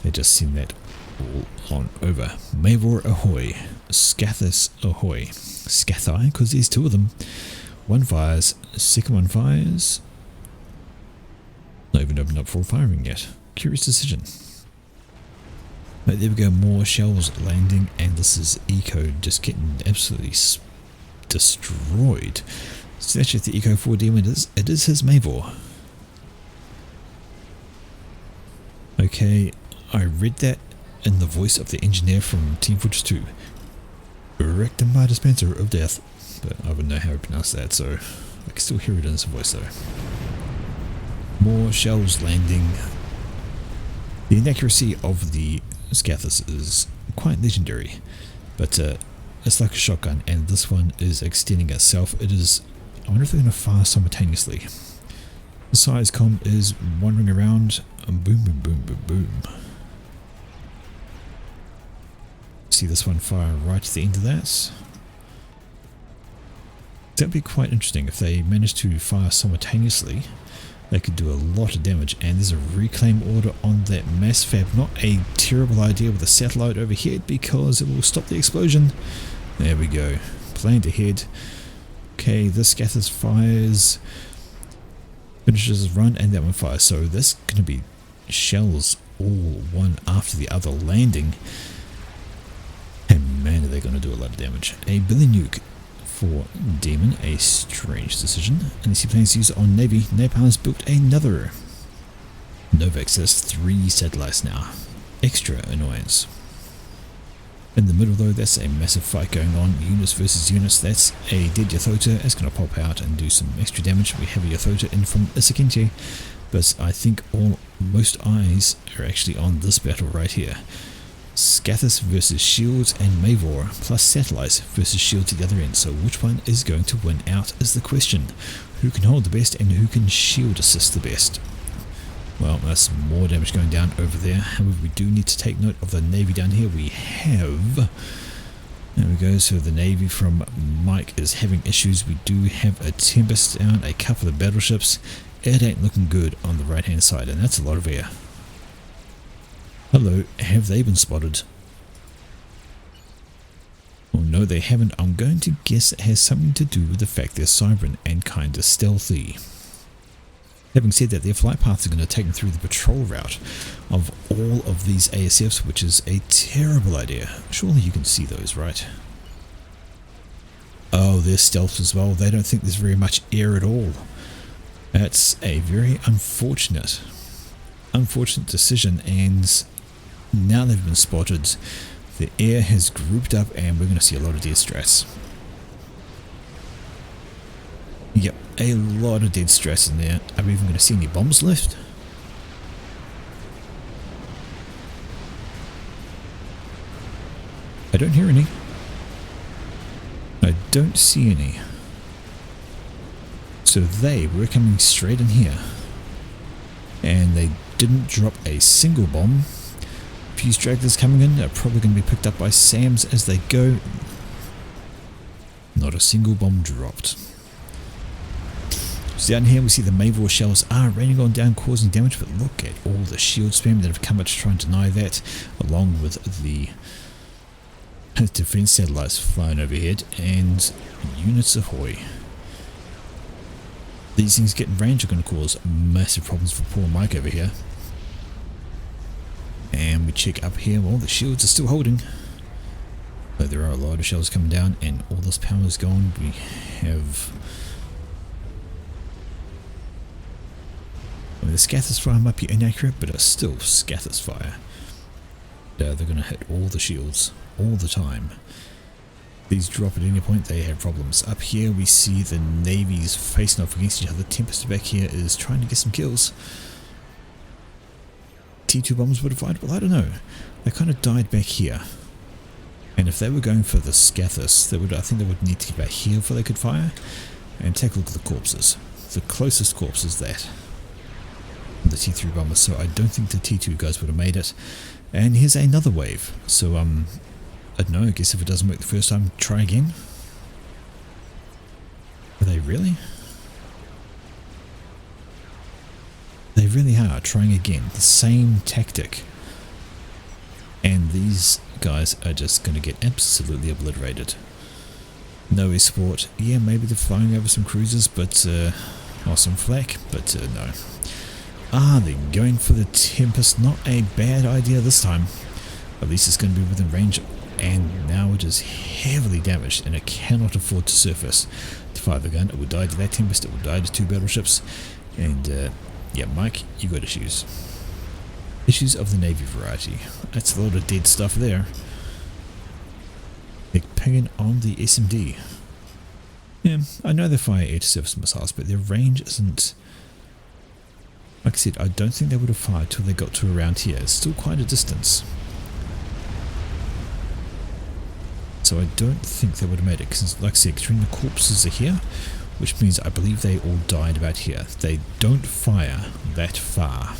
They just seen that all on over. Mavor ahoy, Scathis ahoy. Scathi, because there's two of them. One fires, second one fires. Not even opened up for firing yet. Curious decision. But there we go, more shells landing, and this is eco just getting absolutely destroyed. So that's just the Eco 4 demon. It is his Mavor. Okay, I read that in the voice of the engineer from Team Fortress 2. Rectum by dispenser of death. But I wouldn't know how to pronounce that, so I can still hear it in his voice though. More shells landing. The inaccuracy of the Scathis is quite legendary, but it's like a shotgun, and this one is extending itself. It is. I wonder if they're going to fire simultaneously. The size com is wandering around. Boom, boom, boom, boom, boom. See this one fire right to the end of that. That'd be quite interesting if they managed to fire simultaneously. They could do a lot of damage, and there's a reclaim order on that mass fab. Not a terrible idea with a satellite overhead because it will stop the explosion. There we go. Planned ahead. Okay, this Scathis fires, finishes his run, and that one fires. So this going to be shells all one after the other landing. And man, are they going to do a lot of damage. A Billy Nuke for Demon, a strange decision. And he plans to use it on Navy. Napalm's built another. Novax has 3 satellites now. Extra annoyance. In the middle though, that's a massive fight going on. Units versus units. That's a dead Yathota. It's going to pop out and do some extra damage. We have a Yathota in from Isakente. But I think most eyes are actually on this battle right here. Scathis versus shields and Mavor plus satellites versus shields at the other end. So which one is going to win out is the question. Who can hold the best and who can shield assist the best? Well, that's more damage going down over there. However, we do need to take note of the Navy down here. We have... There we go. So the Navy from Mike is having issues. We do have a Tempest down, a couple of battleships. It ain't looking good on the right hand side, and that's a lot of air. Hello, have they been spotted? Oh no, they haven't. I'm going to guess it has something to do with the fact they're Cybran and kinda stealthy. Having said that, their flight paths are going to take them through the patrol route of all of these ASFs, which is a terrible idea. Surely you can see those, right? Oh, they're stealth as well. They don't think there's very much air at all. That's a very unfortunate decision, and now they've been spotted. The air has grouped up and we're going to see a lot of dead strats. Yep, a lot of dead strats in there. Are we even going to see any bombs left? I don't hear any. I don't see any. So they were coming straight in here. And they didn't drop a single bomb. Few stragglers coming in are probably going to be picked up by SAMs as they go. Not a single bomb dropped. So down here we see the Mavor shells are raining on down, causing damage, but look at all the shield spam that have come out to try and deny that, along with the defense satellites flying overhead, and units ahoy. These things getting range are going to cause massive problems for poor Mike over here. And we check up here, well, the shields are still holding. But there are a lot of shells coming down and all this power is gone. We have... Well, the Scathis fire might be inaccurate, but it's still Scathis fire. They're going to hit all the shields all the time. These drop at any point, they have problems. Up here we see the navies facing off against each other. Tempest back here is trying to get some kills. T2 bombs would have fired? Well, I don't know. They kind of died back here. And if they were going for the Scathis, I think they would need to get back here before they could fire. And take a look at the corpses. The closest corpse is that. The T3 bombers, so I don't think the T2 guys would have made it. And here's another wave. So, I don't know, I guess if it doesn't work the first time, try again. Are they really? They really are trying again, the same tactic. And these guys are just going to get absolutely obliterated. No escort. Yeah, maybe they're flying over some cruisers, but, or some flak, but no. Ah, they're going for the Tempest. Not a bad idea this time. At least it's going to be within range, and now it is heavily damaged, and it cannot afford to surface to fire the gun. It will die to that Tempest, it will die to 2 battleships, and, yeah, Mike, you got issues. Issues of the Navy variety. That's a lot of dead stuff there. They're pinging on the SMD. Yeah, I know they fire air-to-surface missiles, but their range isn't... Like I said, I don't think they would have fired till they got to around here. It's still quite a distance. So I don't think they would have made it, because like I said, the corpses are here, which means I believe they all died about here. They don't fire that far.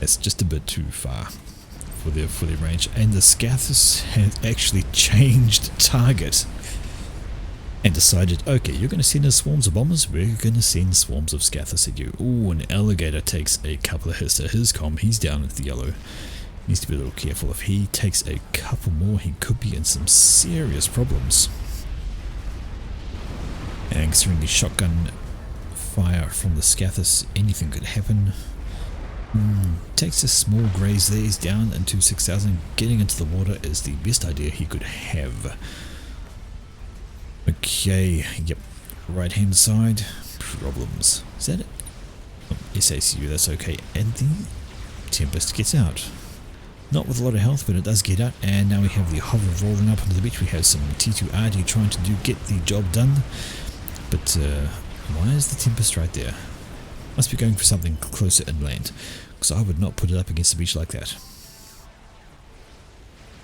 It's just a bit too far for their range. And the Scathus has actually changed target and decided, okay, you're going to send us swarms of bombers, we're going to send swarms of Scathus at you. Ooh, an alligator takes a couple of hits to his comm. He's down into the yellow. Needs to be a little careful. If he takes a couple more, he could be in some serious problems. And considering the shotgun fire from the Scathus, anything could happen. Takes a small graze there, he's down into 6,000. Getting into the water is the best idea he could have. Okay, yep, right hand side, problems. Is that it? Oh, SACU, that's okay. And the Tempest gets out. Not with a lot of health, but it does get out. And now we have the hover rolling up onto the beach. We have some T2RD trying to get the job done. But why is the Tempest right there? Must be going for something closer inland, because I would not put it up against the beach like that.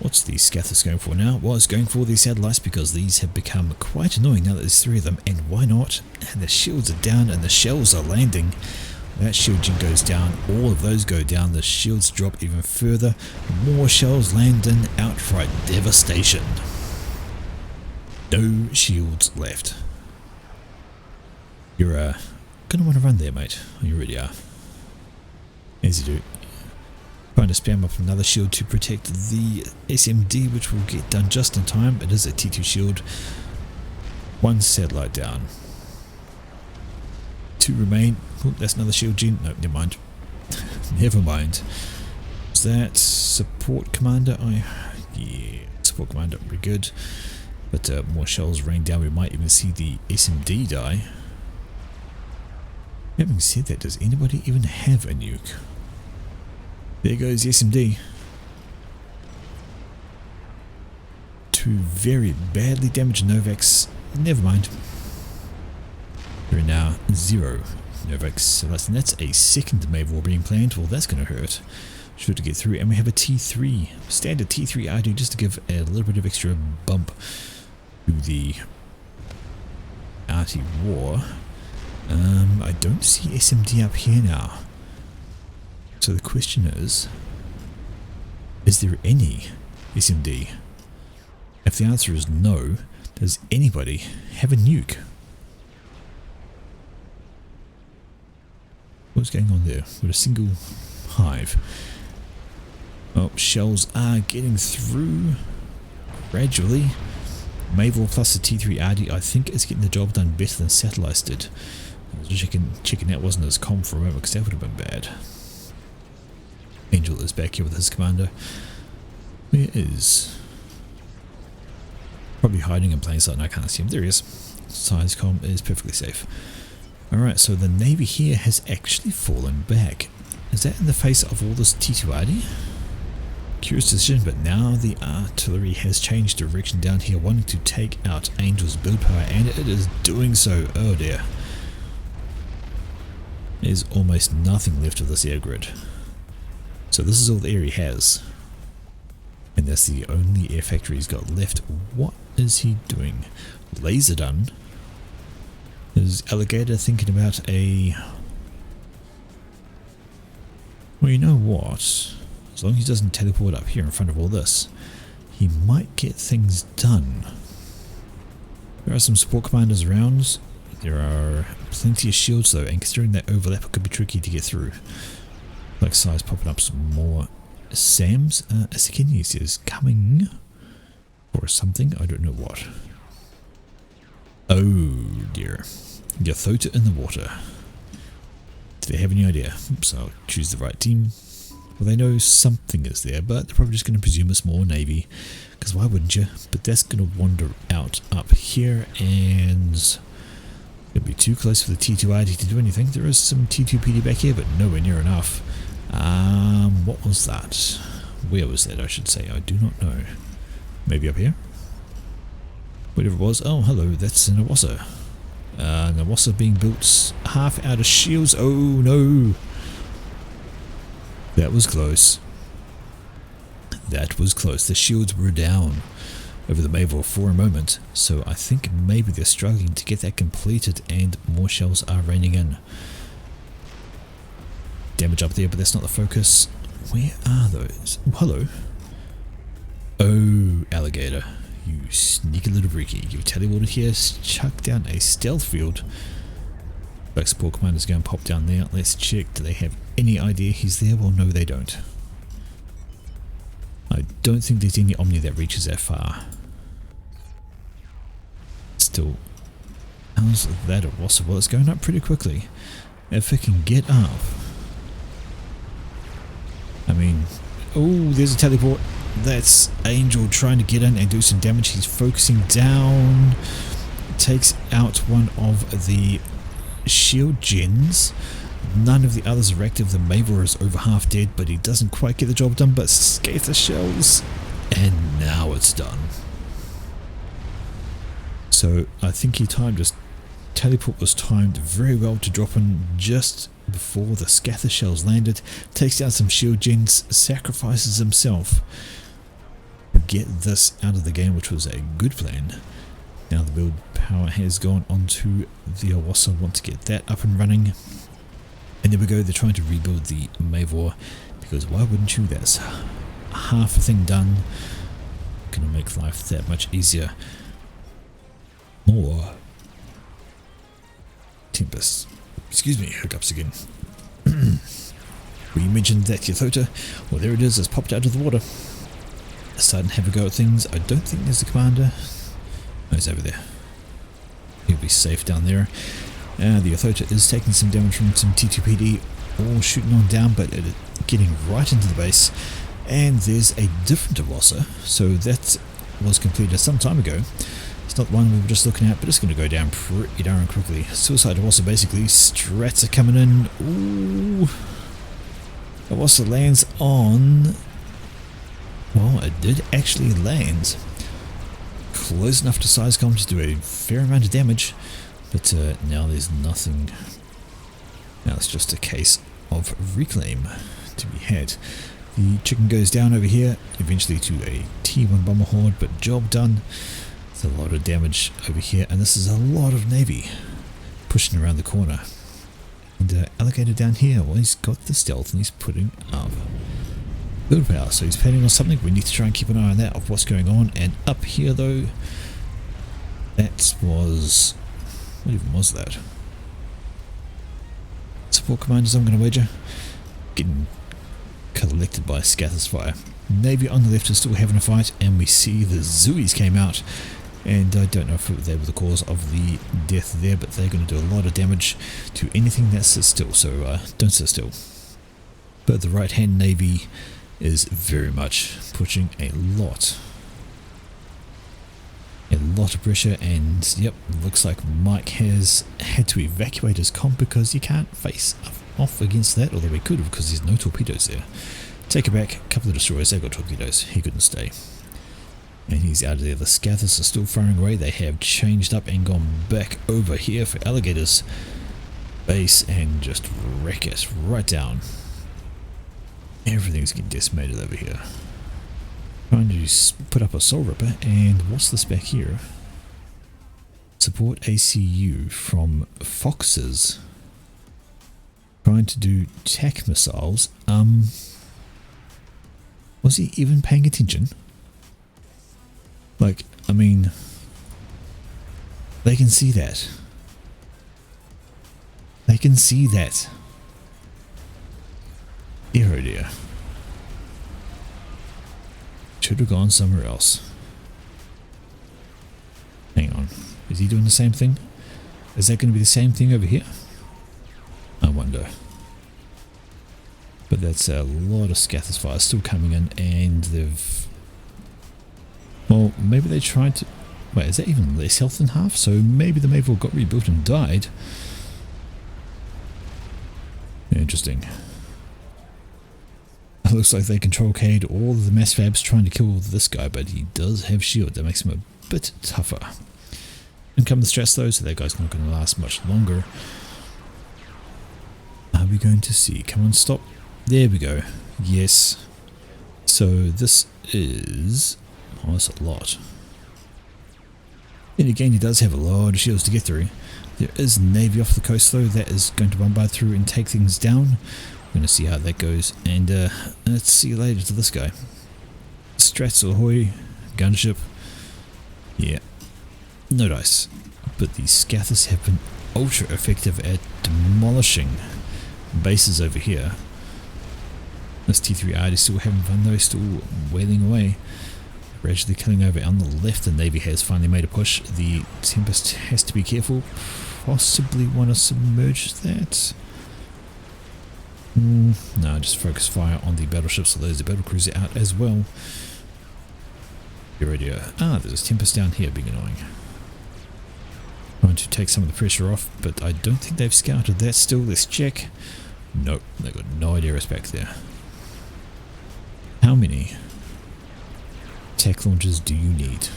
What's the Scathus going for now? Well, it's going for these satellites, because these have become quite annoying now that there's 3 of them, and why not? And the shields are down and the shells are landing. That shield gen goes down, all of those go down, the shields drop even further, more shells land in, outright devastation. No shields left. You're gonna want to run there, mate. Oh, you really are. As you do. Trying to spam up another shield to protect the SMD, which will get done just in time. It is a T2 shield. 1 satellite down. 2 remain. Oh, that's another shield gen. No, never mind. Never mind. Was that support commander? Yeah, support commander, pretty good. But more shells rain down. We might even see the SMD die. Having said that, does anybody even have a nuke? There goes the SMD. 2 very badly damaged Novaks. Never mind. There are now 0 Novaks. And that's a second Mave war being planned. Well, that's going to hurt. Sure to get through. And we have a T3. Standard T3 RD just to give a little bit of extra bump to the RT war. I don't see SMD up here now. So the question is there any SMD? If the answer is no, does anybody have a nuke? What's going on there? With a single hive. Oh, shells are getting through gradually. Mavor plus the T3 RD I think is getting the job done better than Satellites did. I was checking that wasn't as calm for a moment, because that would have been bad. Angel is back here with his commander. Where is? Probably hiding in plain sight and I can't see him. There he is. Sizecom is perfectly safe. Alright, so the Navy here has actually fallen back. Is that in the face of all this T2RD? Curious decision, but now the artillery has changed direction down here, wanting to take out Angel's build power, and it is doing so. Oh dear. There's almost nothing left of this air grid. So this is all the air he has. And that's the only air factory he's got left. What is he doing? Laser done. Is Alligator thinking about a... Well, you know what? As long as he doesn't teleport up here in front of all this, he might get things done. There are some support commanders around. There are plenty of shields though, and considering that overlap, it could be tricky to get through. Like size popping up some more SAMs. Asikinius is coming for something, I don't know what. Oh dear. Yathota in the water. Do they have any idea? Oops, I'll choose the right team. Well, they know something is there, but they're probably just going to presume it's more Navy. Because why wouldn't you? But that's going to wander out up here, and it'll be too close for the T2ID to do anything. There is some T2PD back here, but nowhere near enough. What was that? Where was that, I should say? I do not know. Maybe up here? Whatever it was. Oh, hello, that's an Awassa. An Awassa being built half out of shields. Oh, no. That was close. That was close. The shields were down over the Mavor for a moment, so I think maybe they're struggling to get that completed and more shells are raining in. Damage up there, but that's not the focus. Where are those? Oh, hello. Oh, alligator. You sneaky little freaky. You've teleported here, chuck down a stealth field. Black support commander's going to pop down there. Let's check. Do they have any idea he's there? Well, no, they don't. I don't think there's any Omni that reaches that far. Still, how's that a Awassa? Well, it's going up pretty quickly. If it can get up. I mean, oh, there's a teleport. That's Angel trying to get in and do some damage. He's focusing down. Takes out one of the shield gens. None of the others are active. The Mavor is over half dead, but he doesn't quite get the job done. But Scather shells, and now it's done. So I think he timed his teleport was timed very well to drop in just before the Scather shells landed. Takes down some shield gens, sacrifices himself to get this out of the game, which was a good plan. Now the build power has gone onto the Awassa. Want to get that up and running. And there we go, they're trying to rebuild the Mavor, because why wouldn't you? That's half a thing done. Gonna make life that much easier. More Tempest. Excuse me, hiccups again. We mentioned that Yathota. Well, there it is, it's popped out of the water. Starting to have a go at things. I don't think there's a commander. No, he's over there. He'll be safe down there. The Yathota is taking some damage from some T2PD, all shooting on down, but it is getting right into the base. And there's a different Awassa, so that was completed some time ago. It's not the one we were just looking at, but it's going to go down pretty darn quickly. Suicide Awassa basically, strats are coming in. Ooh. Awassa lands on... Well, it did actually land. Close enough to Sizecom to do a fair amount of damage. But now there's nothing. Now it's just a case of reclaim to be had. The chicken goes down over here, eventually to a T1 bomber horde, but job done. There's a lot of damage over here, and this is a lot of Navy pushing around the corner. And alligator down here, well, he's got the stealth and he's putting up build power, so he's planning on something. We need to try and keep an eye on that, of what's going on. And up here though, that was... What even was that? Support commanders, I'm going to wager. Getting collected by Scather's fire. Navy on the left is still having a fight, and we see the Zooies came out. And I don't know if they were the cause of the death there, but they're going to do a lot of damage to anything that sits still, so don't sit still. But the right hand Navy is very much pushing a lot of pressure, and yep, looks like Mike has had to evacuate his comp because you can't face off against that, although he could have because there's no torpedoes there. Take it back, a couple of destroyers, they've got torpedoes, he couldn't stay. And he's out of there. The Scathers are still firing away. They have changed up and gone back over here for Alligator's base and just wreck it right down. Everything's getting decimated over here. Trying to put up a Soul Ripper, and what's this back here? Support ACU from Foxes. Trying to do TAC missiles. Was he even paying attention? Like, I mean, They can see that. They can see that. Dear oh dear. Should have gone somewhere else. Hang on. Is he doing the same thing? Is that going to be the same thing over here? I wonder. But that's a lot of scatters fire still coming in, and they've... Well, maybe they tried to... Wait, is that even less health than half? So maybe the Mayville got rebuilt and died. Interesting. It looks like they control Cade all of the mass fabs trying to kill this guy, but he does have shield that makes him a bit tougher. And come the stress though, so that guy's not going to last much longer. Are we going to see? Come on, stop. There we go. Yes. So this is... Oh, that's a lot. And again, he does have a lot of shields to get through. There is Navy off the coast though, that is going to bombard through and take things down. We're going to see how that goes, and let's see you later to this guy. Strats ahoy, gunship. Yeah, no dice. But the Scathers have been ultra effective at demolishing bases over here. This T3R is still having fun though, still wailing away. Gradually killing over on the left. The Navy has finally made a push. The Tempest has to be careful. Possibly want to submerge that. No, just focus fire on the battleships. So there's the battlecruiser out as well. Radio. There's a Tempest down here being annoying. Trying to take some of the pressure off, but I don't think they've scouted that still. Let's check. Nope, they've got no idea what's back there. How many attack launchers do you need?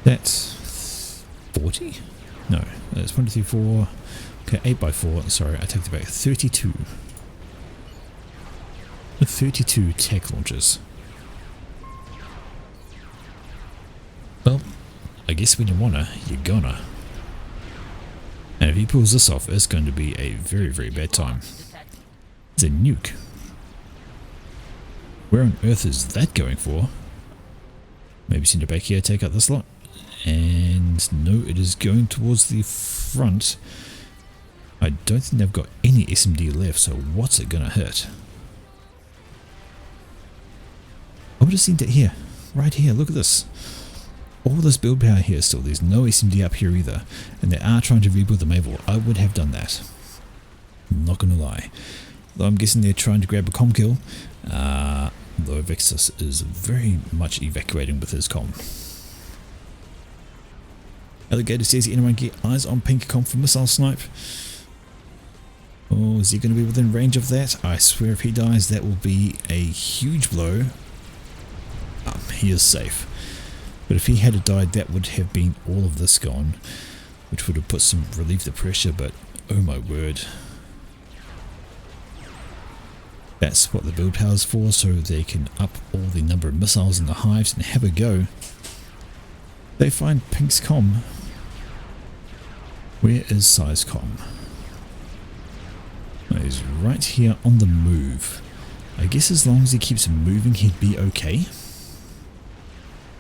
That's 40? No, that's 1, 2, 3, 4. Okay, 8 by 4. Sorry, I take that back. 32. 32 attack launchers. Well, I guess when you wanna, you're gonna. And if he pulls this off, it's going to be a very, very bad time. It's a nuke. Where on earth is that going for? Maybe send it back here, take out this lot. And no, it is going towards the front. I don't think they've got any SMD left, so what's it gonna hit? I would have seen it here. Right here, look at this. All this build power here still. There's no SMD up here either. And they are trying to rebuild the Mayville. I would have done that. Not gonna lie. Though I'm guessing they're trying to grab a comm kill. Though Vexus is very much evacuating with his comm. Alligator says, anyone get eyes on pink comm for missile snipe? Oh, is he going to be within range of that? I swear if he dies, that will be a huge blow. He is safe. But if he had died, that would have been all of this gone, which would have put some relief the pressure, but oh my word. That's what the build power is for, so they can up all the number of missiles in the hives and have a go. They find Pink's comm. Where is Size comm? He's right here on the move. I guess as long as he keeps moving, he'd be okay.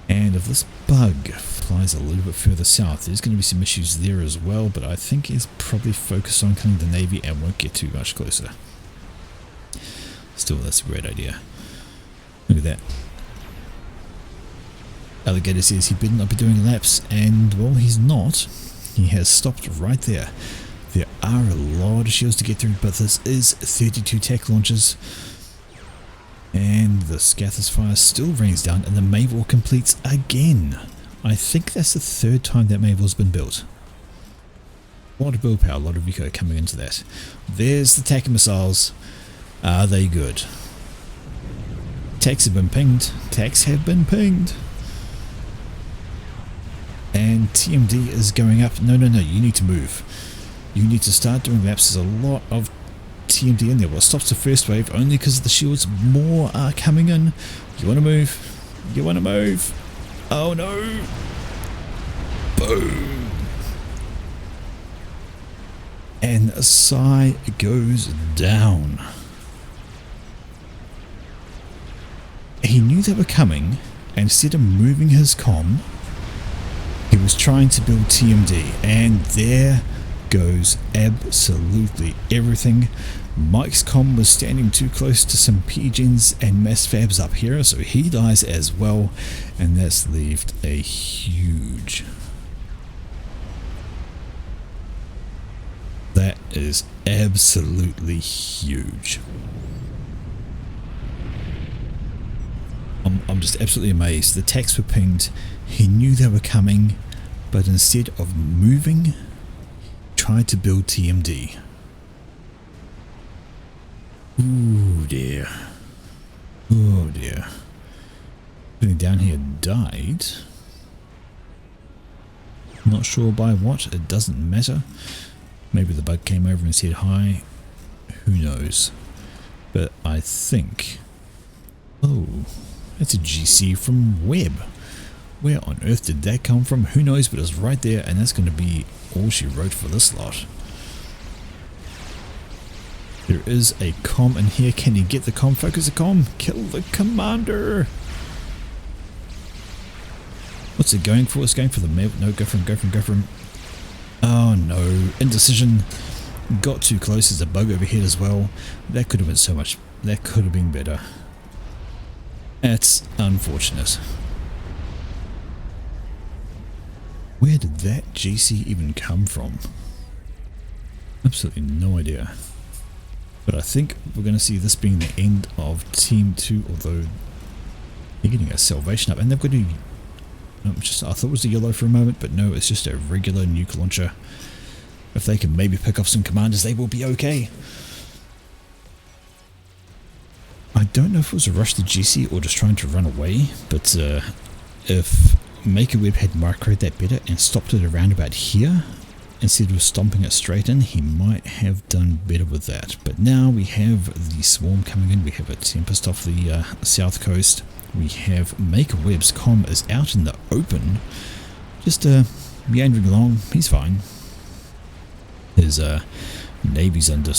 And if this bug flies a little bit further south, there's going to be some issues there as well, but I think he's probably focused on killing the Navy and won't get too much closer. Still, that's a great idea. Look at that. Alligator says he better not be doing laps, and well, he's not. He has stopped right there. There are a lot of shields to get through, but this is 32 tech launches. And the Scathers fire still rains down, and the Mayville completes again. I think that's the third time that Mayville's been built. A lot of build power, a lot of eco coming into that. There's the attack missiles. Are they good? Techs have been pinged. Techs have been pinged. And TMD is going up. No, no, no, you need to move. You need to start doing laps. There's a lot of TMD in there. Well, it stops the first wave only because of the shields. More are coming in. You want to move? You want to move? Oh no! Boom! And Psy goes down. He knew they were coming, and instead of moving his comm, he was trying to build TMD, and there goes absolutely everything. Mike's comm was standing too close to some PGens and mass fabs up here, so he dies as well, and that's left a huge... That is absolutely huge. I'm just absolutely amazed. The attacks were pinged. He knew they were coming, but instead of moving, tried to build TMD. Ooh dear. Oh dear. Getting down here died. Not sure by what. It doesn't matter. Maybe the bug came over and said hi. Who knows? But I think... Oh, that's a GC from Web. Where on earth did that come from? Who knows, but it's right there, and that's going to be all she wrote for this lot. There is a comm in here. Can he get the comm? Focus the comm. Kill the commander. What's it going for? It's going for the map. No, go for him, go for him, go for him. Oh no, indecision. Got too close. There's a bug overhead as well. That could have been so much. That could have been better. That's unfortunate. Where did that GC even come from? Absolutely no idea. But I think we're going to see this being the end of Team 2, although they're getting a salvation up, and they've got to... I thought it was a yellow for a moment, but no, it's just a regular nuke launcher. If they can maybe pick off some commanders, they will be okay. I don't know if it was a rush to GC or just trying to run away, but if MakerWeb had microed that better and stopped it around about here, instead of stomping it straight in, he might have done better with that. But now we have the swarm coming in, we have a Tempest off the south coast. We have MakerWeb's comm is out in the open, just meandering along. He's fine. His Navy's under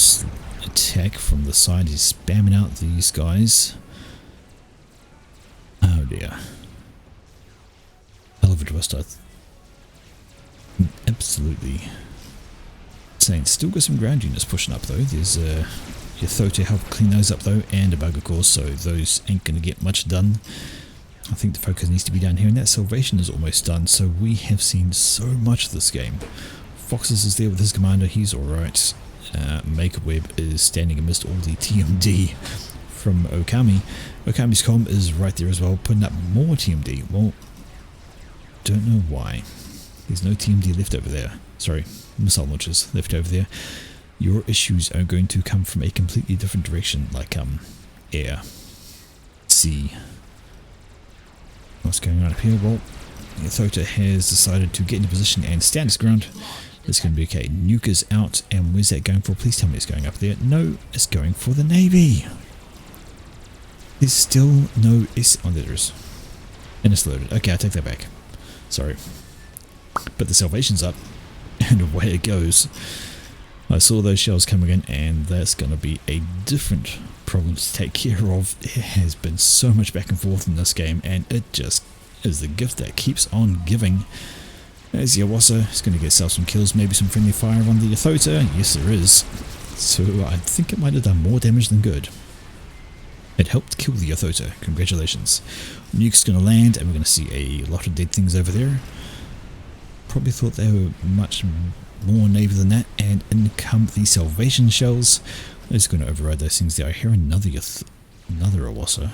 attack from the side. He's spamming out these guys. Oh dear. Hell of a twist. Absolutely insane. Still got some ground units pushing up though. There's your Tho to help clean those up though, and a bug of course, so those ain't going to get much done. I think the focus needs to be down here, and that salvation is almost done, so we have seen so much of this game. Foxes is there with his commander, he's alright. MakerWeb is standing amidst all the TMD from Okami. Okami's comm is right there as well, putting up more TMD. Well, don't know why. There's no TMD left over there. Sorry, missile launchers left over there. Your issues are going to come from a completely different direction, like air, sea. What's going on up here? Well, Thota has decided to get into position and stand his ground. It's going to be okay. Nuke is out, and where's that going for? Please tell me it's going up there. No, it's going for the Navy. There's still no S on there is. And it's loaded. Okay, I take that back. Sorry. But the salvation's up, and away it goes. I saw those shells coming in, and that's going to be a different problem to take care of. There has been so much back and forth in this game, and it just is the gift that keeps on giving. There's Yawasa, he's going to get himself some kills, maybe some friendly fire on the Yathota. Yes, there is. So I think it might have done more damage than good. It helped kill the Yathota. Congratulations. Nuke's going to land, and we're going to see a lot of dead things over there. Probably thought they were much more Navy than that, and in come the salvation shells. I'm just going to override those things there. I hear another Awasa.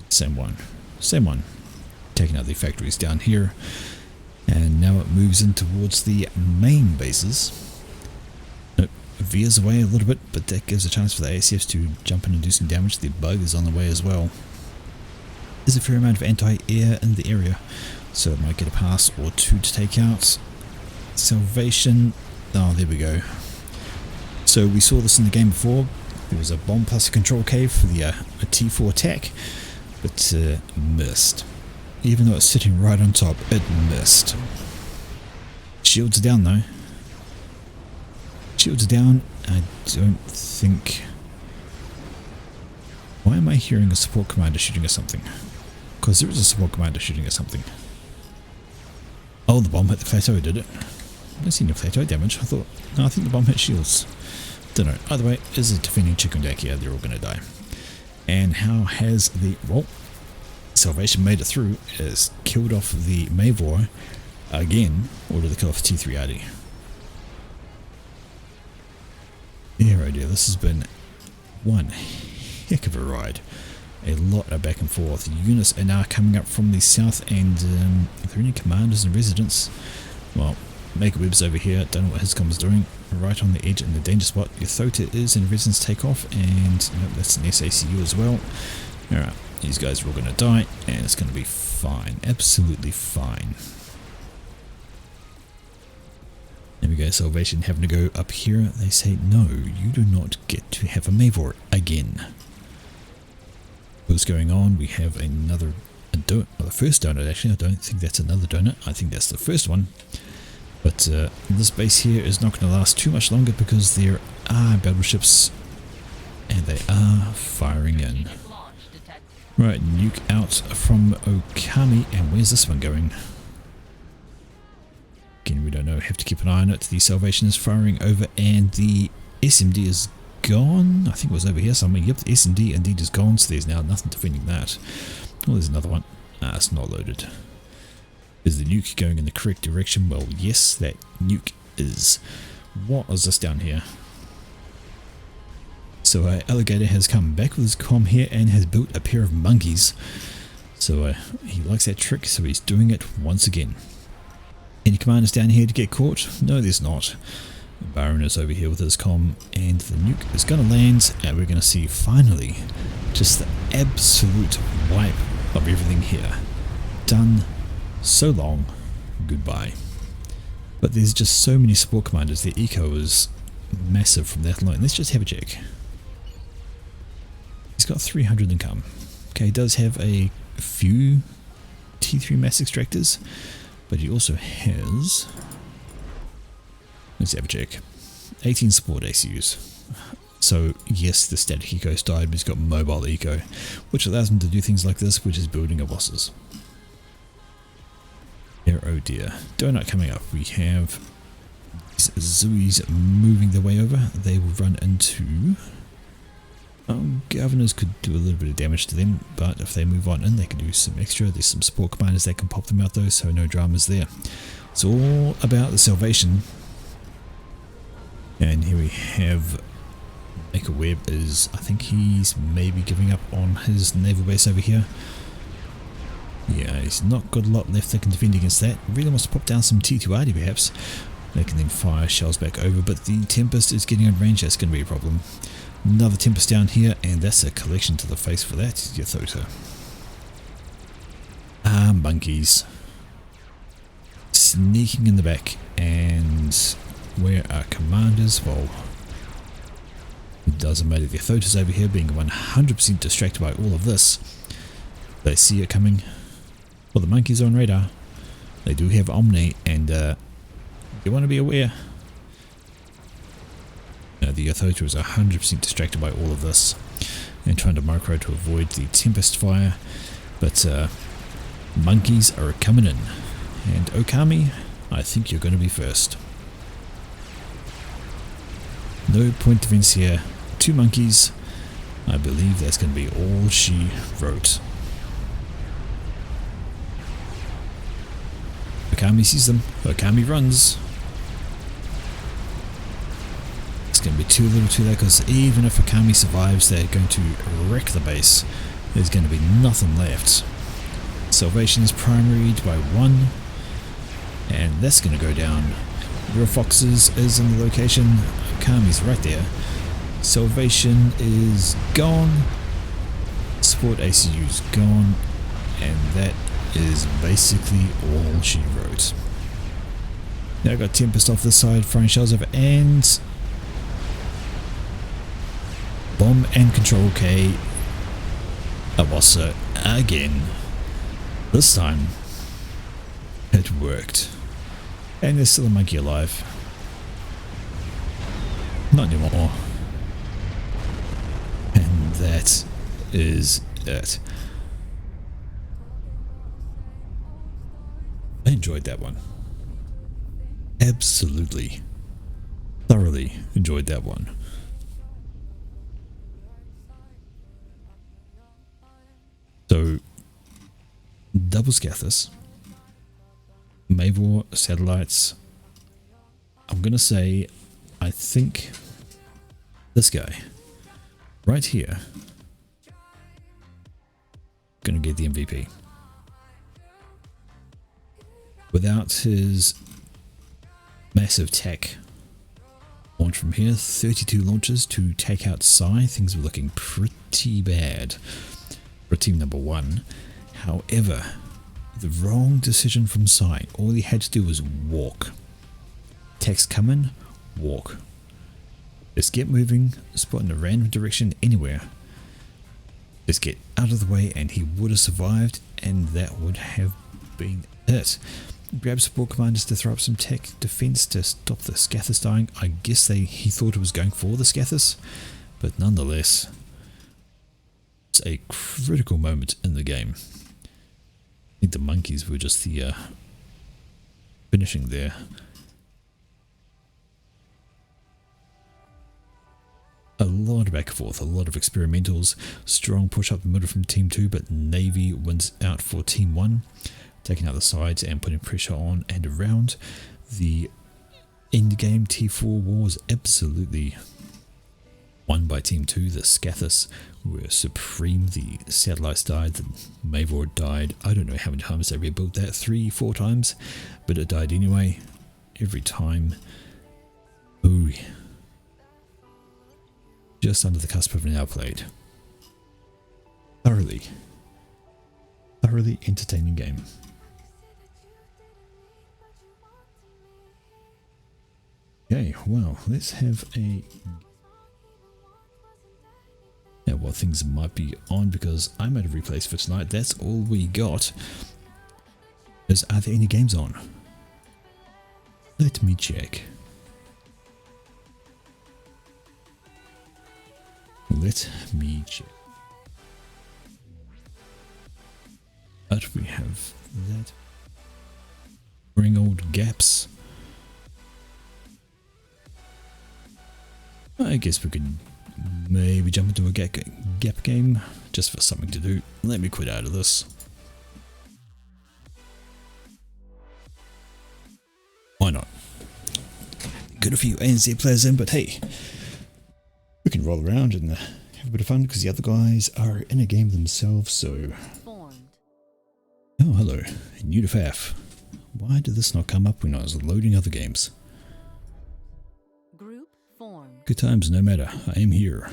Same one. Taking out the factories down here. And now it moves in towards the main bases. It veers away a little bit, but that gives a chance for the ACFs to jump in and do some damage. The bug is on the way as well. There's a fair amount of anti-air in the area, so it might get a pass or two to take out. Salvation. Oh, there we go. So we saw this in the game before. There was a bomb plus a control cave for the a T4 attack, but missed. Even though it's sitting right on top, it missed. Shields are down though. Shields are down. I don't think... Why am I hearing a support commander shooting at something? Because there is a support commander shooting at something. Oh, the bomb hit the plateau, did it? I don't see no plateau damage. I thought, no, I think the bomb hit shields. Don't know. Either way, is a defending chicken deck here. They're all going to die. And how has the, well, Salvation made it through, has killed off the Mavor again, or did they kill off T3RD? Yeah, oh dear, this has been one heck of a ride. A lot of back and forth. Units are now coming up from the south, and are there any commanders and residents? Well, Maker Webb's over here, don't know what his com's doing. Right on the edge in the danger spot. Yothota is in residence takeoff, and nope, that's an SACU as well. Alright, these guys are all going to die, and it's going to be fine. Absolutely fine. There we go, Salvation having to go up here. They say, no, you do not get to have a Mavor again. What's going on? We have another, the first donut actually. I don't think that's another donut. I think that's the first one. But this base here is not going to last too much longer because there are battleships and they are firing in. Right, nuke out from Okami, and where's this one going? Again, we don't know, have to keep an eye on it. The Salvation is firing over and the SMD is gone. I think it was over here somewhere. Yep, the SMD indeed is gone, so there's now nothing defending that. Oh, there's another one. Ah, it's not loaded. Is the nuke going in the correct direction? Well, yes, that nuke is. What is this down here? So Alligator has come back with his comm here and has built a pair of monkeys. So he likes that trick, so he's doing it once again. Any commanders down here to get caught? No, there's not. Baron is over here with his comm, and the nuke is going to land, and we're going to see finally just the absolute wipe of everything here. Done. So long, goodbye. But there's just so many support commanders, their eco is massive from that alone. Let's just have a check. He's got 300 income. Okay, he does have a few T3 mass extractors, but he also has, let's have a check, 18 support ACUs. So yes, the static eco's died, but he's got mobile eco, which allows him to do things like this, which is building up bosses. There, oh dear. Donut coming up. We have these Zuis moving their way over. They will run into... Governors could do a little bit of damage to them, but if they move on in, they can do some extra. There's some support commanders that can pop them out though, so no dramas there. It's all about the Salvation. And here we have Maker Webb is, I think he's maybe giving up on his naval base over here. Yeah, he's not got a lot left that can defend against that. Really wants to pop down some T2RD perhaps. They can then fire shells back over, but the Tempest is getting in range. That's going to be a problem. Another Tempest down here, and that's a collection to the face for that. Yothota. Monkeys. Sneaking in the back, and where are commanders? Well, it doesn't matter. The Yothota's over here being 100% distracted by all of this. They see it coming. Well, the monkeys are on radar. They do have Omni, and you want to be aware. The Yothota is 100% distracted by all of this and trying to micro to avoid the Tempest fire. But monkeys are coming in. And Okami, I think you're going to be first. No point defense here. 2 monkeys. I believe that's going to be all she wrote. Okami sees them. Okami runs. It's going to be too little too late, because even if Okami survives, they're going to wreck the base. There's going to be nothing left. Salvation is primaried by 1, and that's going to go down. Real Foxes is in the location. Okami's right there. Salvation is gone. Support ACU's gone, and that is basically all she wrote. Now I've got Tempest off this side, firing shells over, and Bomb and Control K. Awasa again. This time it worked. And there's still a monkey alive. Not anymore. And that is it. I enjoyed that one. Absolutely, thoroughly enjoyed that one. So, double Scathus, Mavor satellites. I'm gonna say, I think this guy right here gonna get the MVP. Without his massive tech launch from here, 32 launches to take out Psy, things were looking pretty bad for team number one. However, the wrong decision from Psy. All he had to do was walk. Techs come in, walk. Just get moving, spot in a random direction anywhere. Just get out of the way and he would have survived, and that would have been it. Grab support commanders to throw up some tech defense to stop the Scathus dying. I guess he thought it was going for the Scathus, but nonetheless, it's a critical moment in the game. I think the monkeys were just the finishing there. A lot of back and forth, a lot of experimentals. Strong push up the middle from Team 2, but Navy wins out for Team 1. Taking out the sides and putting pressure on and around. The end game T4 war was absolutely won by Team 2. The Scathus were supreme. The satellites died. The Mavor died. I don't know how many times they rebuilt that. 3-4 times. But it died anyway. Every time. Ooh. Just under the cusp of an outplayed. Thoroughly entertaining game. Okay, well, let's have a... Now, what things might be on, because I'm out of replays for tonight. That's all we got. Are there any games on? Let me check. Let me check. But we have that. Bring old gaps. I guess we could maybe jump into a gap game just for something to do. Let me quit out of this. Why not? Got a few ANZ players in, but hey, we can roll around and have a bit of fun because the other guys are in a game themselves, so... Oh, hello. New to FAF. Why did this not come up when I was loading other games? Group formed. Good times no matter. I am here.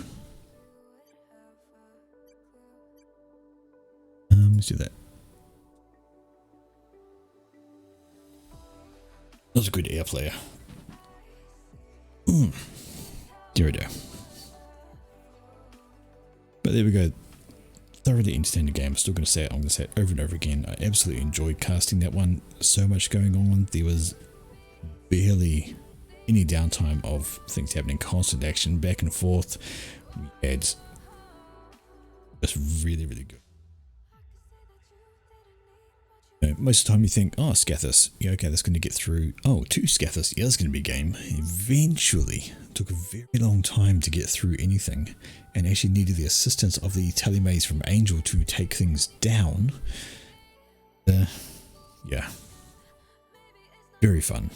Let's do that. That was a good air player. Gyarados. But there we go. Thoroughly entertaining game. I'm still going to say it. I'm going to say it over and over again. I absolutely enjoyed casting that one. So much going on. There was barely any downtime of things happening. Constant action, back and forth. We had just really, really good. Most of the time you think, oh, Scathus, yeah, okay, that's going to get through. Oh, 2 Scathus, yeah, that's going to be a game. Eventually, took a very long time to get through anything, and actually needed the assistance of the telemaze from Angel to take things down. Yeah. Very fun.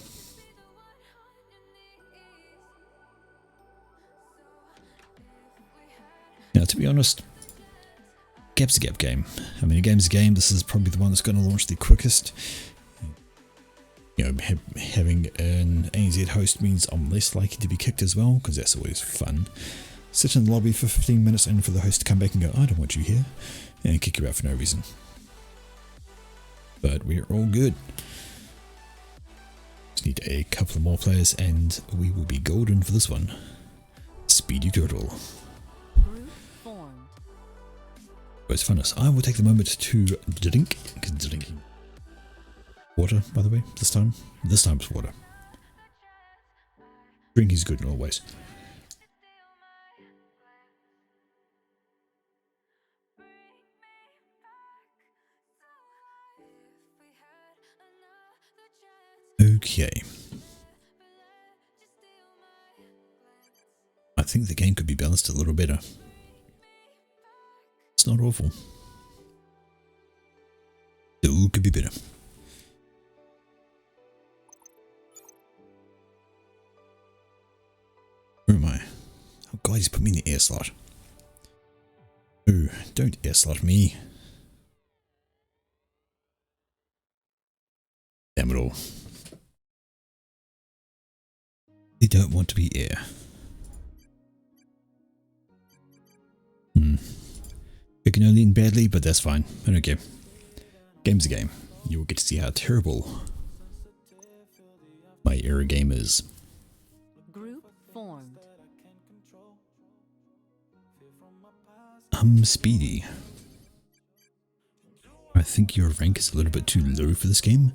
Now, to be honest, Gap's a gap game. I mean, a game's a game. This is probably the one that's going to launch the quickest. You know, having an ANZ host means I'm less likely to be kicked as well, because that's always fun. Sit in the lobby for 15 minutes and for the host to come back and go, I don't want you here, and kick you out for no reason. But we're all good. Just need a couple of more players and we will be golden for this one. Speedy Turtle. But it's funnest. I will take the moment to drink, because drinking water, by the way, this time. This time it's water. Drink is good in all ways. Okay. think the game could be balanced a little better. It's not awful. Still could be better. Where am I? Oh god, he's put me in the air slot. Oh, don't air slot me. Damn it all. They don't want to be air. It can only end badly, but that's fine. I don't care. Game's a game. You will get to see how terrible my air game is. Group formed. Speedy. I think your rank is a little bit too low for this game.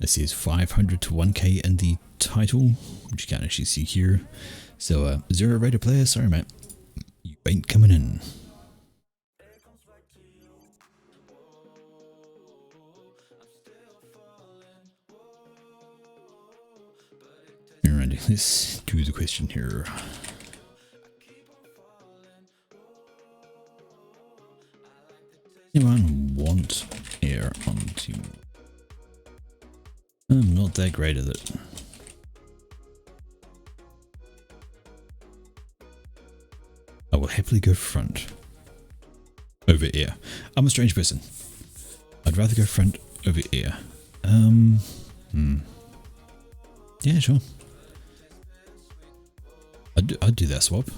It says 500 to 1k in the title, which you can't actually see here. So, 0 rated player, sorry mate. You ain't coming in. Alright, let's do the question here. Anyone want air on team? I'm not that great at it. I will happily go front over air. I'm a strange person. I'd rather go front over air. Yeah, sure. I'd do that swap.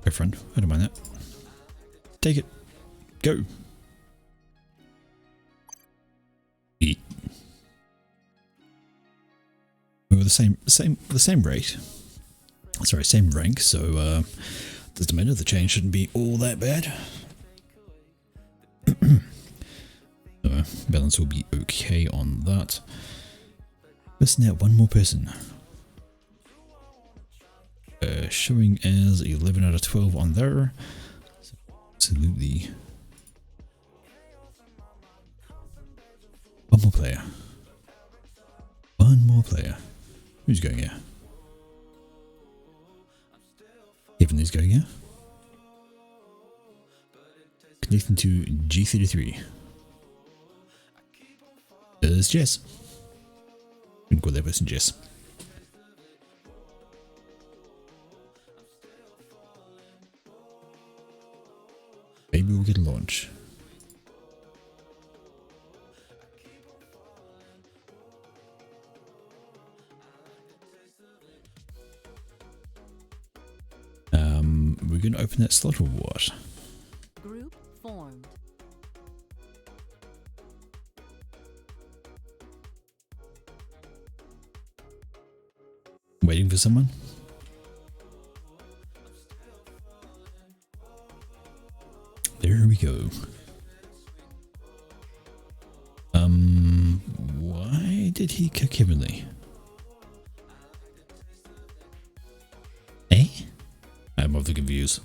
Go front. I don't mind that. Take it. Go. Eat. We're the same rate. Sorry, same rank. So doesn't matter. The change shouldn't be all that bad. Balance will be okay on that. Let's now one more person. Showing as 11 out of 12 on there. So absolutely. One more player. One more player. Who's going here? Kevin is going here. Connecting to G33. There's Jess. We can call that person Jess. Maybe we'll get a launch. We're going to open that slot or what? Group formed. Waiting for someone? There we go. Why did he kick Heavenly? Eh? I'm of the confused.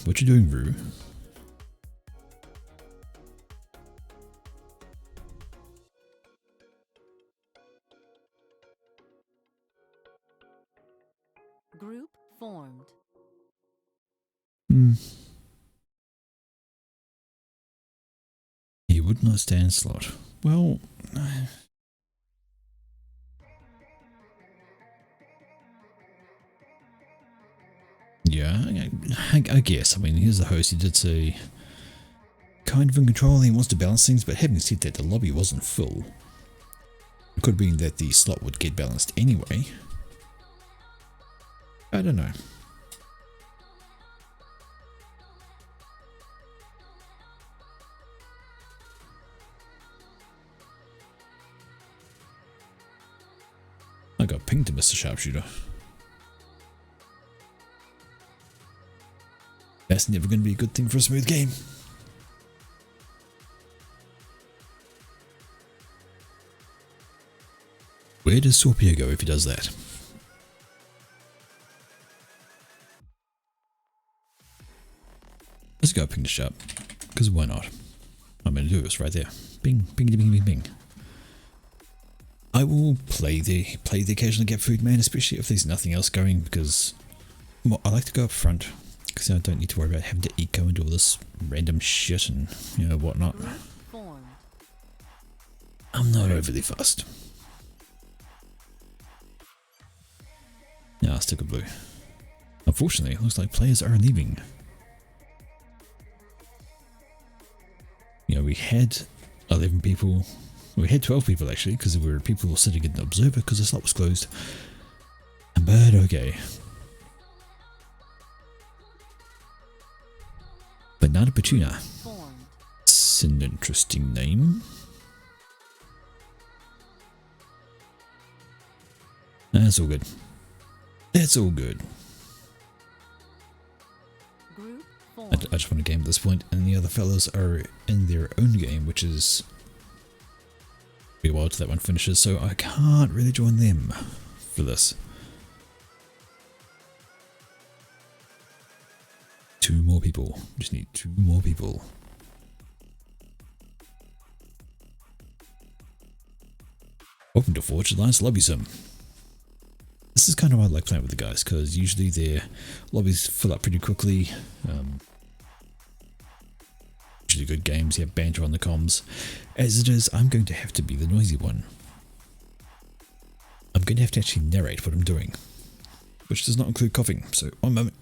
What you doing, Rue? Group formed. He would not stand slot. Well, yeah, I guess. I mean, here's the host. He did say kind of in control. He wants to balance things, but having said that, the lobby wasn't full. It could mean that the slot would get balanced anyway. I don't know. I got pinged to Mr. Sharpshooter. That's never going to be a good thing for a smooth game. Where does Sorpio go if he does that? Let's go ping the shop, because why not? I'm going to do this right there. Bing, bing, bing, bing, bing. I will play the occasional get food man, especially if there's nothing else going, because well, I like to go up front because I don't need to worry about having to eco and do all this random shit and whatnot. Group formed. I'm not overly fussed. Yeah, I'll stick with blue. Unfortunately, it looks like players are leaving. We had 11 people. We had 12 people actually, because there were people sitting in the observer because the slot was closed. But okay. Banana Petuna. Formed. It's an interesting name. That's all good. That's all good. Group I formed. just want a game at this point, and the other fellas are in their own game, which is be a while till that one finishes, so I can't really join them for this. 2 more people. Just need 2 more people. Welcome to Forged Alliance Lobby Sim. This is kind of why I like playing with the guys, because usually their lobbies fill up pretty quickly. Usually good games, you have banter on the comms. As it is, I'm going to have to be the noisy one. I'm going to have to actually narrate what I'm doing, which does not include coughing, so one moment.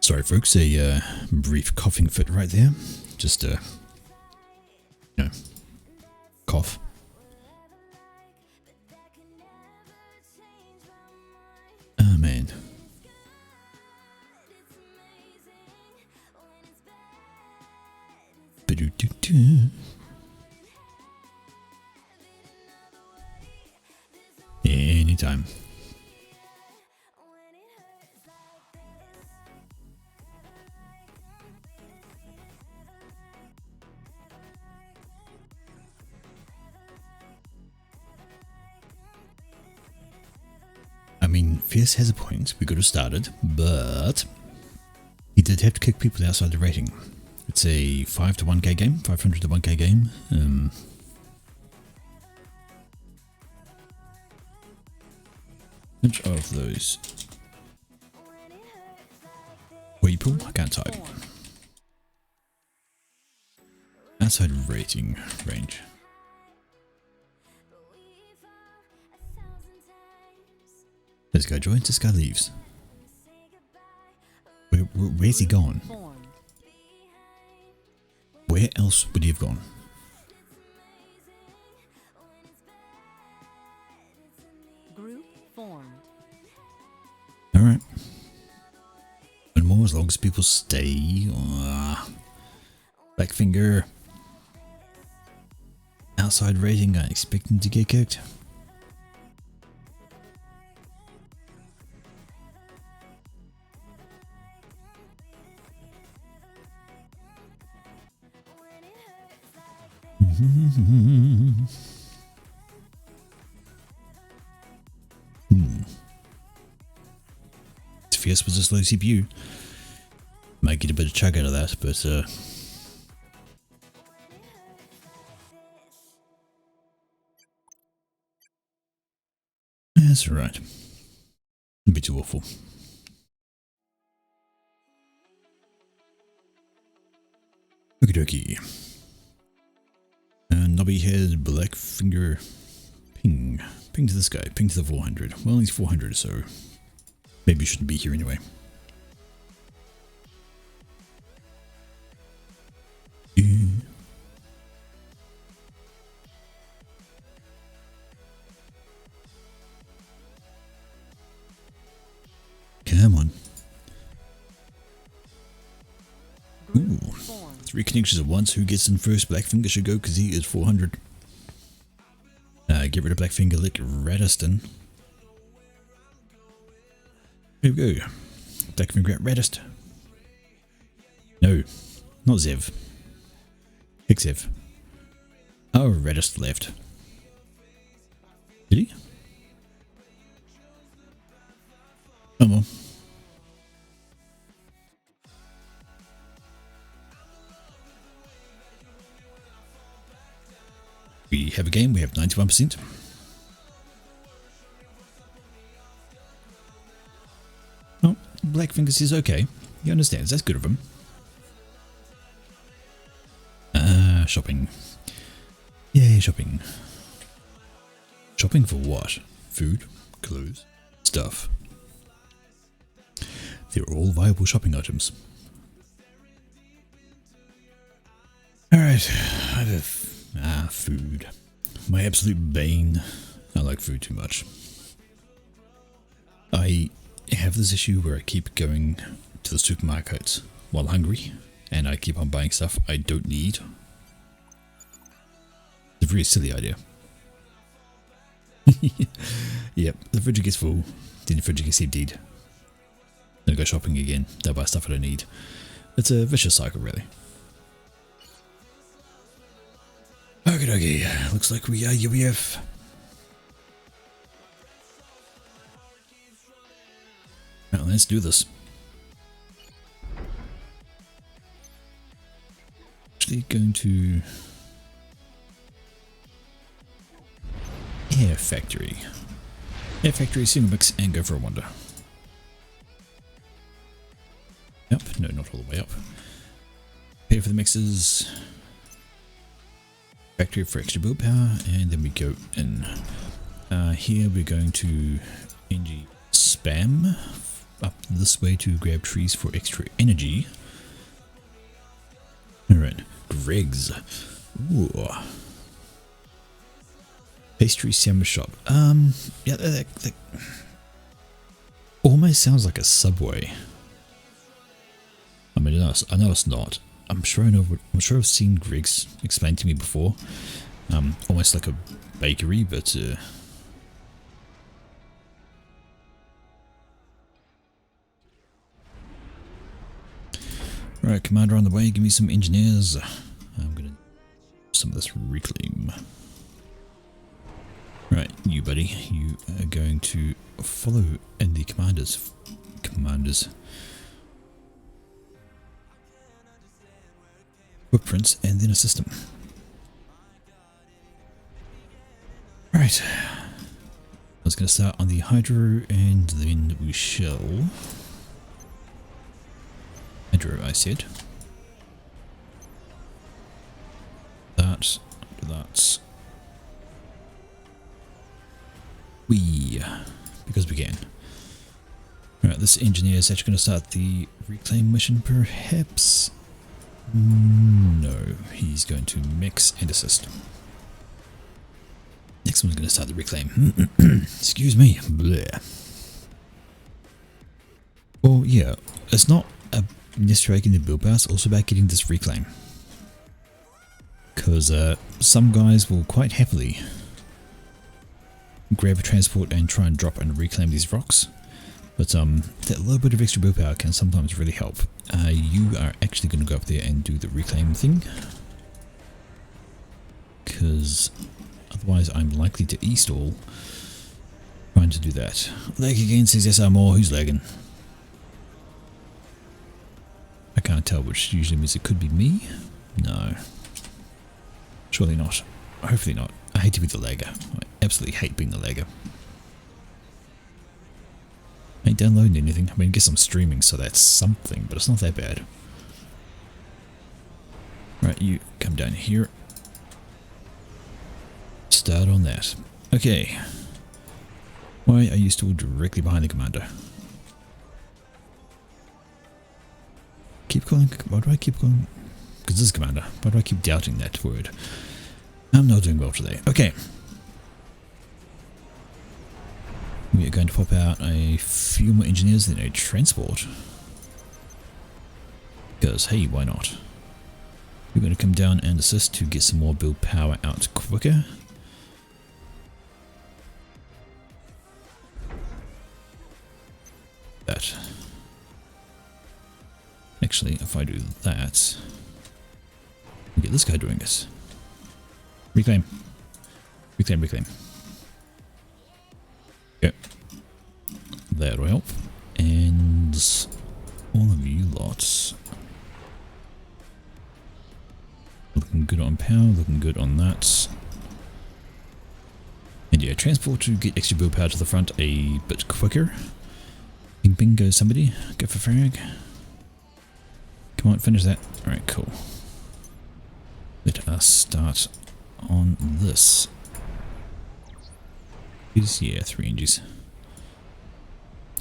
Sorry folks, a brief coughing fit right there. Just cough. Oh man. Ba-do-do-do. Anytime. I mean, Fierce has a point, we could have started, but he did have to kick people outside the rating. It's a 5 to 1k game, 500 to 1k game. Which of those people? I can't type. Outside rating range. This guy joins, this guy leaves. Where's he gone? Formed. Where else would he have gone? Group formed. Alright. And more as long as people stay. Black finger. Outside rating, I expect him to get kicked. Fierce was a slow CPU. Might get a bit of chug out of that, but that's alright. A bit too awful. Okie dokie. And Nobby had black finger ping. Ping to this guy. Ping to the 400. Well, he's 400, so maybe he shouldn't be here anyway. Come on. Ooh. 3 connections at once. Who gets in first? Blackfinger should go because he is 400. Get rid of Blackfinger, lick Radiston. Here we go. Blackfinger at Radist. No, not Zev. Pick Zev. Oh, Redis left. Did he? Oh well. We have a game, we have 91%. Oh, Blackfinger says okay. He understands, that's good of him. Shopping. Yay, shopping. Shopping for what? Food? Clothes? Stuff. They're all viable shopping items. Alright, food. My absolute bane. I like food too much. I have this issue where I keep going to the supermarket while hungry, and I keep on buying stuff I don't need. It's a very silly idea. Yep, the fridge gets full, then the fridge gets emptied. Then I go shopping again, then I buy stuff I don't need. It's a vicious cycle, really. Okie dokie, looks like we are UEF. Now let's do this. Actually going to Air Factory. Air Factory, single mix, and go for a wander. Up? No, not all the way up. Pay for the mixes. Factory for extra build power, and then we go in. Here we're going to NG spam up this way to grab trees for extra energy. Alright, Greg's. Ooh. Pastry sandwich shop. Yeah, that almost sounds like a Subway. I mean, I know it's not. I'm sure I've seen Greg's explained to me before. Almost like a bakery, but right, commander on the way. Give me some engineers. I'm gonna do some of this reclaim. Right, you buddy, you are going to follow in the commanders footprints and then assist them. Right, I was going to start on the hydro and then we shall hydro, I said. That's because we can. Alright, this engineer is actually going to start the reclaim mission, perhaps? No, he's going to mix and assist. Next one's going to start the reclaim. Excuse me. Bleh. Well, yeah, it's not necessarily getting the build power, it's also about getting this reclaim. Because some guys will quite happily grab a transport and try and drop and reclaim these rocks, but that little bit of extra build power can sometimes really help. You are actually going to go up there and do the reclaim thing, because otherwise I'm likely to e-stall trying to do that. Lag again, says SR more. Who's lagging? I can't tell, which usually means it could be me. No, surely not. Hopefully not. I hate to be the lagger. I absolutely hate being the lagger. I ain't downloading anything. I mean, I guess I'm streaming, so that's something, but it's not that bad. Right, you come down here. Start on that. Okay. Why are you still directly behind the commander? Keep calling. Why do I keep calling? Because this is commander. Why do I keep doubting that word? I'm not doing well today. Okay. We are going to pop out a few more engineers than a transport. Because, hey, why not? We're going to come down and assist to get some more build power out quicker. That. Actually, if I do that, we get this guy doing it. Reclaim. Reclaim, reclaim. Okay. That'll help. And all of you lots. Looking good on power, looking good on that. And yeah, transport to get extra build power to the front a bit quicker. Ping ping goes somebody. Go for frag. Come on, finish that. Alright, cool. Let us start on this. Yeah, 3 inches.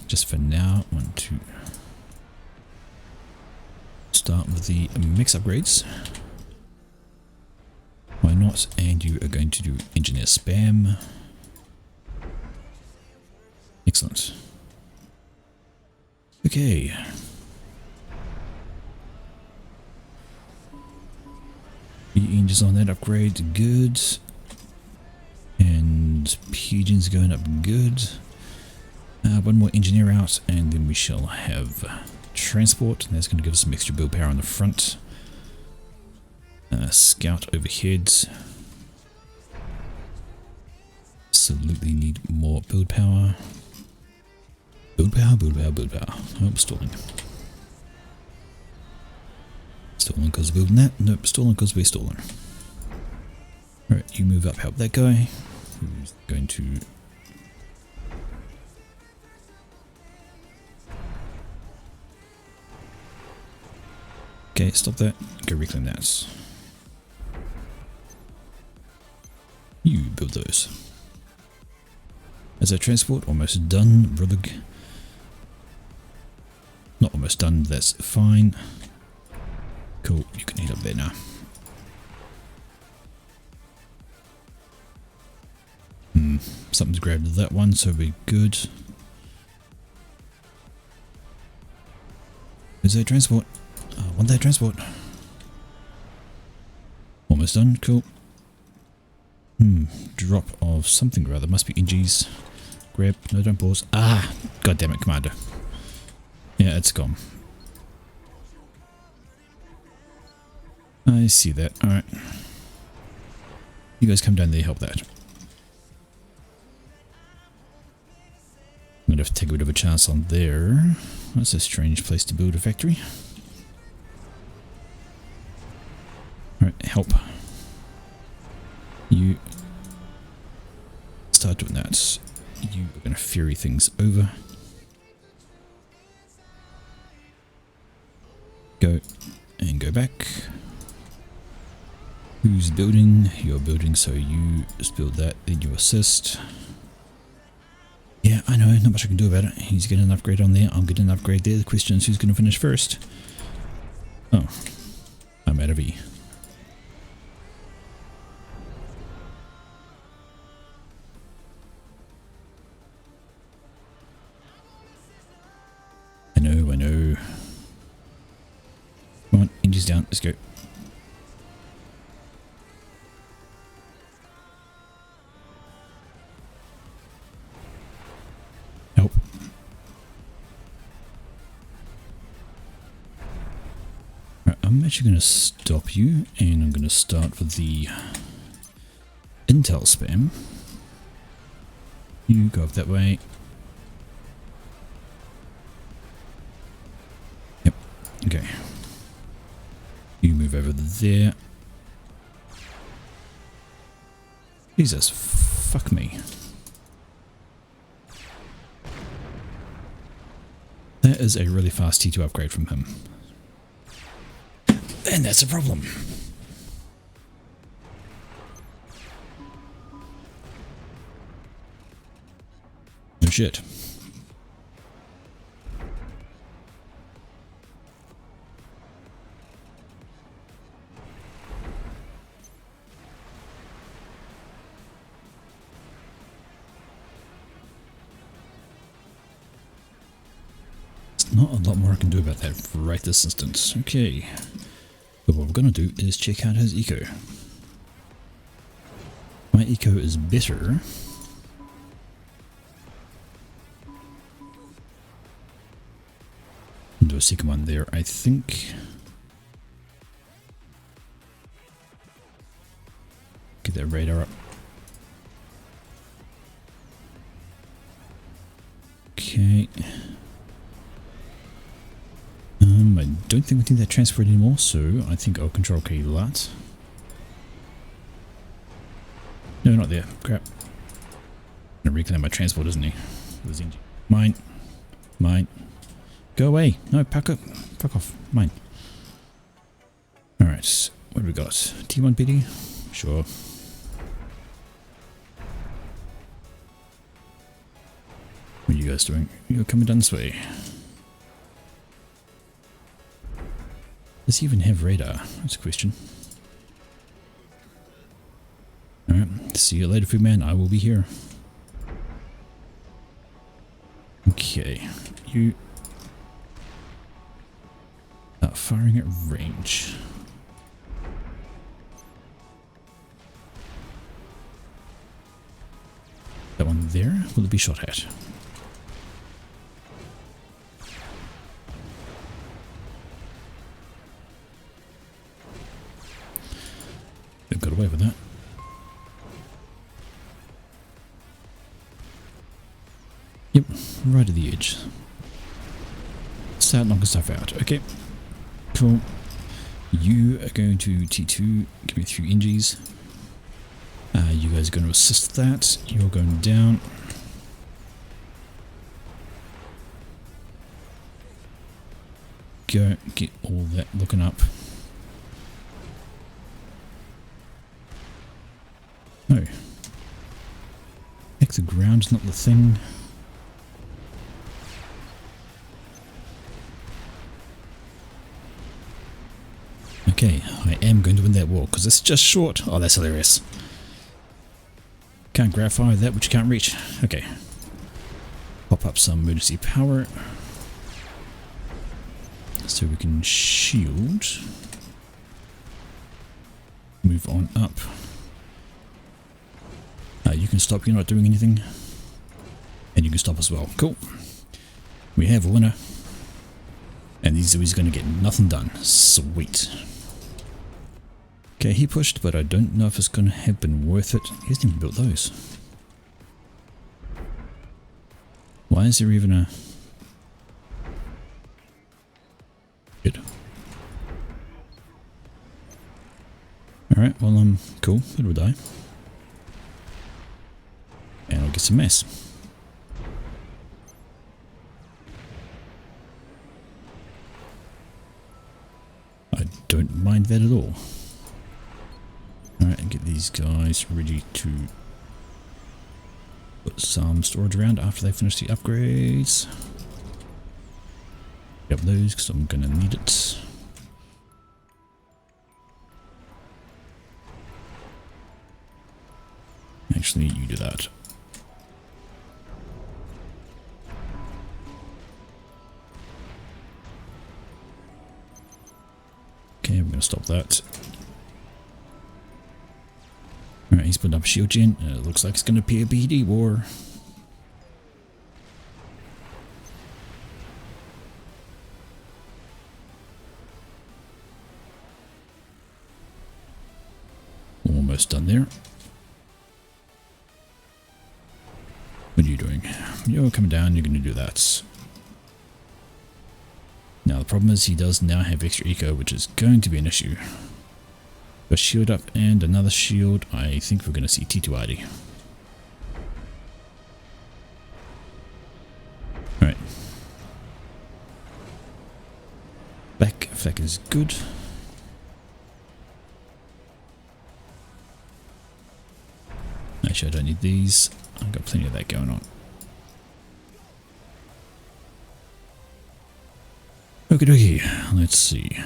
Just for now, I want to start with the mix upgrades. Why not? And you are going to do engineer spam. Excellent. Okay. The engines on that upgrade, good. And pigeons going up, good. One more engineer out, and then we shall have transport. That's going to give us some extra build power on the front. Scout overhead. Absolutely need more build power. Build power, build power, build power. Oh, stalling. Stalling because we're building that? Nope, stalling because we're stalling. Alright, you move up, help that guy. Who's going to... Okay, stop that. Go reclaim that. You build those. Is that transport almost done, brother? Not almost done, that's fine. Cool, you can head up there now. Something's grabbed that one, so we're good. Is that transport? Want that transport? Almost done, cool. Drop of something or other, must be NGs. Grab, no, don't pause. Ah, god damn it, Commander. Yeah, it's gone. I see that, alright. You guys come down there, help that. I'm gonna have to take a bit of a chance on there. That's a strange place to build a factory. Alright, help. You start doing that. You are going to ferry things over. Go and go back. Who's building? You're building, so you just build that, then you assist. Yeah, I know, not much I can do about it. He's getting an upgrade on there, I'm getting an upgrade there. The question is who's going to finish first? Oh, I'm out of E. I know. Come on, engines down, let's go. Help. Right, I'm actually going to stop you, and I'm going to start with the intel spam. You go up that way. Okay. You move over there. Jesus, fuck me. That is a really fast T2 upgrade from him. And that's a problem. No shit. Not a lot more I can do about that right this instant. Okay. But what we're going to do is check out his eco. My eco is better. Do a second one there, I think. Get that radar up. Okay. I don't think we need that transport anymore, so I think I'll control K that. No, not there. Crap. Gonna reclaim my transport, isn't he? Mine. Mine. Go away. No, pack up. Fuck off. Mine. Alright. What do we got? T1 PD? Sure. What are you guys doing? You're coming down this way. Does he even have radar? That's a question. Alright, see you later, food man. I will be here. Okay, you are firing at range. That one there, will it be shot at? They've got away with that. Yep, right at the edge. Start knocking stuff out. Okay, cool. You are going to T2, give me 3 NGs. You guys are going to assist that. You're going down. Go get all that looking up. No. Heck, the ground's not the thing. Okay, I am going to win that war because it's just short. Oh, that's hilarious. Can't grab fire that which you can't reach. Okay. Pop up some emergency power. So we can shield. Move on up. You can stop, you're not doing anything. And you can stop as well. Cool. We have a winner. And he's going to get nothing done. Sweet. Okay, he pushed, but I don't know if it's going to have been worth it. He hasn't even built those. Why is there even a... Good. Alright, well, cool. It will die. And I'll get some mess. I don't mind that at all. Alright, and get these guys ready to put some storage around after they finish the upgrades. Grab those because I'm going to need it. Actually, you do that. Okay, we're going to stop that. Alright, he's putting up a shield gen. It looks like it's going to be a BD war. Almost done there. What are you doing? You're coming down, you're going to do that. Now the problem is he does now have extra eco, which is going to be an issue. A shield up and another shield. I think we're going to see T2ID. Alright. Back effect is good. Actually, I don't need these. I've got plenty of that going on. Okie dokie, let's see.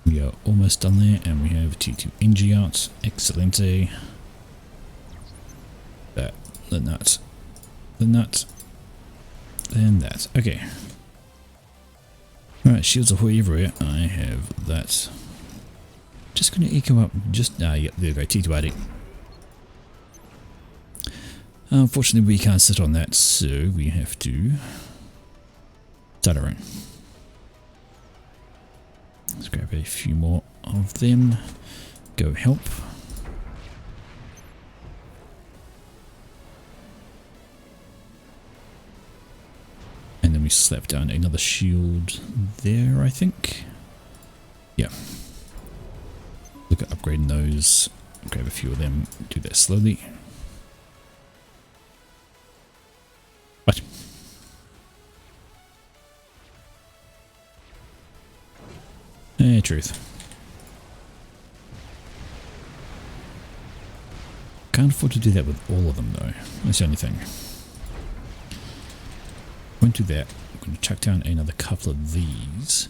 We are almost done there, and we have T2 NG out. Excelente. That, the nut, and that. Okay. Alright, shields ahoy everywhere. I have that. Just going to eco up. Just, yeah, there we go. T2 ID. Unfortunately, we can't sit on that, so we have to start our own. Let's grab a few more of them. Go help. And then we slap down another shield there, I think. Yeah. Look at upgrading those. Grab a few of them. Do that slowly. What? Truth. Can't afford to do that with all of them though. That's the only thing. Won't do that. I'm going to chuck down another couple of these.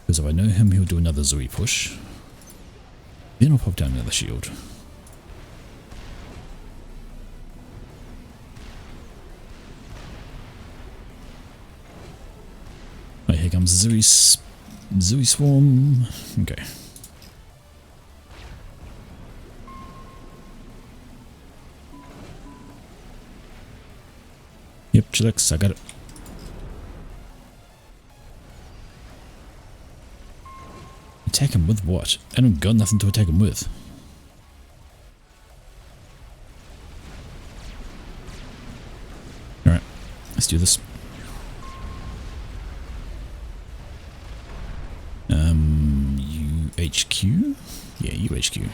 Because if I know him, he'll do another Zoe push. Then I'll pop down another shield. Right, here comes Zoe Swarm. Okay. Yep, chillax, I got it. Attack him with what? I don't got nothing to attack him with. Alright, let's do this. UHQ? Yeah, UHQ.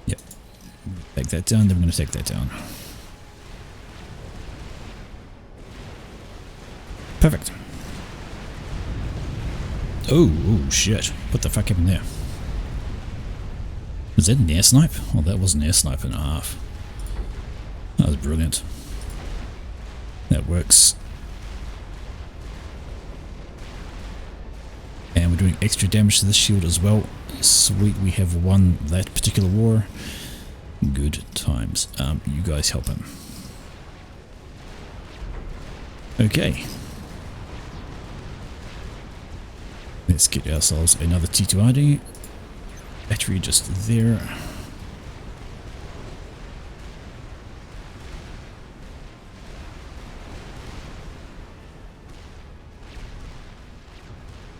Yep. Take that down, then we're going to take that down. Perfect. Oh, shit. What the fuck happened there? Was that an air snipe? Oh, that was an air snipe and a half. That was brilliant. That works. And we're doing extra damage to the shield as well. Sweet, we have won that particular war. Good times. You guys help him. Okay. Let's get ourselves another T2RD. Battery just there.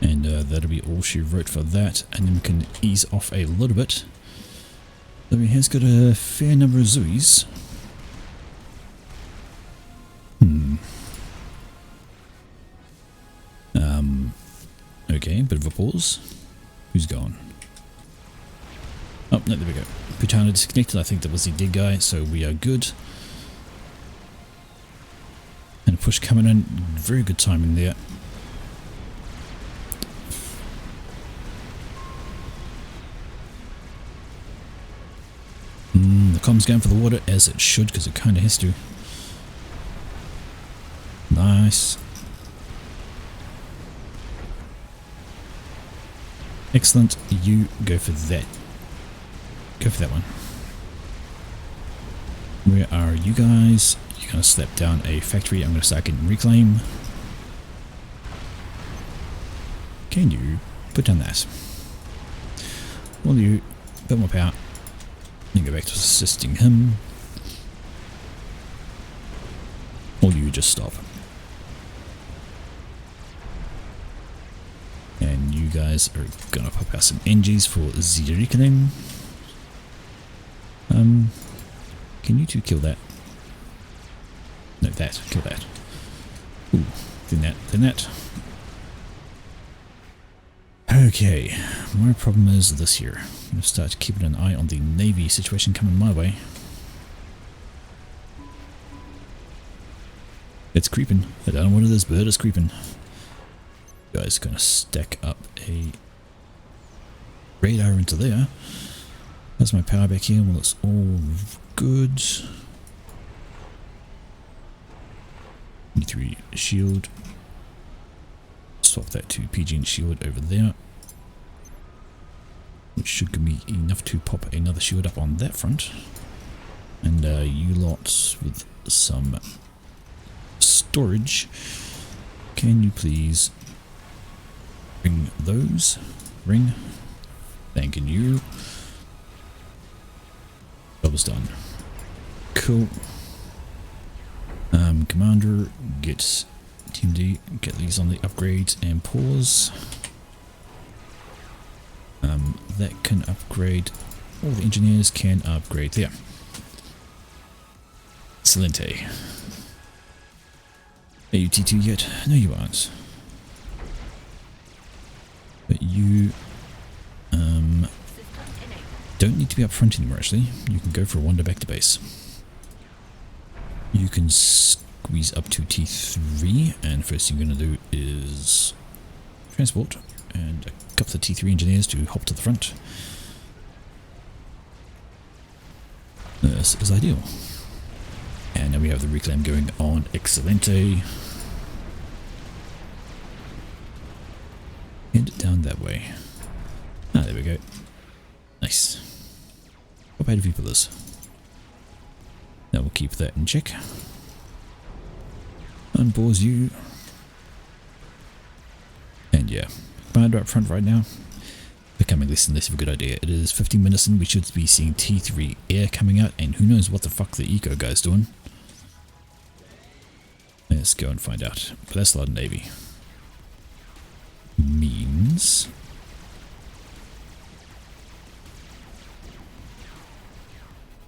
And that'll be all she wrote for that. And then we can ease off a little bit. So he has got a fair number of Zoes. Okay, bit of a pause. Who's gone? Oh, no, there we go. Putana disconnected. I think that was the dead guy, so we are good. And a push coming in. Very good timing there. The comm's going for the water, as it should, because it kind of has to. Nice. Excellent. You go for that. Go for that one. Where are you guys? You're going to slap down a factory. I'm going to start getting reclaim. Can you put down that? Will you? A bit more power. Then go back to assisting him. Or you just stop. And you guys are gonna pop out some NGs for the reclaim. Can you two kill that? No, that. Kill that. Ooh, then that. Okay, my problem is this here. I'm going to start keeping an eye on the Navy situation coming my way. It's creeping. I don't know what it is, but it is creeping. You guys are going to stack up a radar into there. That's my power back here. Well, it's all good. E3 shield. Swap that to PG and shield over there. which should give me enough to pop another shield up on that front. And you lot with some storage, can you please bring those? Ring. Thanking you. Job is done. Cool. Commander, get Team D, get these on the upgrades and pause. That can upgrade. All the engineers can upgrade there. Excelente. Are you T2 yet? No, you aren't. But you don't need to be up front anymore, actually. You can go for a wander back to base. You can squeeze up to T3, and first thing you're going to do is transport, and a couple of T3 engineers to hop to the front. This is ideal. And now we have the reclaim going on. Excelente. Head down that way. Ah, there we go. Nice. Pop out a few pillars. Now we'll keep that in check. Unpause you. And yeah, commander up front right now. Becoming less and less of a good idea. It is 15 minutes in, we should be seeing T3 air coming out, and who knows what the fuck the eco guy's doing. Let's go and find out. But that's a lot of navy. Means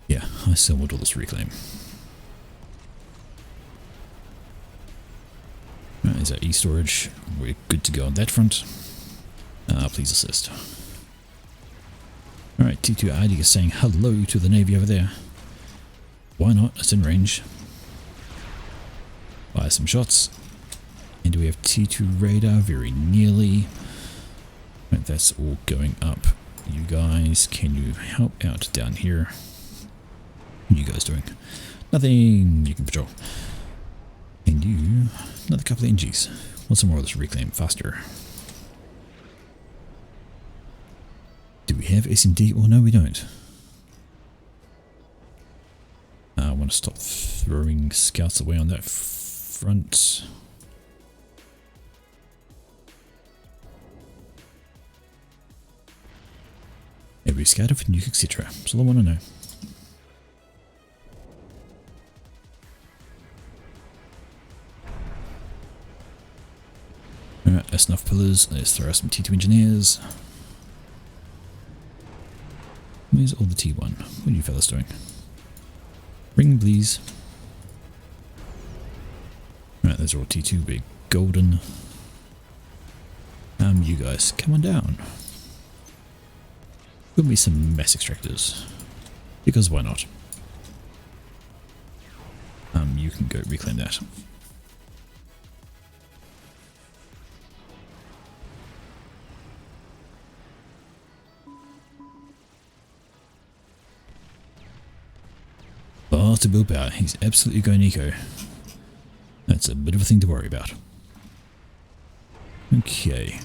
yeah, I still want all this reclaim. Right, is our e-storage? We're good to go on that front. Please assist. Alright, T2 ID is saying hello to the navy over there. Why not? It's in range. Fire some shots. And do we have T2 radar? Very nearly. Right, that's all going up. You guys, can you help out down here? What are you guys doing? Nothing. You can patrol. And you, another couple of NGs. Want some more of this reclaim faster. Do we have SMD? Or no, we don't. I want to stop throwing scouts away on that front. Every scatter for nuke, etc. That's all I want to know. Alright, that's enough pillars. Let's throw out some T2 engineers. Where's all the T1? What are you fellas doing? Ring, please. Right, those are all T2, big golden. You guys, come on down. Give me some mass extractors. Because why not? You can go reclaim that. Oh, to build power, he's absolutely going eco. That's a bit of a thing to worry about. Okay.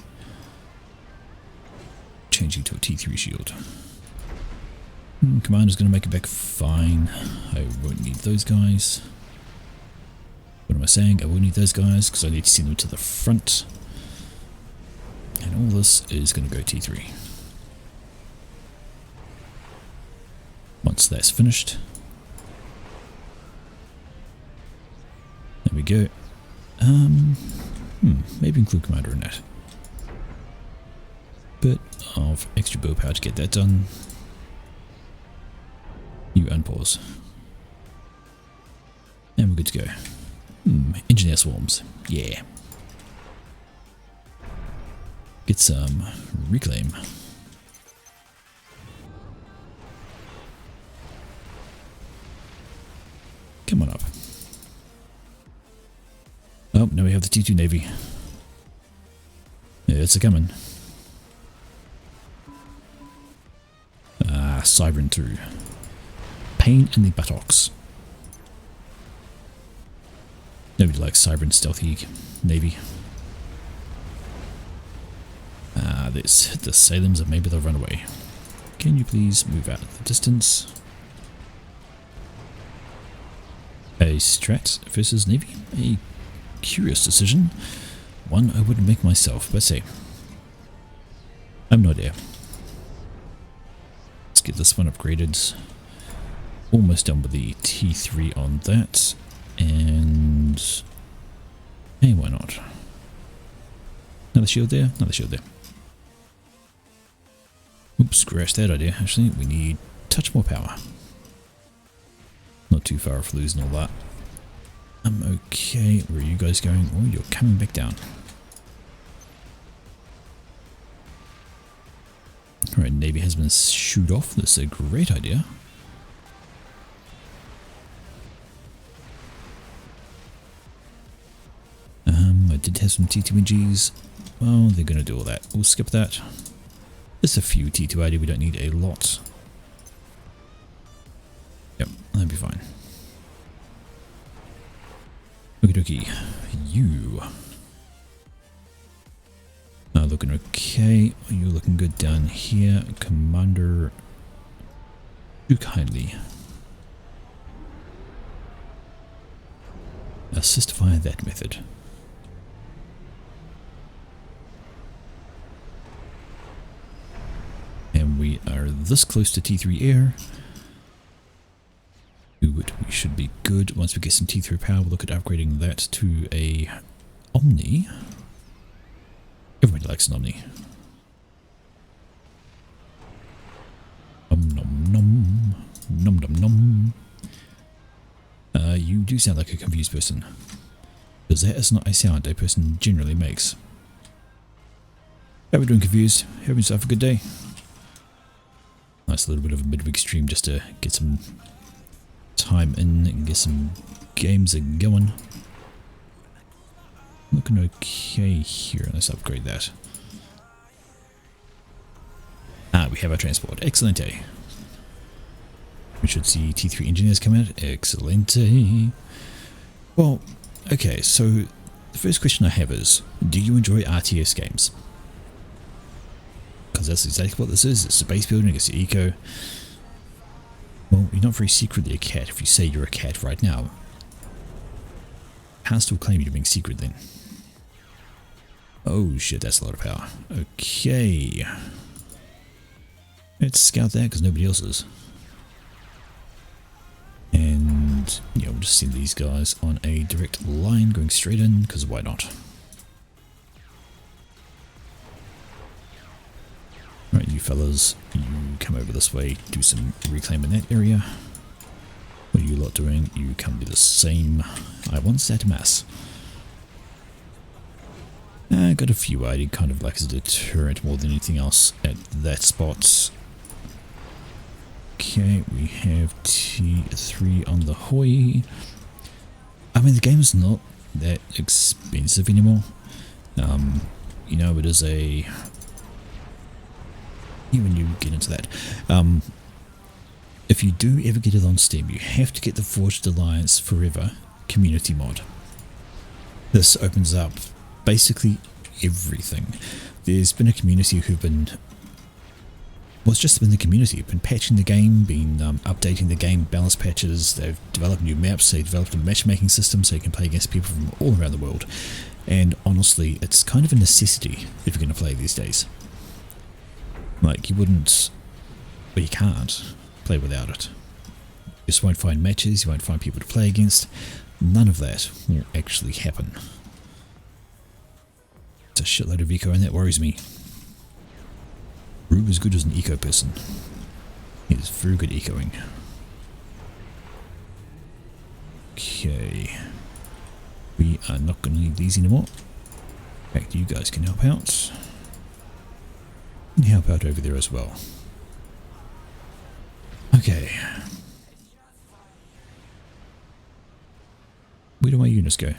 Changing to a T3 shield. Commander's going to make it back fine. I won't need those guys. What am I saying? I will need those guys because I need to send them to the front. And all this is going to go T3. Once that's finished. There we go. Maybe include commander in that. Bit of extra build power to get that done. You unpause. And we're good to go. Engineer swarms. Yeah. Get some reclaim. Come on up. Oh, now we have the T2 Navy. Yeah, it's a coming. Siren 2. Pain in the buttocks. Nobody likes Siren stealthy Navy. Let's hit the Salems and maybe they'll run away. can you please move out of the distance? A Strat versus Navy. A curious decision. One I wouldn't make myself, but say, I'm not here. Let's get this one upgraded. Almost done with the T3 on that. And hey, why not? Another shield there, another shield there. Oops, scratch that idea. Actually, we need a touch more power. Not too far off losing all that. I'm okay. Where are you guys going? Oh, you're coming back down. Alright, Navy has been shoot off. That's a great idea. I did have some T2NGs. Well, they're going to do all that. We'll skip that. Just a few T2ID. We don't need a lot. Yep, that'll be fine. Okie dokie. You are looking okay. You're looking good down here. Commander, do kindly assist via that method. And we are this close to T3 air. We should be good. Once we get some T3 power, we'll look at upgrading that to a Omni. Everybody likes an Omni. Nom nom nom. Nom nom nom. You do sound like a confused person. Because that is not a sound a person generally makes. How are we doing, confused? Having yourself a good day? Nice little bit of a midweek stream just to get some time in and get some games going. Looking okay here. Let's upgrade that. Ah, we have our transport. Excellent. We should see T3 engineers come out. Excellent. Well, okay, so the first question I have is, do you enjoy RTS games? Because that's exactly what this is. It's a base building, it's eco. Well, you're not very secretly a cat if you say you're a cat right now. You can't still claim you're being secret then. Oh shit, that's a lot of power. Okay. Let's scout that because nobody else is. And yeah, we'll just send these guys on a direct line going straight in because why not? Right, you fellas, you come over this way, do some reclaim in that area. What are you lot doing? You come do the same. I want that mass. I got a few ID kind of like as a deterrent more than anything else at that spot. Okay, we have T3 on the Hoi. I mean, the game is not that expensive anymore. You know, it is a... When you get into that, if you do ever get it on Steam, you have to get the Forged Alliance Forever community mod. This opens up basically everything. There's been a community who've been, well, it's just been the community, been patching the game, been updating the game, balance patches, they've developed new maps, they've developed a matchmaking system so you can play against people from all around the world. And honestly, it's kind of a necessity if you're going to play these days. Like, you wouldn't, but you can't play without it. You just won't find matches, you won't find people to play against. None of that will actually happen. It's a shitload of eco and that worries me. Rube is good as an eco person. He is very good ecoing. Okay. We are not going to need these anymore. In fact, you guys can help out. And help out over there as well. Okay. Where do my units go?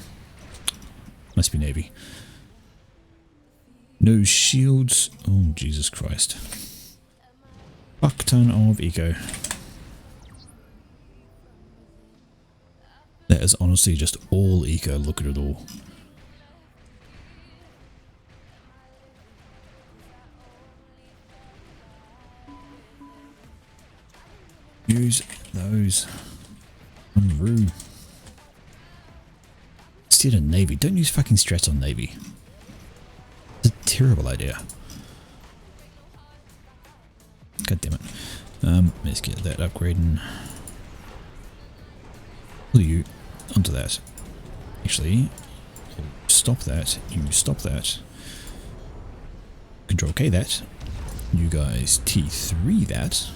Must be Navy. No shields. Oh, Jesus Christ. Fuck ton of eco. That is honestly just all eco. Look at it all. Use those. Unruh. Instead of Navy. Don't use fucking strats on Navy. It's a terrible idea. God damn it. Let's get that upgrading. Pull you onto that. Actually, stop that. You stop that. Control K that. You guys T3 that.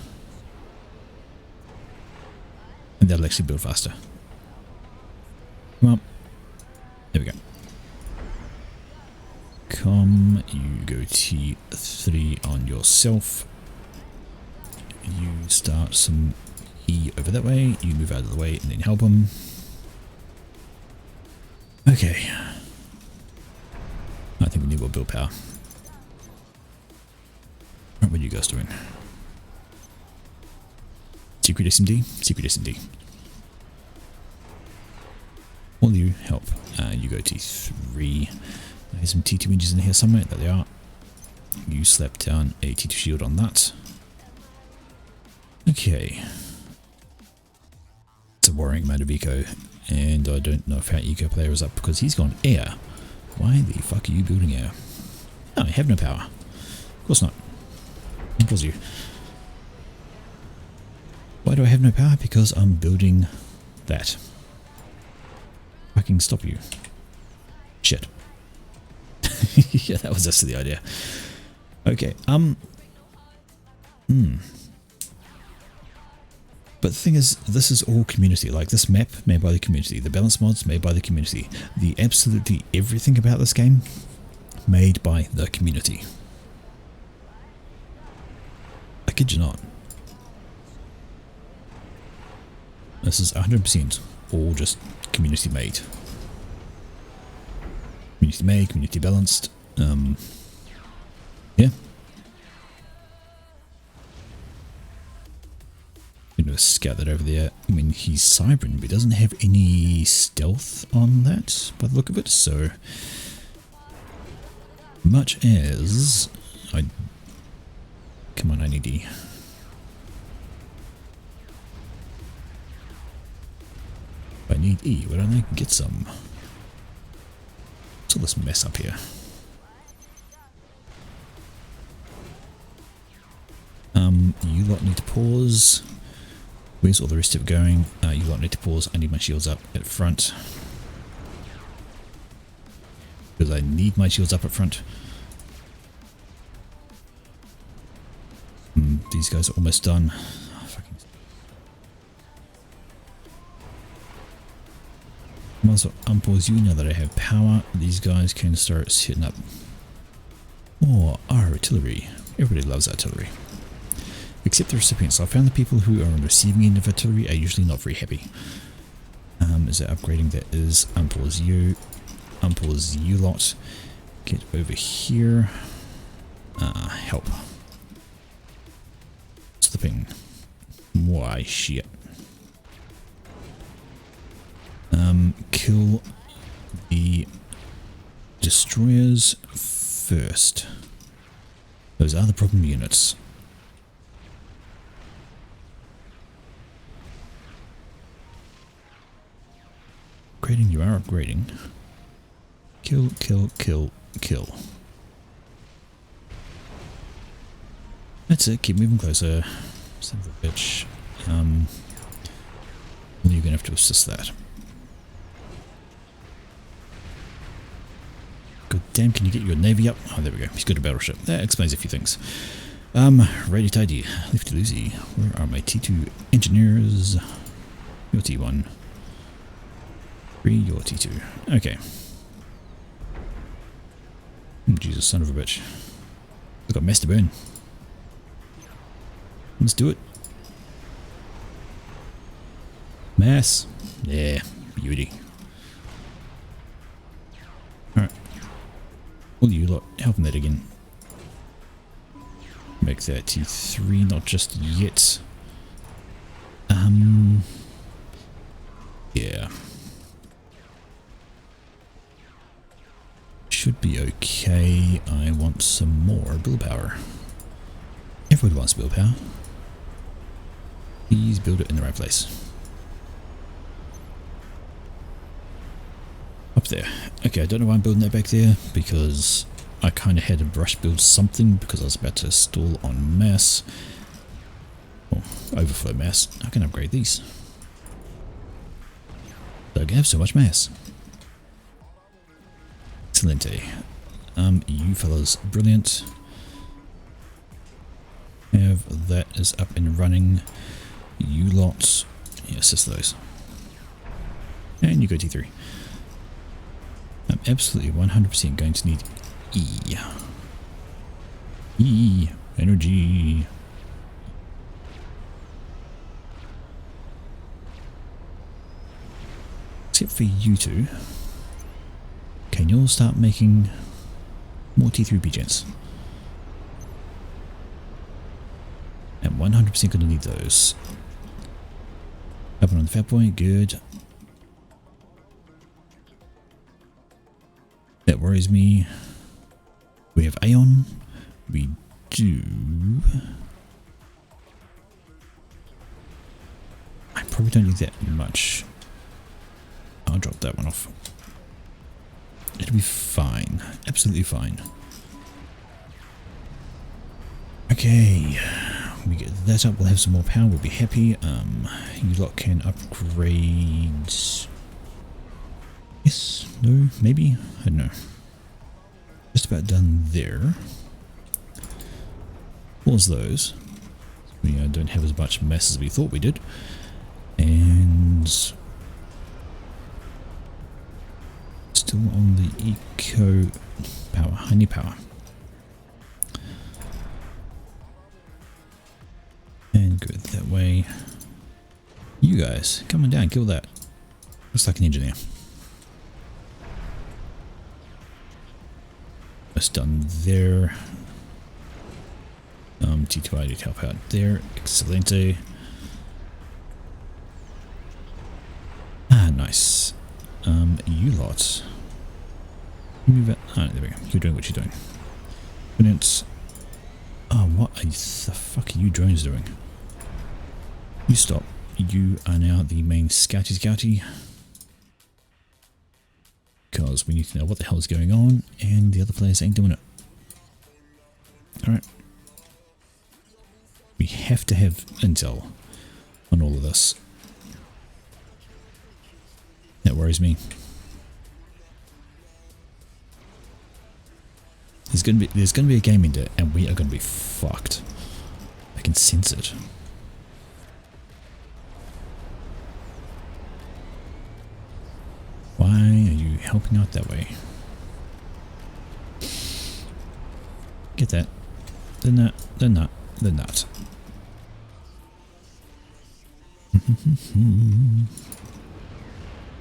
And that'll actually build faster. Come on. There we go. Come, you go T3 on yourself. You start some E over that way. You move out of the way and then help them. Okay. I think we need more build power. What are you guys doing? Secret SMD? Secret SMD. All you help. You go T3. There's some T2 engines in here somewhere. There they are. You slap down a T2 shield on that. Okay. It's a worrying amount of eco. And I don't know if our eco player is up because he's gone air. Why the fuck are you building air? Oh, I have no power. Of course not. Of course you. Why do I have no power? Because I'm building that. Fucking stop you. Shit. Yeah, that was just the idea. Okay, But the thing is, this is all community. Like, this map made by the community. The balance mods made by the community. The absolutely everything about this game made by the community. I kid you not. This is 100% all just community made. Community made, community balanced. Yeah. I'm going to scout that over there. I mean, he's Cybran, but he doesn't have any stealth on that by the look of it, so much as come on, I need E. If I need E, why don't I get some? What's all this mess up here? You lot need to pause. Where's all the rest of it going? You lot need to pause. I need my shields up at front. Because I need my shields up at front. These guys are almost done. Oh, fucking. I might as well unpause you now that I have power. These guys can start setting up. Oh, our artillery. Everybody loves artillery. Except the recipients. I found the people who are on the receiving end of artillery are usually not very happy. Is that upgrading? That is unpause you. Unpause you lot. Get over here. Help. Slipping. Why shit. Kill the destroyers first. Those are the problem units. Upgrading, you are upgrading. Kill, kill, kill, kill. That's it, keep moving closer. Son of a bitch. You're gonna have to assist that. God damn, can you get your navy up? Oh, there we go. He's got a battleship. That explains a few things. Righty tidy. Lefty loosey. Where are my T2 engineers? Your T1. Your T2. Okay. Jesus, son of a bitch. I've got mess to burn. Let's do it. Mass. Yeah, beauty. Alright. Will you lot helping that again? Make that T3, not just yet. Yeah. Should be okay. I want some more build power. Everybody wants build power. Please build it in the right place. Up there. Okay, I don't know why I'm building that back there, because I kind of had to rush build something because I was about to stall on mass. Or overflow mass. I can upgrade these. So I can have so much mass. Excelente. You fellas, brilliant. Have that is up and running. You lot, yeah, assist those. And you go T3. I'm absolutely 100% going to need E. E. Energy. Except for you two. Can you all start making more T3 BGens? I'm 100% going to need those. Up on the fat point, good. That worries me. We have Aeon. We do. I probably don't need that much. I'll drop that one off. It'll be fine. Absolutely fine. Okay. We get that up. We'll have some more power. We'll be happy. You lot can upgrade. Yes, no, maybe, I don't know. Just about done there. Pause those. We don't have as much mass as we thought we did. And still on the eco power, I need power. And go that way. You guys, come on down, kill that. Looks like an engineer. That's done there. T2I need help out there. Excelente. Ah, nice. You lot. Move it. Ah, there we go. You're doing what you're doing. Brilliant. Oh, what the fuck are you drones doing? You stop. You are now the main scouty. Because we need to know what the hell is going on, and the other players ain't doing it. Alright. We have to have intel on all of this. That worries me. There's gonna be a game into it, and we are gonna be fucked. I can sense it. Why are you helping out that way? Get that. They're not.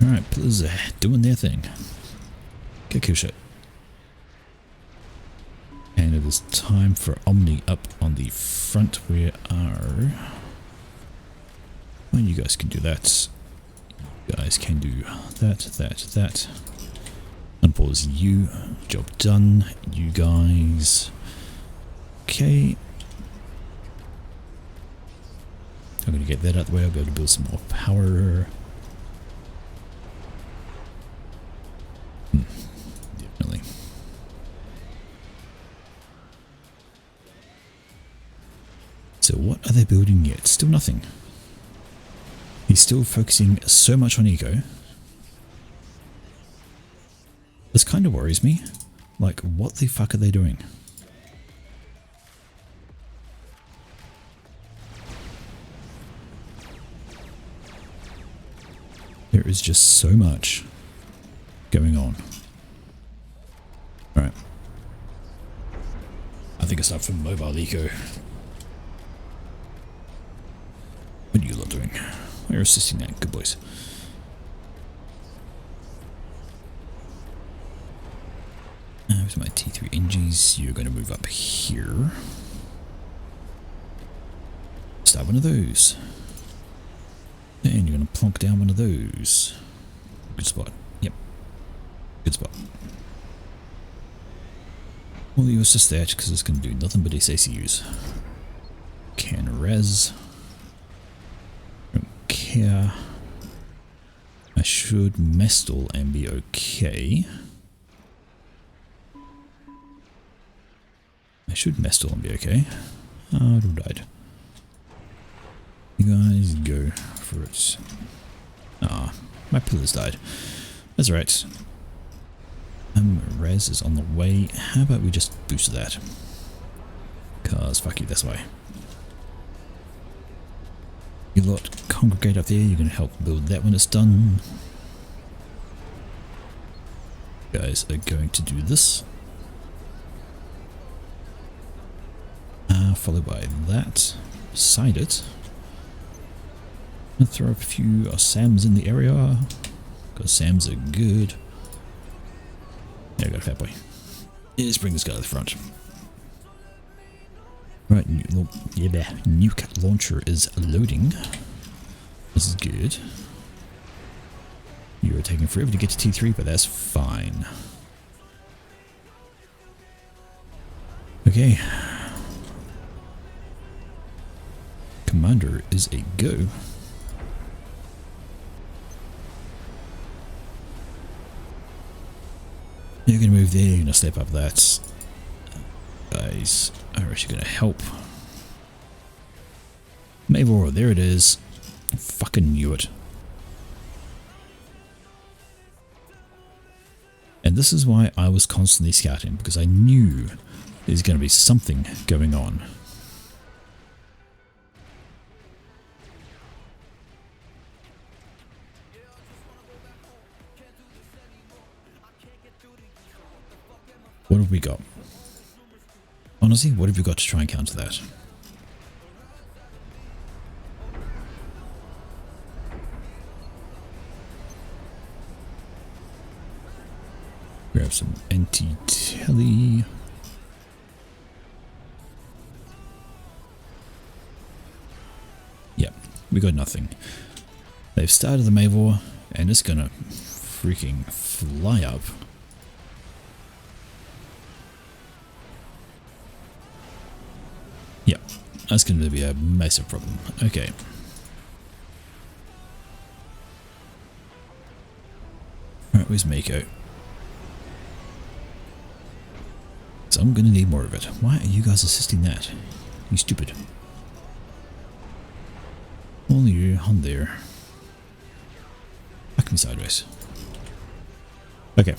Alright, pillars are doing their thing. Get cool shit. And it is time for Omni up on the front. We are... Well, you guys can do that. You guys can do that. Unpause you. Job done. You guys. Okay. I'm going to get that out of the way. I'll be able to build some more power. Definitely. So what are they building yet? Still nothing. He's still focusing so much on eco. This kind of worries me. Like, what the fuck are they doing? There is just so much going on. Alright. I think it's time for mobile eco. What are you lot doing? We're assisting that. Good boys. With my T3 NGs, you're going to move up here. Start one of those. And you're going to plonk down one of those. Good spot. Yep. Good spot. We'll leave assist that because it's going to do nothing but SACUs. Can res. here. I should Mestal and be okay. I should Mestal and be okay. Oh, it died. You guys go for it. Ah, my pillars died. That's right. Res is on the way. How about we just boost that? Cause fuck you, that's why. You lot congregate up there, you're gonna help build that when it's done. You guys are going to do this. Followed by that. Beside it. I'm gonna throw up a few SAMs in the area. Because SAMs are good. Yeah, I got a fat boy. Let's bring this guy to the front. Right, nuke launcher is loading. This is good. You are taking forever to get to T3, but that's fine. Okay. Commander is a go. You're going to move there, you're going to step up that. Guys are actually going to help. Mavor, there it is. I fucking knew it. And this is why I was constantly scouting, because I knew there's going to be something going on. What have we got? Honestly, what have you got to try and counter that? Grab some anti-telly. Yep, we got nothing. They've started the Mavor, and it's gonna freaking fly up. Yep, that's going to be a massive problem. Okay. Alright, where's Mako? So I'm going to need more of it. Why are you guys assisting that? You stupid. Only you on there. Fuck me sideways. Okay.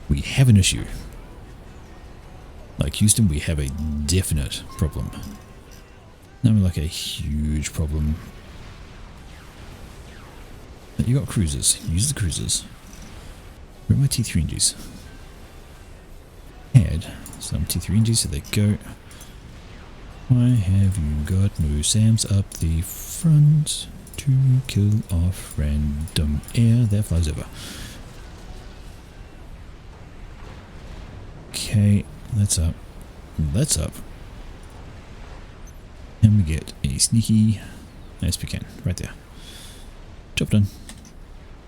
We have an issue. Like Houston, we have a definite problem. Now we're like a huge problem. But you got cruisers. Use the cruisers. Where are my T3NGs? Add some T3NGs, so they go. Why have you got no SAMs up the front to kill off random air that flies over? Okay. That's up. That's up. And we get a sneaky SP can right there. Job done.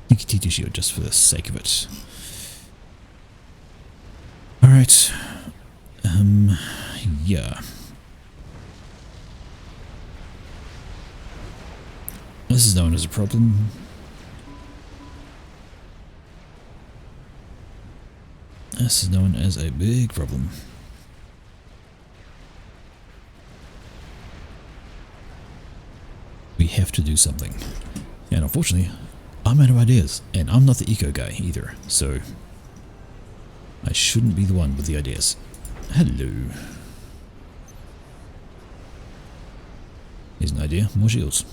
Sneaky T2 shield just for the sake of it. Alright. Yeah. This is known as a problem. This is known as a big problem. We have to do something. And unfortunately, I'm out of ideas. And I'm not the eco guy either. So, I shouldn't be the one with the ideas. Hello. Here's an idea. More shields.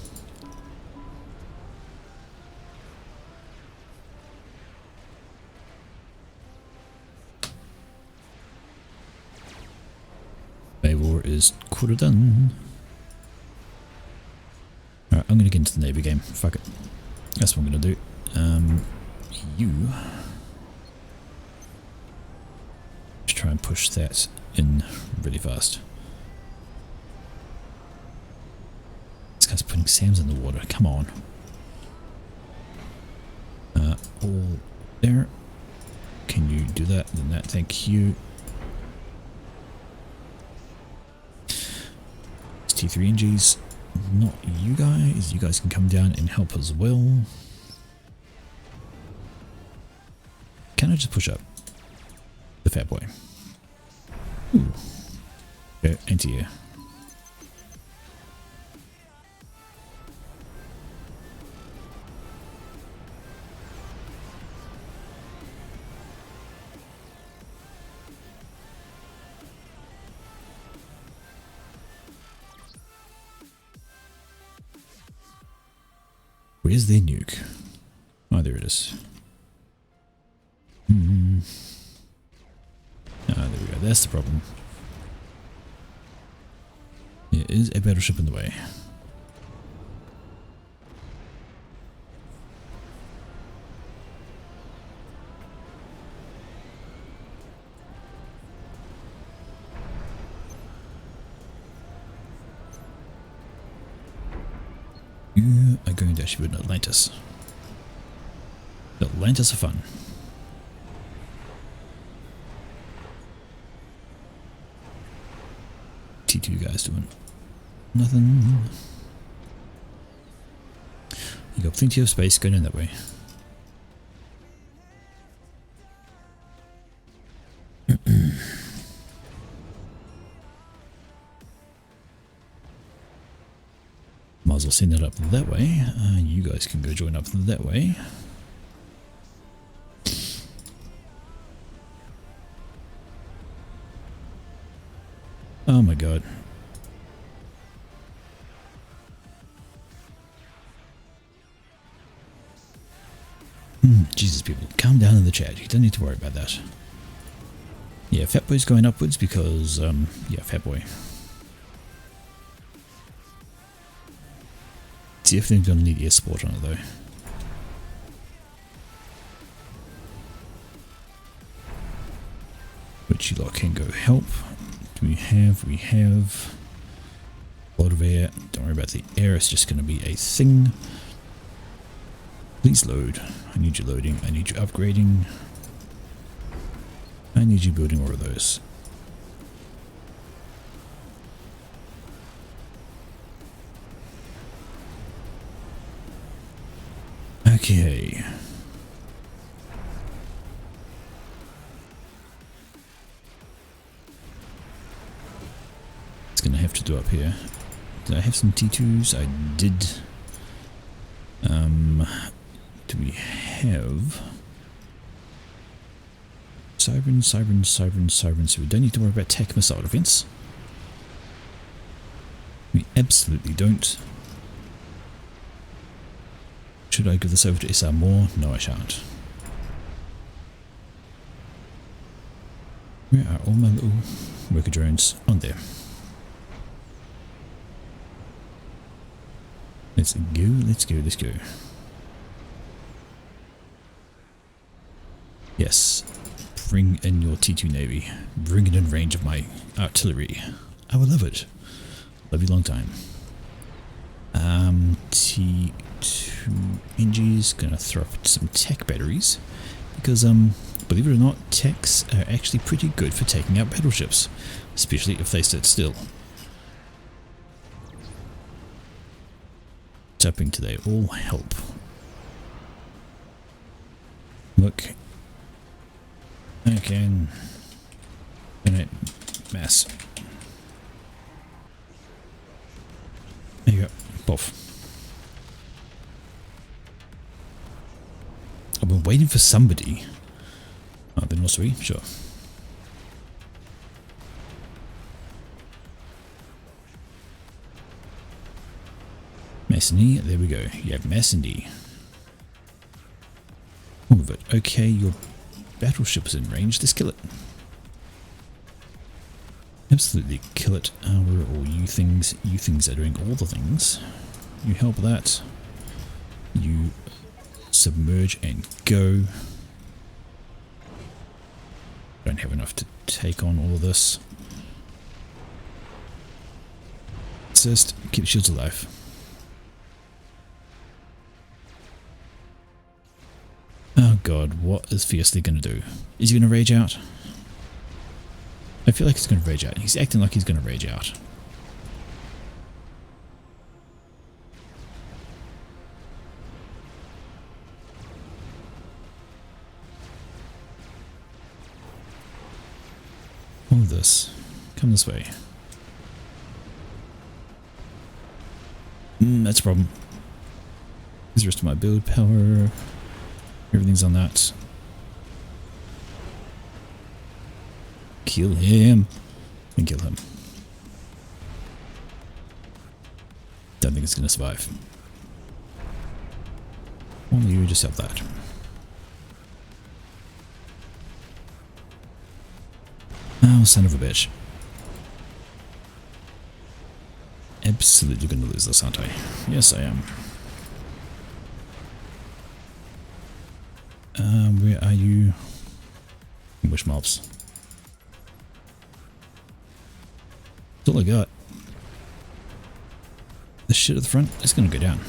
Mavor is quarter done. Alright, I'm gonna get into the Navy game. Fuck it. That's what I'm gonna do. You just try and push that in really fast. This guy's putting SAMs in the water. Come on. All there. Can you do that? Then that. Thank you. T3NGs. Not you guys. You guys can come down and help as well. Can I just push up the fat boy? Ooh. Go into here. Where's their nuke? Oh, there it is. Ah, there we go. That's the problem. There is a battleship in the way. You are going to actually build Atlantis. Atlantis are fun. T2 guys doing nothing. You got plenty of space going in that way. Might as well send it up that way. You guys can go join up that way. Oh my god. Jesus, people, calm down in the chat. You don't need to worry about that. Yeah, Fat Boy's going upwards because, yeah, Fat Boy. Definitely gonna need air support on it though. Which you lot can go help. Do we have? We have a lot of air. Don't worry about the air, it's just gonna be a thing. Please load. I need you loading. I need you upgrading. I need you building more of those. Okay. It's gonna have to do up here. Did I have some T2s? I did. Do we have Siren, so we don't need to worry about tech missile defense. We absolutely don't. Should I give this over to SR more? No, I shan't. Where are all my little worker drones? On there. Let's go, let's go, let's go. Yes. Bring in your T2 Navy. Bring it in range of my artillery. I will love it. Love you long time. T2 NG's gonna throw up some tech batteries. Because, believe it or not, techs are actually pretty good for taking out battleships. Especially if they sit still. Tapping to they all help. Look. Okay. Donate mass. There you go. Boff. I've been waiting for somebody. Oh, then also we? Sure. Masonry, there we go. You have Masonry. All of it. Okay, your battleship is in range. Let's kill it. Absolutely kill it. Where are all you things? You things are doing all the things. You help that. You submerge and go. Don't have enough to take on all of this. Assist. Keep the shields alive. Oh god, what is Fiercely going to do? Is he going to rage out? I feel like he's going to rage out. He's acting like he's going to rage out. All of this. Come this way. That's a problem. Here's the rest of my build power. Everything's on that. Kill him. And kill him. Don't think it's going to survive. Only you just have that. Oh, son of a bitch. Absolutely going to lose this, aren't I? Yes, I am. Where are you? Ambush mobs. That's all I got. The shit at the front is going to go down.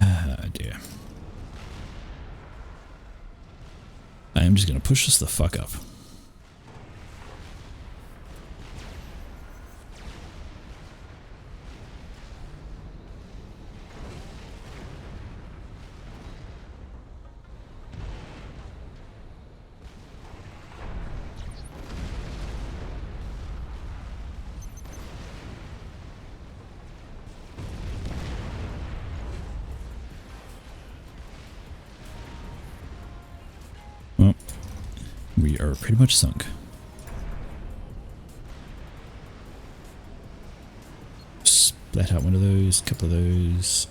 Ah, dear. I am just going to push this the fuck up. Well, we are pretty much sunk. Splat out one of those, couple of those,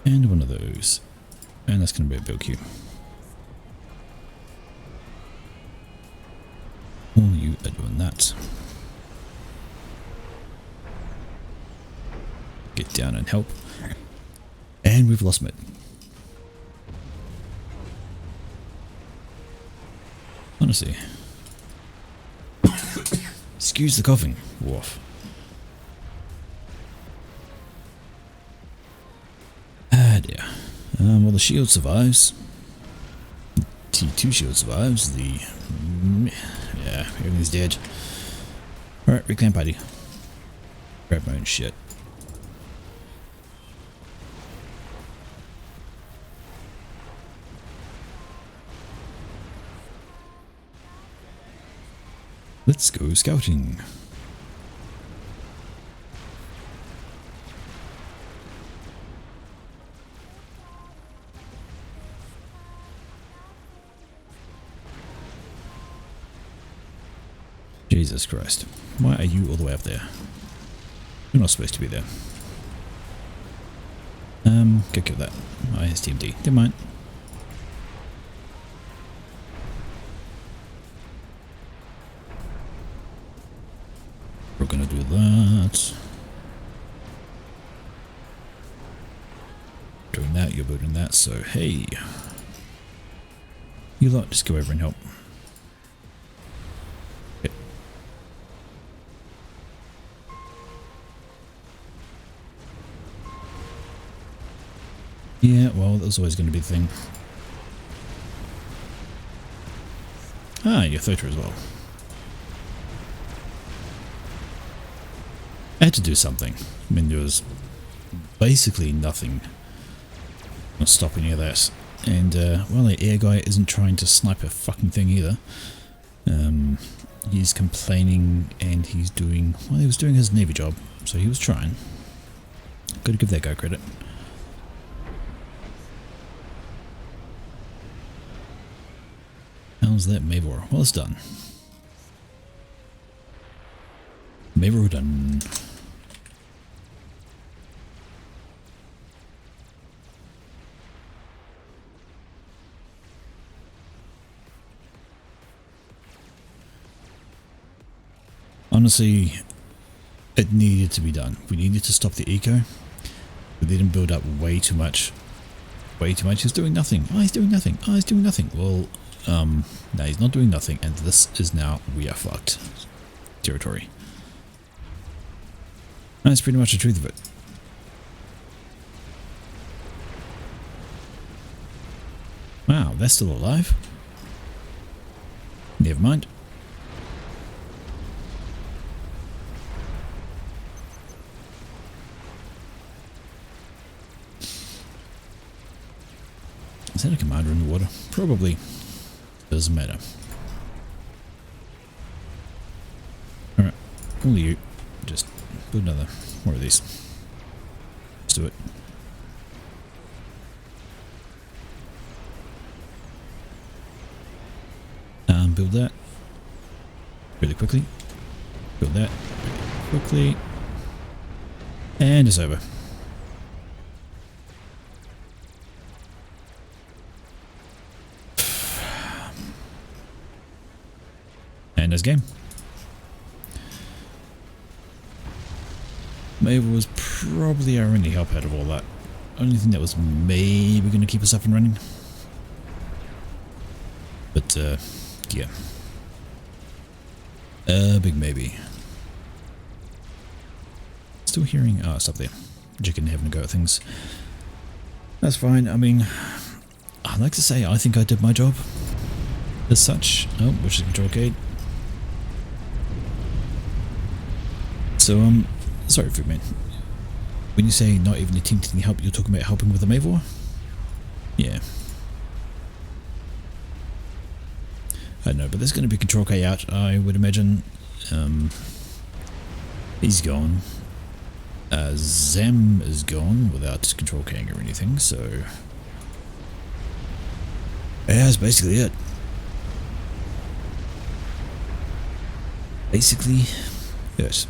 and one of those. And that's going to be a build queue. All you are doing that. Get down and help. And we've lost mid. Honestly. Excuse the coughing. Woof. Ah dear. Well, the shield survives. T2 shield survives. The... yeah, everything's dead. Alright, reclaim party. Grab my own shit. Let's go scouting. Jesus Christ. Why are you all the way up there? You're not supposed to be there. Go kill that. Oh, it's TMD. Never mind. We're gonna do that. Doing that, you're building that, so hey. You lot, just go over and help. Okay. Yeah, well, that was always going to be the thing. Ah, you're Thota as well. I had to do something. I mean, there was basically nothing to stop any of that. And, well, the air guy isn't trying to snipe a fucking thing either. He's complaining and he's doing... well, he was doing his Navy job, so he was trying. Gotta give that guy credit. How's that Mavor? Well, it's done. Mavor done. Honestly, it needed to be done. We needed to stop the eco. We didn't build up way too much. Way too much. He's doing nothing. Oh, he's doing nothing. Oh, he's doing nothing. Well, no, he's not doing nothing. And this is now, we are fucked territory. That's pretty much the truth of it. Wow, that's still alive? Never mind. that a commander in the water? Probably. Doesn't matter. Alright, all you. Just build another more of these. Let's do it. Build that really quickly. Build that really quickly. And it's over. And it's game. Mabel was probably our only help out of all that. Only thing that was maybe going to keep us up and running. But, yeah. Big maybe. Still hearing... Oh, stop there. Chicken having a go at things. That's fine. I mean, I'd like to say I think I did my job. As such. Oh, which is control gate. So, sorry, Foodman. When you say not even attempting help, you're talking about helping with the Mavor? Yeah. I don't know, but there's going to be Control K out, I would imagine. He's gone. Zem is gone without Control K or anything, so... yeah, that's basically it. Basically, yes.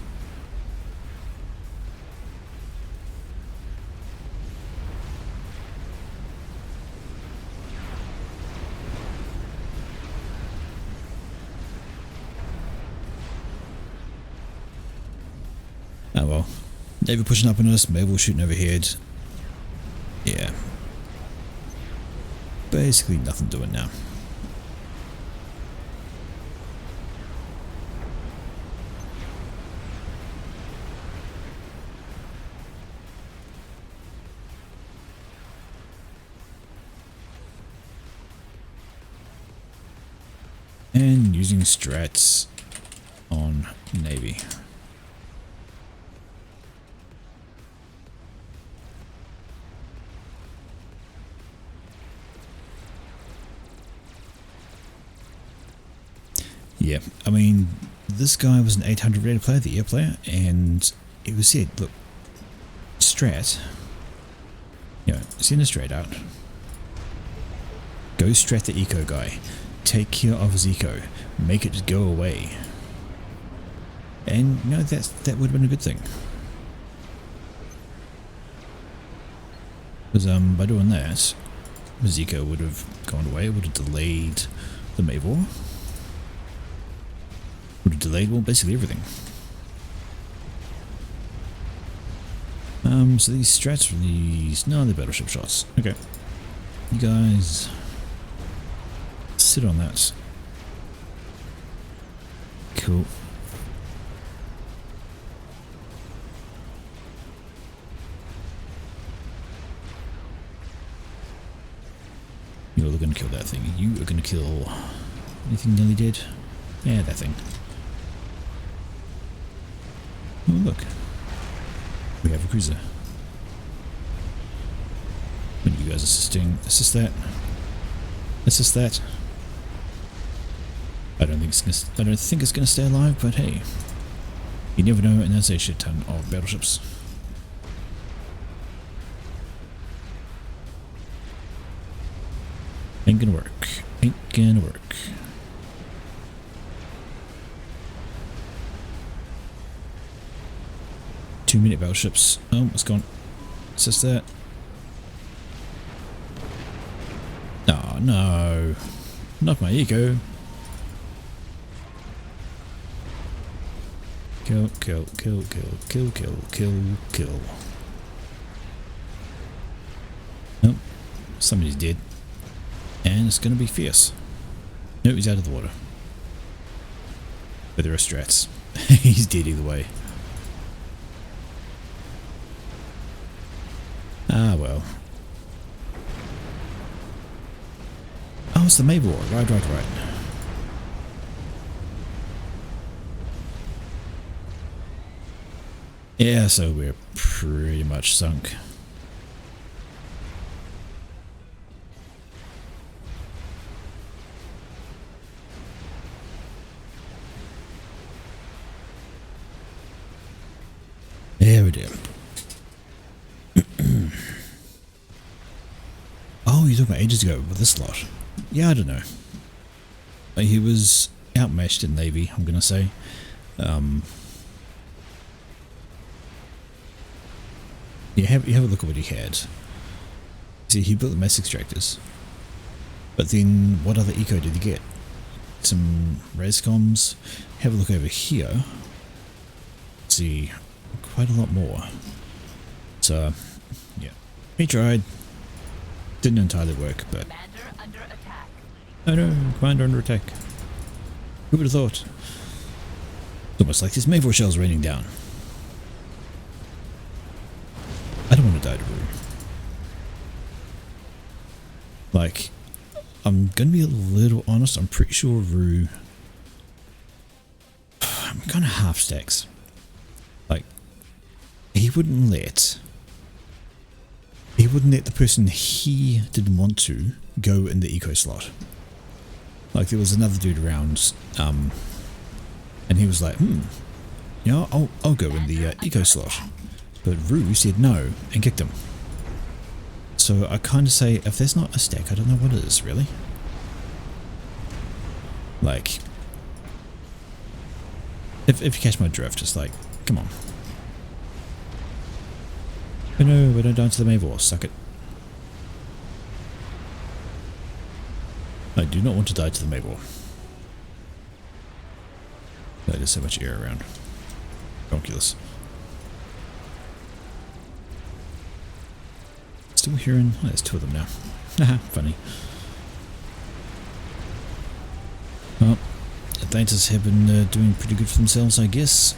Oh well. Navy pushing up on us, Mabel shooting overhead. Yeah. Basically nothing doing now. And using strats on Navy. Yeah, I mean, this guy was an 800 rated player, the air player, and it was said, look, strat, you know, send a strat out, go strat the eco guy, take care of his eco, make it go away, and, you know, that would have been a good thing. Because, by doing that, his eco would have gone away, would have delayed the Mavor. Would have delayed, well, basically everything. So these strats are these... no, they're battleship shots. Okay. You guys... sit on that. Cool. You're going to kill that thing. You are going to kill... anything nearly dead? Yeah, that thing. Oh, look. We have a cruiser. When you guys assisting, assist that. Assist that. I don't think it's gonna stay alive, but hey. You never know, and there's a shit ton of battleships. Ain't gonna work. Ain't gonna work. Two-minute battleships. Oh, it's gone. Assist that. Oh, no. Not my eco. Kill, kill, kill, kill, kill, kill, kill, kill. Oh, somebody's dead. And it's going to be fierce. No, he's out of the water. But there are strats. He's dead either way. Ah, well. Oh, it's the Mavor. Right, right, right. Yeah, so we're pretty much sunk. earlier. Oh, you're talking about ages ago with this lot. Yeah, I don't know. He was outmatched in Navy, I'm gonna say. You have a look at what he had. See, he built the mass extractors. But then, what other eco did he get? Some Rascoms. Have a look over here. See, quite a lot more. So, yeah. He tried. Didn't entirely work, but... Commander under attack. Oh no, Commander under attack. Who would have thought? It's almost like this Mayvor shell's raining down. I don't want to die to Rue. Like, I'm gonna be a little honest, I'm pretty sure Rue... I'm kind of half stacks. Like, he wouldn't let the person he didn't want to go in the eco slot. Like, there was another dude around, and he was like, yeah, I'll go in the eco slot. But Rue said no and kicked him. So I kind of say, if there's not a stack, I don't know what it is, really. Like, if you catch my drift, it's like, come on. Oh no, we don't die to the Mayvor, suck it. I do not want to die to the Mayvor. There's so much air around. Calculus. Still hearing... Oh, there's two of them now. Haha, funny. Well, Atlantis have been doing pretty good for themselves, I guess.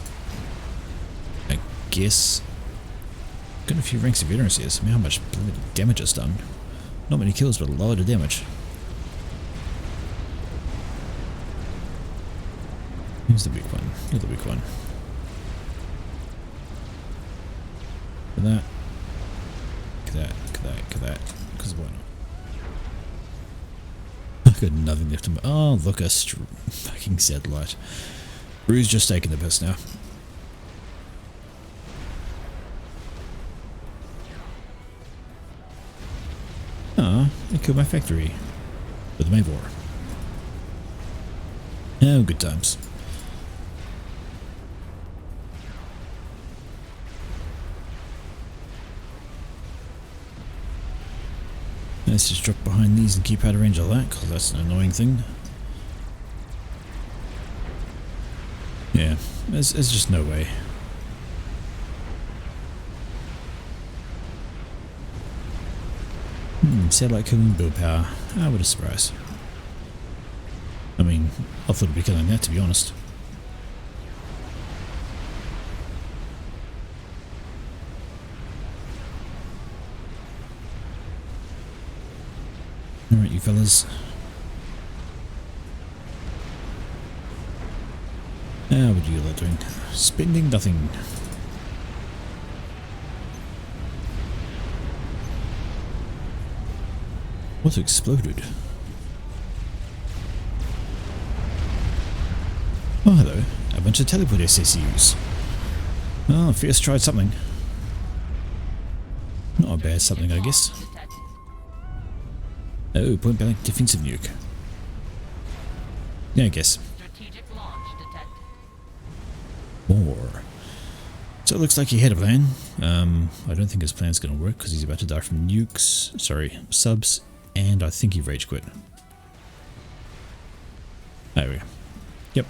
Got a few ranks of veterans here, so how much damage it's done. Not many kills, but a lot of damage. Who's the weak one? You're the weak one. For that. That. Because why not? I've got nothing left in my... Oh, look, a fucking satellite. Rue's just taking the piss now. Ah, they killed my factory. With the Mayvor. Oh, good times. Let's just drop behind these and keep out of range of that, because that's an annoying thing. Yeah, there's just no way. Satellite killing build power. Ah, what a surprise. I mean, I thought it'd be killing that, to be honest. Alright, you fellas. What are you lot doing? Spending nothing. What exploded? Oh, hello. A bunch of teleport SSUs. Oh, Fierce tried something. Not a bad something, I guess. Oh, point blank defensive nuke. Yeah, I guess. Strategic launch detected. More. So it looks like he had a plan. I don't think his plan's going to work because he's about to die from nukes. Sorry, subs. And I think he rage quit. There we go. Yep.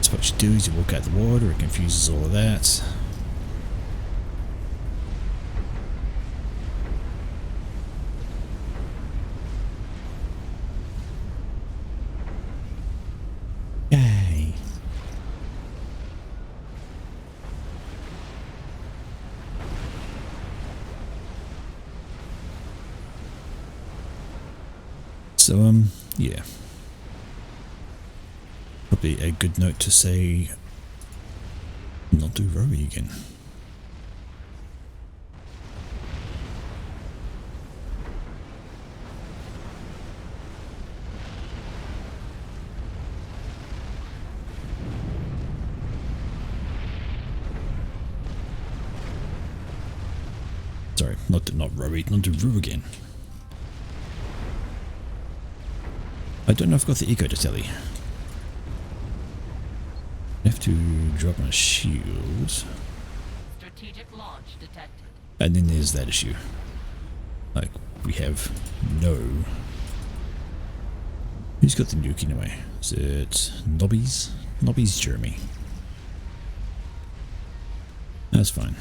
So what you do is you walk out the water, it confuses all of that. Yay. So, yeah. Probably a good note to say not do Rowie again. sorry, not Rue, not to Rue again. I don't know if I've got the eco to tally. I have to drop my shield. Strategic launch detected. And then there's that issue. Like, we have no... Who's got the nuke anyway? Is it Nobby's? Nobby's Jeremy. That's fine.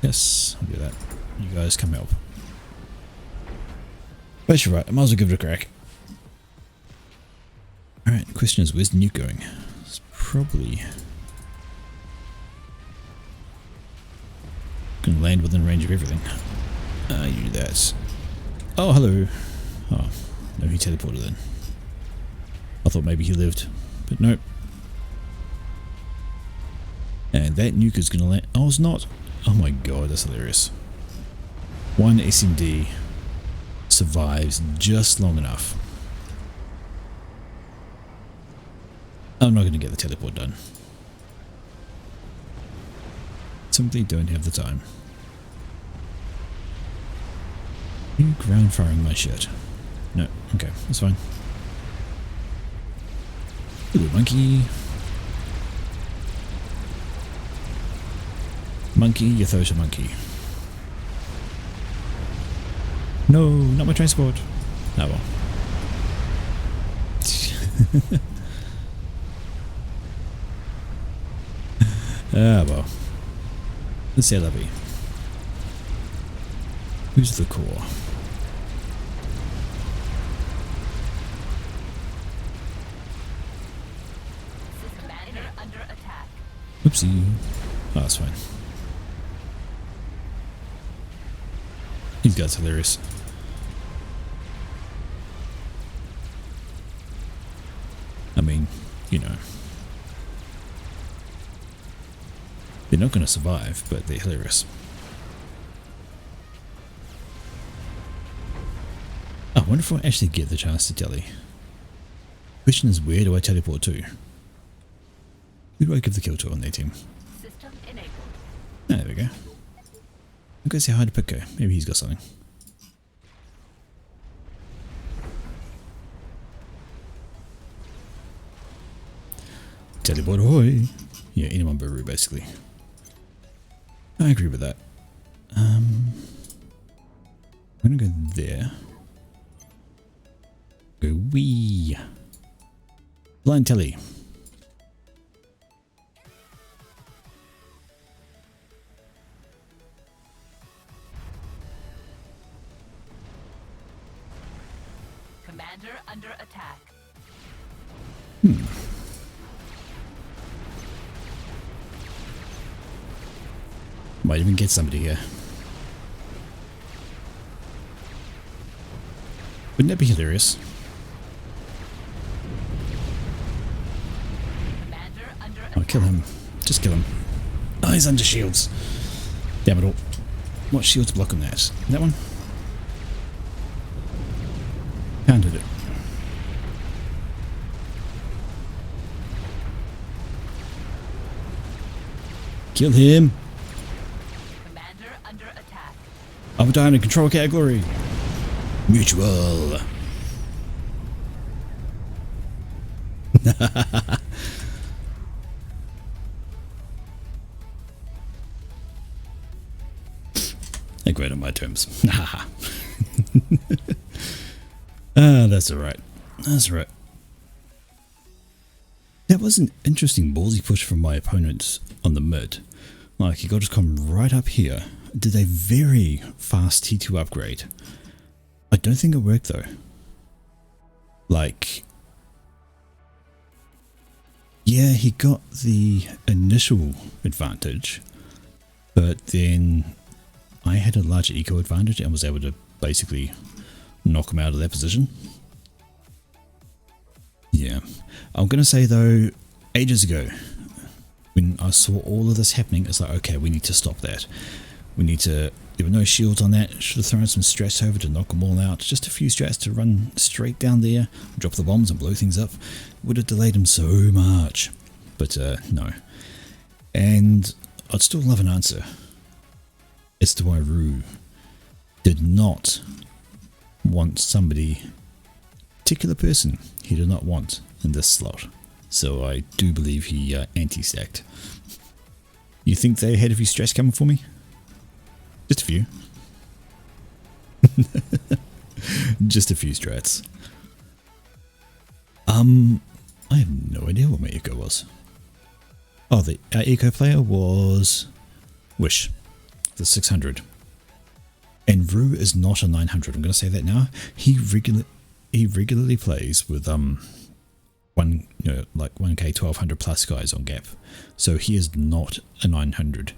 Yes, I'll do that. You guys come help. But you're right, I might as well give it a crack. Alright, the question is, where's the nuke going? It's probably gonna land within range of everything. You do that. Oh, hello. Oh, no, he teleported then. I thought maybe he lived, but nope. And that nuke is gonna land. Oh, it's not. Oh my god, that's hilarious. One SMD survives just long enough. I'm not gonna get the teleport done. Simply don't have the time. You ground firing my shit. No, okay, that's fine. Hello, monkey. Monkey, you throw a monkey. No, not my transport. Oh well. Ah well. Let's say lovey. Who's the core? Commander under attack. Oopsie. Oh, that's fine. These guys are hilarious. I mean, you know. They're not going to survive, but they're hilarious. I wonder if I actually get the chance to tele. Question is, where do I teleport to? Who do I give the kill to on their team? System enabled. Ah, there we go. I'm going to say hi to Pico. Maybe he's got something. Teleport ahoy! Yeah, anyone but Rue, basically. I agree with that. I'm going to go there. Go wee. Blind telly. Commander under attack. Might even get somebody here. Wouldn't that be hilarious? Commander under Oh, attack. kill him. Just kill him. Oh, he's under shields. Damn it all. What shield's blocking that? That one? Pounded it. Kill him. Commander under attack. I'm down in control category. Mutual. I great on my terms. Ah, that's alright. That's right. That was an interesting ballsy push from my opponent on the mid. Like, he got to come right up here, did a very fast T2 upgrade. I don't think it worked though. Like, yeah, he got the initial advantage, but then I had a larger eco advantage and was able to basically knock him out of that position. Yeah, I'm gonna say though, ages ago, when I saw all of this happening, it's like, okay, we need to stop that. We need to, there were no shields on that, should have thrown some strats over to knock them all out. Just a few strats to run straight down there, drop the bombs and blow things up. Would have delayed him so much. But no. And I'd still love an answer as to why Rue did not want somebody, particular person he did not want in this slot. So I do believe he anti-stacked. You think they had a few strats coming for me? Just a few. Just a few strats. I have no idea what my eco was. Oh, the eco player was Wish, the 600. And Rue is not a 900. I'm going to say that now. He regularly plays with like 1k 1200 plus guys on Gap. So he is not a 900.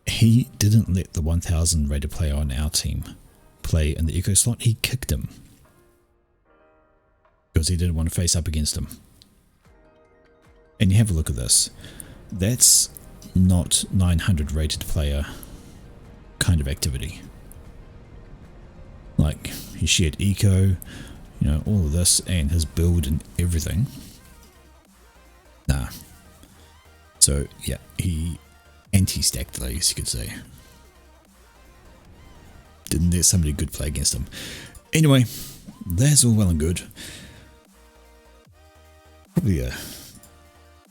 He didn't let the 1000 rated player on our team play in the eco slot. He kicked him because he didn't want to face up against him. And you have a look at this. That's not 900 rated player kind of activity. Like, he shared eco, all of this, and his build and everything. Nah. So, yeah, he anti-stacked, I guess you could say. Didn't let somebody good play against him. Anyway, that's all well and good. Probably a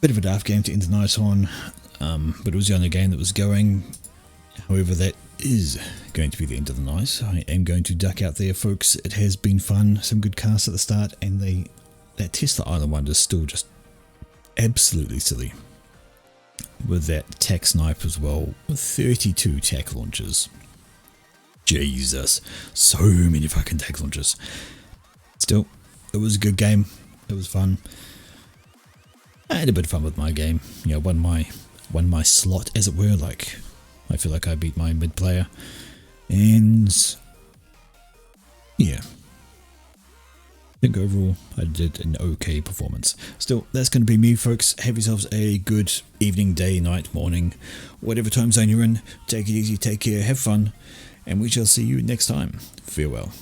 bit of a daft game to end the night on, but it was the only game that was going. However, that is going to be the end of the night. I am going to duck out there, folks. It has been fun. Some good casts at the start, and that Tesla Island one is still just absolutely silly. With that tack snipe as well, with 32 tack launches. Jesus, so many fucking tack launches. Still, it was a good game. It was fun. I had a bit of fun with my game. Won my slot, as it were. Like, I feel like I beat my mid player, and yeah, I think overall I did an okay performance. Still, that's going to be me, folks. Have yourselves a good evening, day, night, morning, whatever time zone you're in. Take it easy, take care, have fun, and we shall see you next time. Farewell.